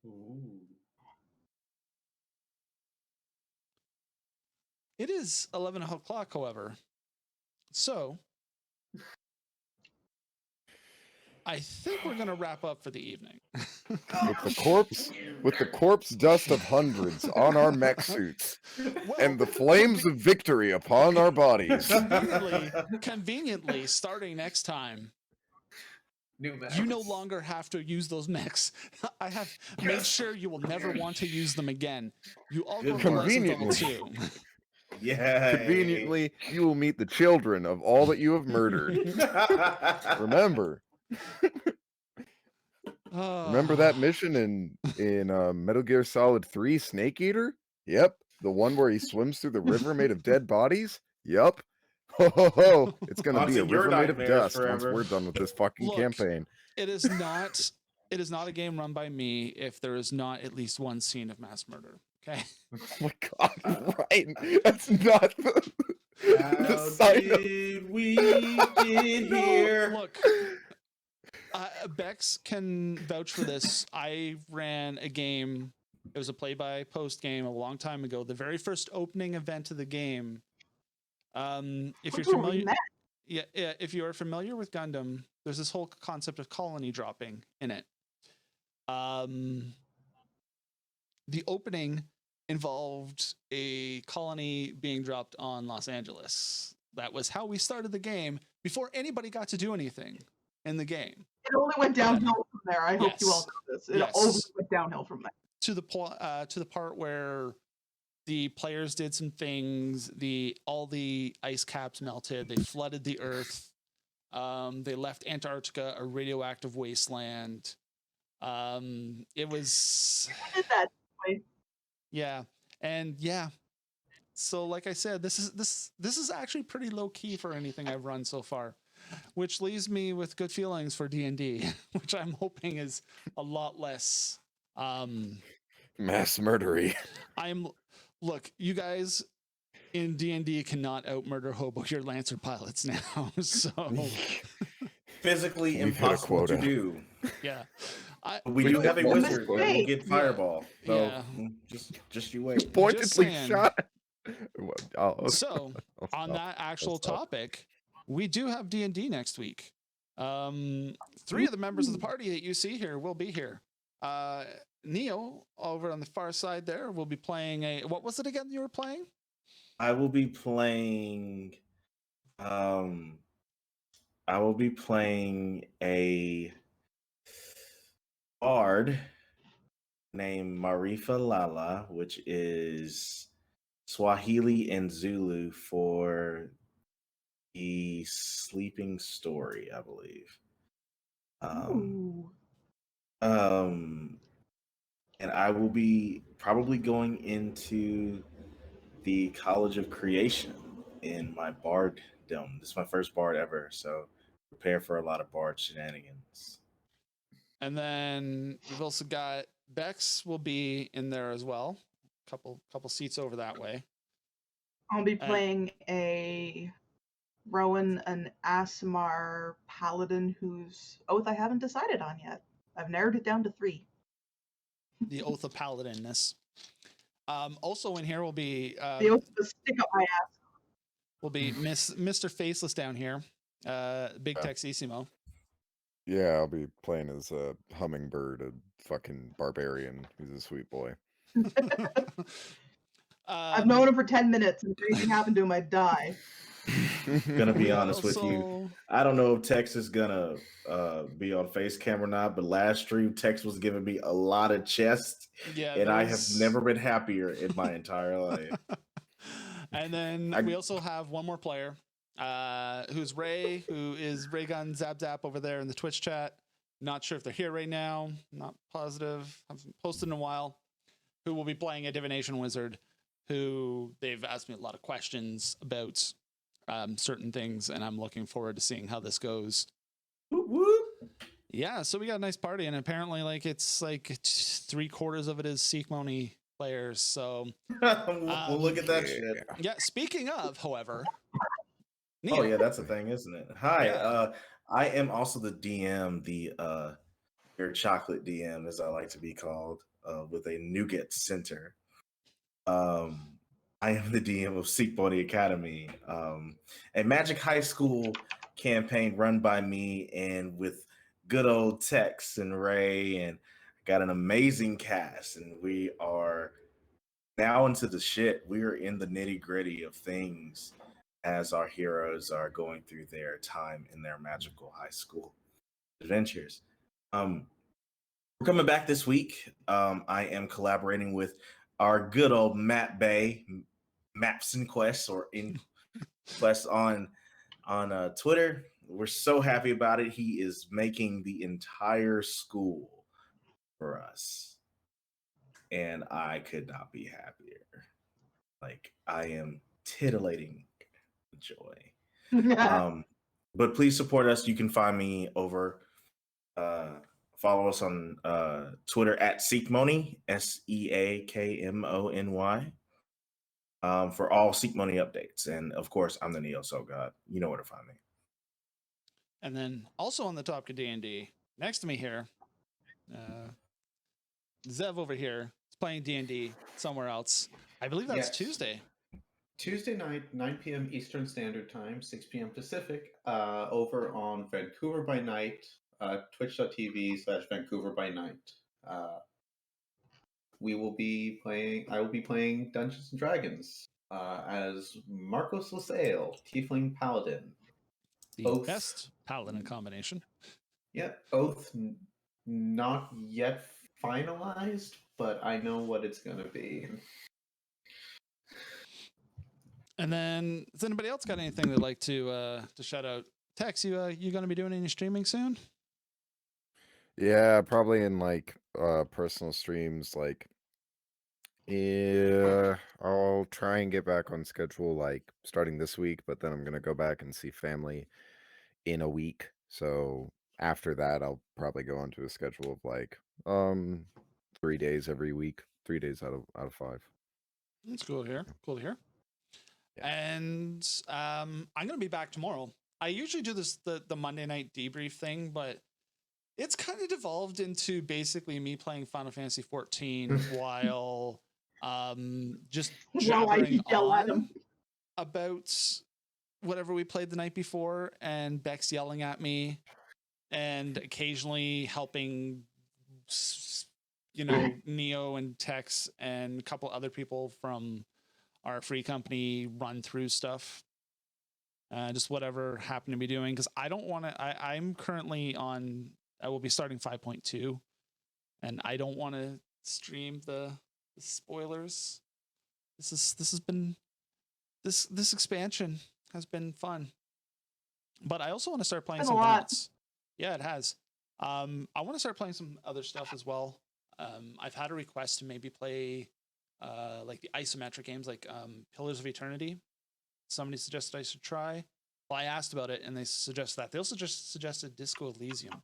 Ooh. It is 11 o'clock, however. So I think we're going to wrap up for the evening. With the corpse dust of hundreds on our mech suits, and the flames of victory upon our bodies. Conveniently, starting next time, New mechs. you no longer have to use those mechs. I have made sure you will never want to use them again. You all go to level 2. Yeah. Conveniently, you will meet the children of all that you have murdered. Remember. Remember that mission in Metal Gear Solid 3 Snake Eater? Yep. The one where he swims through the river made of dead bodies? Yep. Ho ho ho! It's gonna be a Haunting your river made of nightmares dust once forever. we're done with this fucking Look, campaign. It is not a game run by me if there is not at least one scene of mass murder. Okay. Oh my god, right. That's not the How sign of did we get No. here? Look, Bex can vouch for this. I ran a game. It was a play-by-post game a long time ago. The very first opening event of the game. If you're familiar, yeah, if you are familiar with Gundam, there's this whole concept of colony dropping in it. The opening involved a colony being dropped on Los Angeles. That was how we started the game before anybody got to do anything in the game. It only went downhill from there. I hope you all know this. It only went downhill from there. To the part where the players did some things. All the ice caps melted. They flooded the Earth. They left Antarctica a radioactive wasteland. It was. I did that. Yeah, and yeah. So, like I said, this is actually pretty low key for anything I've run so far, which leaves me with good feelings for D&D, which I'm hoping is a lot less mass murdery. Look, you guys in D&D cannot out murder hobo your Lancer pilots now, so physically impossible to do. Yeah. We do have a wizard that will get fireball. So just you wait. Pointedly shot. So on that actual topic, we do have D&D next week. 3 of the members of the party that you see here will be here. Neo over on the far side there will be playing what was it again you were playing? I will be playing a bard named Marifa Lala, which is Swahili and Zulu for the sleeping story, I believe. And I will be probably going into the College of Creation in my bard dome. This is my first bard ever, so prepare for a lot of bard shenanigans. And then we've also got Bex will be in there as well. Couple seats over that way. I'll be playing a Rowan, an Aasimar paladin whose oath I haven't decided on yet. I've narrowed it down to 3. The Oath of Paladinness. Also in here will be the oath to stick up my ass. Will be Mr. Faceless down here. Big Texissimo. Yeah, I'll be playing as a hummingbird, a fucking barbarian. He's a sweet boy. I've known him for 10 minutes, and if anything happened to him, I'd die. Gonna be honest with you. I don't know if Tex is gonna be on face cam or not, but last stream Tex was giving me a lot of chest, and I have never been happier in my entire life. And then we also have one more player, who's Ray, who is Raygun Zap Zap over there in the Twitch chat. Not sure if they're here right now. Not positive. Haven't posted in a while. Who will be playing a divination wizard? Who they've asked me a lot of questions about certain things, and I'm looking forward to seeing how this goes. Whoop, whoop. Yeah, so we got a nice party, and apparently, it's 3/4 of it is Seekmoni players. So we'll look at that shit. Yeah. Speaking of, however, Neo. Oh yeah, that's a thing, isn't it? Hi, I am also the DM, your chocolate DM, as I like to be called, with a nougat center. I am the DM of Seekmoni Academy, a Magic High School campaign run by me and with good old Tex and Ray, and got an amazing cast, and we are now into the shit. We are in the nitty-gritty of things as our heroes are going through their time in their magical high school adventures. We're coming back this week. I am collaborating with our good old Matt Bay, Maps and Quests, or in Quest on Twitter. We're so happy about it. He is making the entire school for us. And I could not be happier. Like, I am titillating with joy. But please support us. You can find me over, follow us on Twitter at Seekmony, SEAKMONY, for all Seek Money updates. And of course, I'm the Neo Soul God. You know where to find me. And then also on the topic of D&D, next to me here, Zev over here is playing D&D somewhere else. I believe that's Yes. Tuesday. Tuesday night, 9 p.m. Eastern Standard Time, 6 p.m. Pacific, over on Vancouver by Night, twitch.tv/Vancouver by Night. I will be playing Dungeons and Dragons as Marcos LaSalle, Tiefling Paladin. The best paladin combination. Yeah, both not yet finalized, but I know what it's going to be. And then, has anybody else got anything they'd like to shout out? Tex, you going to be doing any streaming soon? Yeah, probably in like personal streams. Like, yeah, I'll try and get back on schedule like starting this week, but then I'm gonna go back and see family in a week. So after that, I'll probably go onto a schedule of like 3 days every week, 3 days out of 5. That's cool to hear. Cool to hear. Yeah. And I'm gonna be back tomorrow. I usually do this the Monday night debrief thing, but it's kind of devolved into basically me playing Final Fantasy 14 while just While I jabbering yell at on him. about whatever we played the night before, and Bex yelling at me, and occasionally helping, you know, Neo and Tex and a couple other people from our free company run through stuff. Just whatever happened to be doing, because I don't want to. I'm currently on. I will be starting 5.2, and I don't want to stream the spoilers. This expansion has been fun, but I also want to start playing something else. Yeah, it has. I want to start playing some other stuff as well. I've had a request to maybe play like the isometric games, like Pillars of Eternity. Somebody suggested I should try. Well, I asked about it, and they suggested that. They also just suggested Disco Elysium.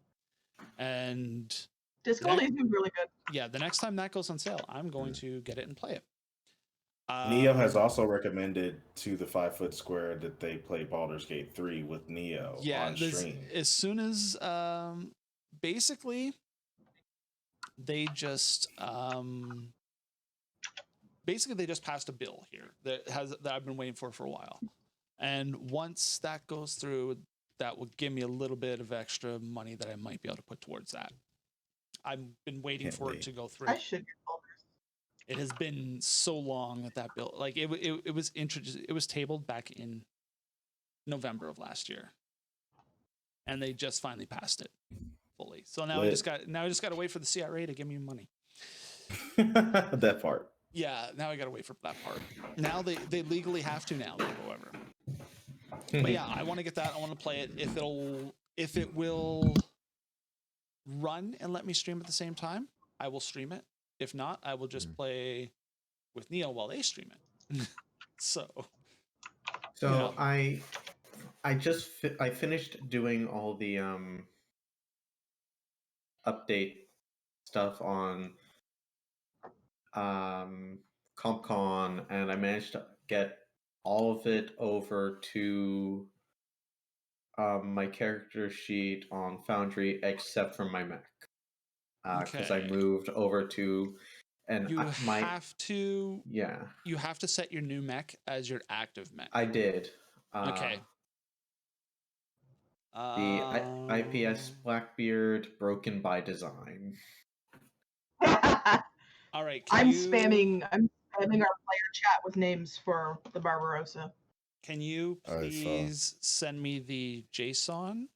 And Disco Elysium is really good. Yeah, the next time that goes on sale, I'm going to get it and play it. Neo has also recommended to the 5 Foot Square that they play Baldur's Gate 3 with Neo on stream. As soon as basically they just passed a bill here that I've been waiting for a while. And once that goes through, that will give me a little bit of extra money that I might be able to put towards that. I've been waiting for it to go through. I should get Baldur's. It has been so long that bill. Like it was introduced. It was tabled back in November of last year, and they just finally passed it fully. So now I just got to wait for the CRA to give me money. That part. Yeah, now I got to wait for that part. Now they legally have to now, however. But yeah, I want to get that. I want to play it. If it will run and let me stream at the same time, I will stream it. If not, I will just play with Neo while they stream it. So yeah. I finished doing all the update stuff on CompCon, and I managed to get all of it over to my character sheet on Foundry, except for my mech. Because I moved over to, and you have to set your new mech as your active mech. I did. Okay. The IPS Blackbeard, broken by design. All right. I'm spamming our player chat with names for the Barbarossa. Can you please send me the JSON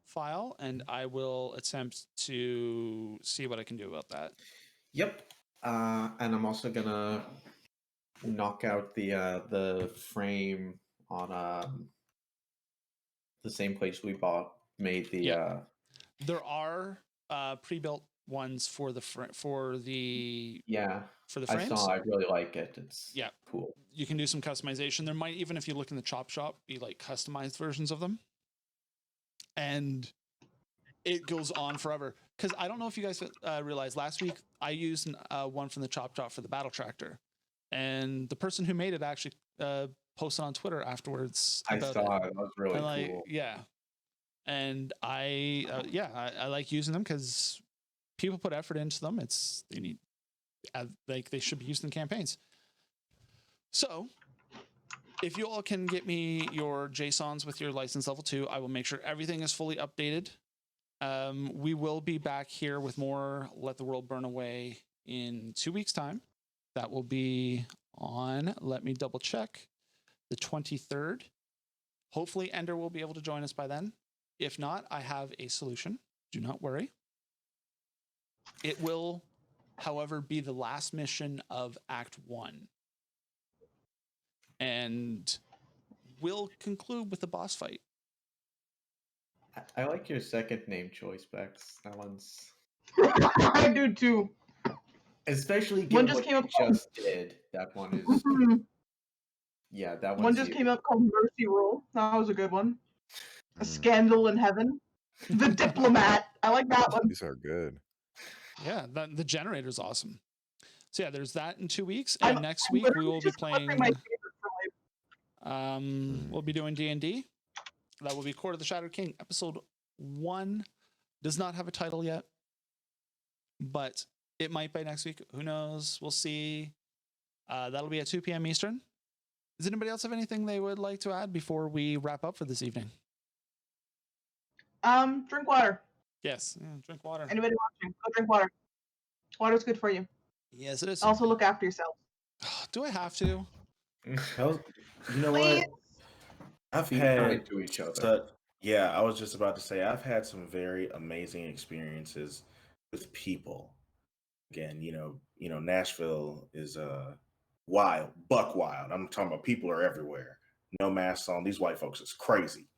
file, and I will attempt to see what I can do about that. Yep. And I'm also gonna knock out the frame on the same place we made the. There are pre-built ones for the Yeah, for the I frames. saw. I really like it. It's Yeah. cool. You can do some customization. There might, even if you look in the chop shop, be like customized versions of them. And it goes on forever. Because I don't know if you guys realized, last week I used one from the chop shop for the battle tractor. And the person who made it actually posted on Twitter afterwards I about saw it. it. That was really And like, cool. yeah. And I like using them because people put effort into them. They should be used in campaigns. So if you all can get me your JSONs with your license level 2, I will make sure everything is fully updated. We will be back here with more Let the World Burn Away in 2 weeks' time. That will be on, let me double check, the 23rd. Hopefully Ender will be able to join us by then. If not, I have a solution. Do not worry. It will, however, be the last mission of Act 1. And we'll conclude with the boss fight. I like your second name choice, Bex. That one's I do too. especially One given just what came you up just did. That one is yeah. That One one's just you. came up called Mercy Rule. That was a good one. A Mm, Scandal in Heaven. The Diplomat. I like that one. these are good. Yeah, the generator's awesome. So yeah, there's that in 2 weeks. I'm And next week we literally will be just playing, clipping my favorite for we'll be doing D&D. That will be Court of the Shattered King. Episode 1 does not have a title yet, but it might by next week. Who knows? We'll see. That'll be at 2 p.m. Eastern. Does anybody else have anything they would like to add before we wrap up for this evening? Drink water. Yes. Yeah, drink water. Anybody watching? Go drink water. Water's good for you. Yes, it is. Also look after yourself. Do I have to? That was, you know Please. what? I've Be had kind to each other. yeah, I was just about to say I've had some very amazing experiences with people. Again, Nashville is wild, buck wild. I'm talking about people are everywhere. No masks on. These white folks is crazy.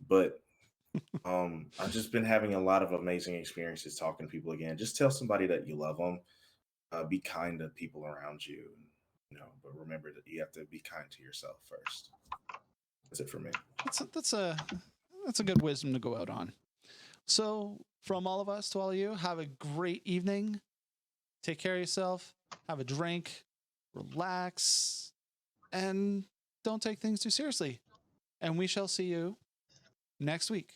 But I've just been having a lot of amazing experiences talking to people again. Just tell somebody that you love them. Be kind to people around you, but remember that you have to be kind to yourself first. That's it for me. That's a good wisdom to go out on. So from all of us to all of you, have a great evening. Take care of yourself. Have a drink. Relax. And don't take things too seriously. And we shall see you next week.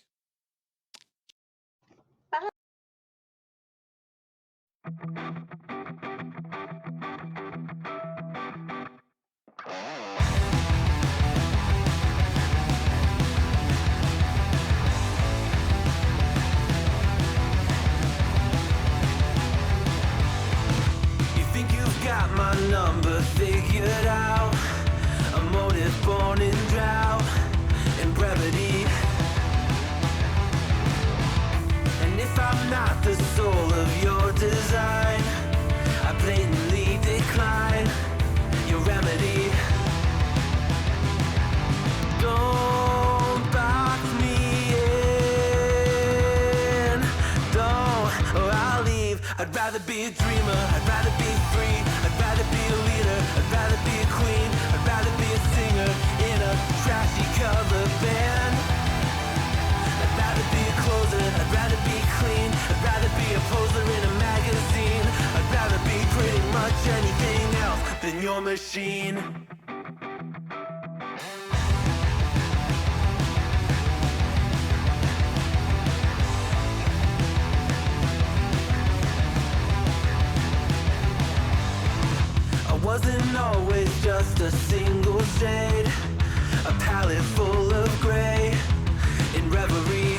You think you've got my number figured out? A motive born in drought and brevity. And if I'm not the soul of your design, I blatantly decline your remedy. Don't box me in, don't, or I'll leave. I'd rather be a dreamer, I'd rather be free, I'd rather be a leader, I'd rather be a queen, I'd rather be a singer in a trashy cover band. I'd rather be a closer, I'd rather be clean, I'd rather be a poser in a magazine, I'd rather be pretty much anything else than your machine. I wasn't always just a single shade, a palette full of gray in reverie.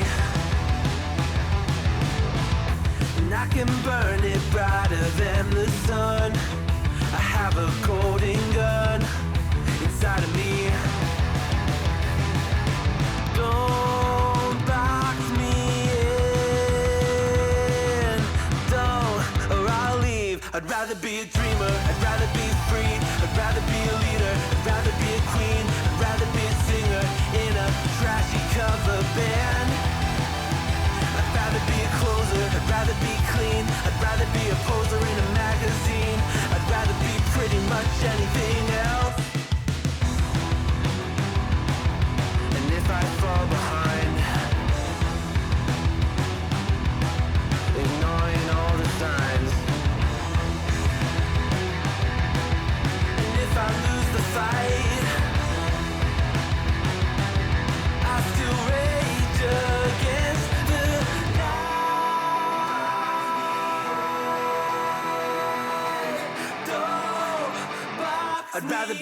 And I can burn it brighter than the sun. I have a golden gun inside of me. Don't box me in, don't, or I'll leave. I'd rather be a dreamer, I'd rather be free, I'd rather be a leader, I'd rather be a queen, I'd rather be a singer in a trashy cover band. I'd rather be a closer, I'd rather be clean, I'd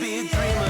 be a dream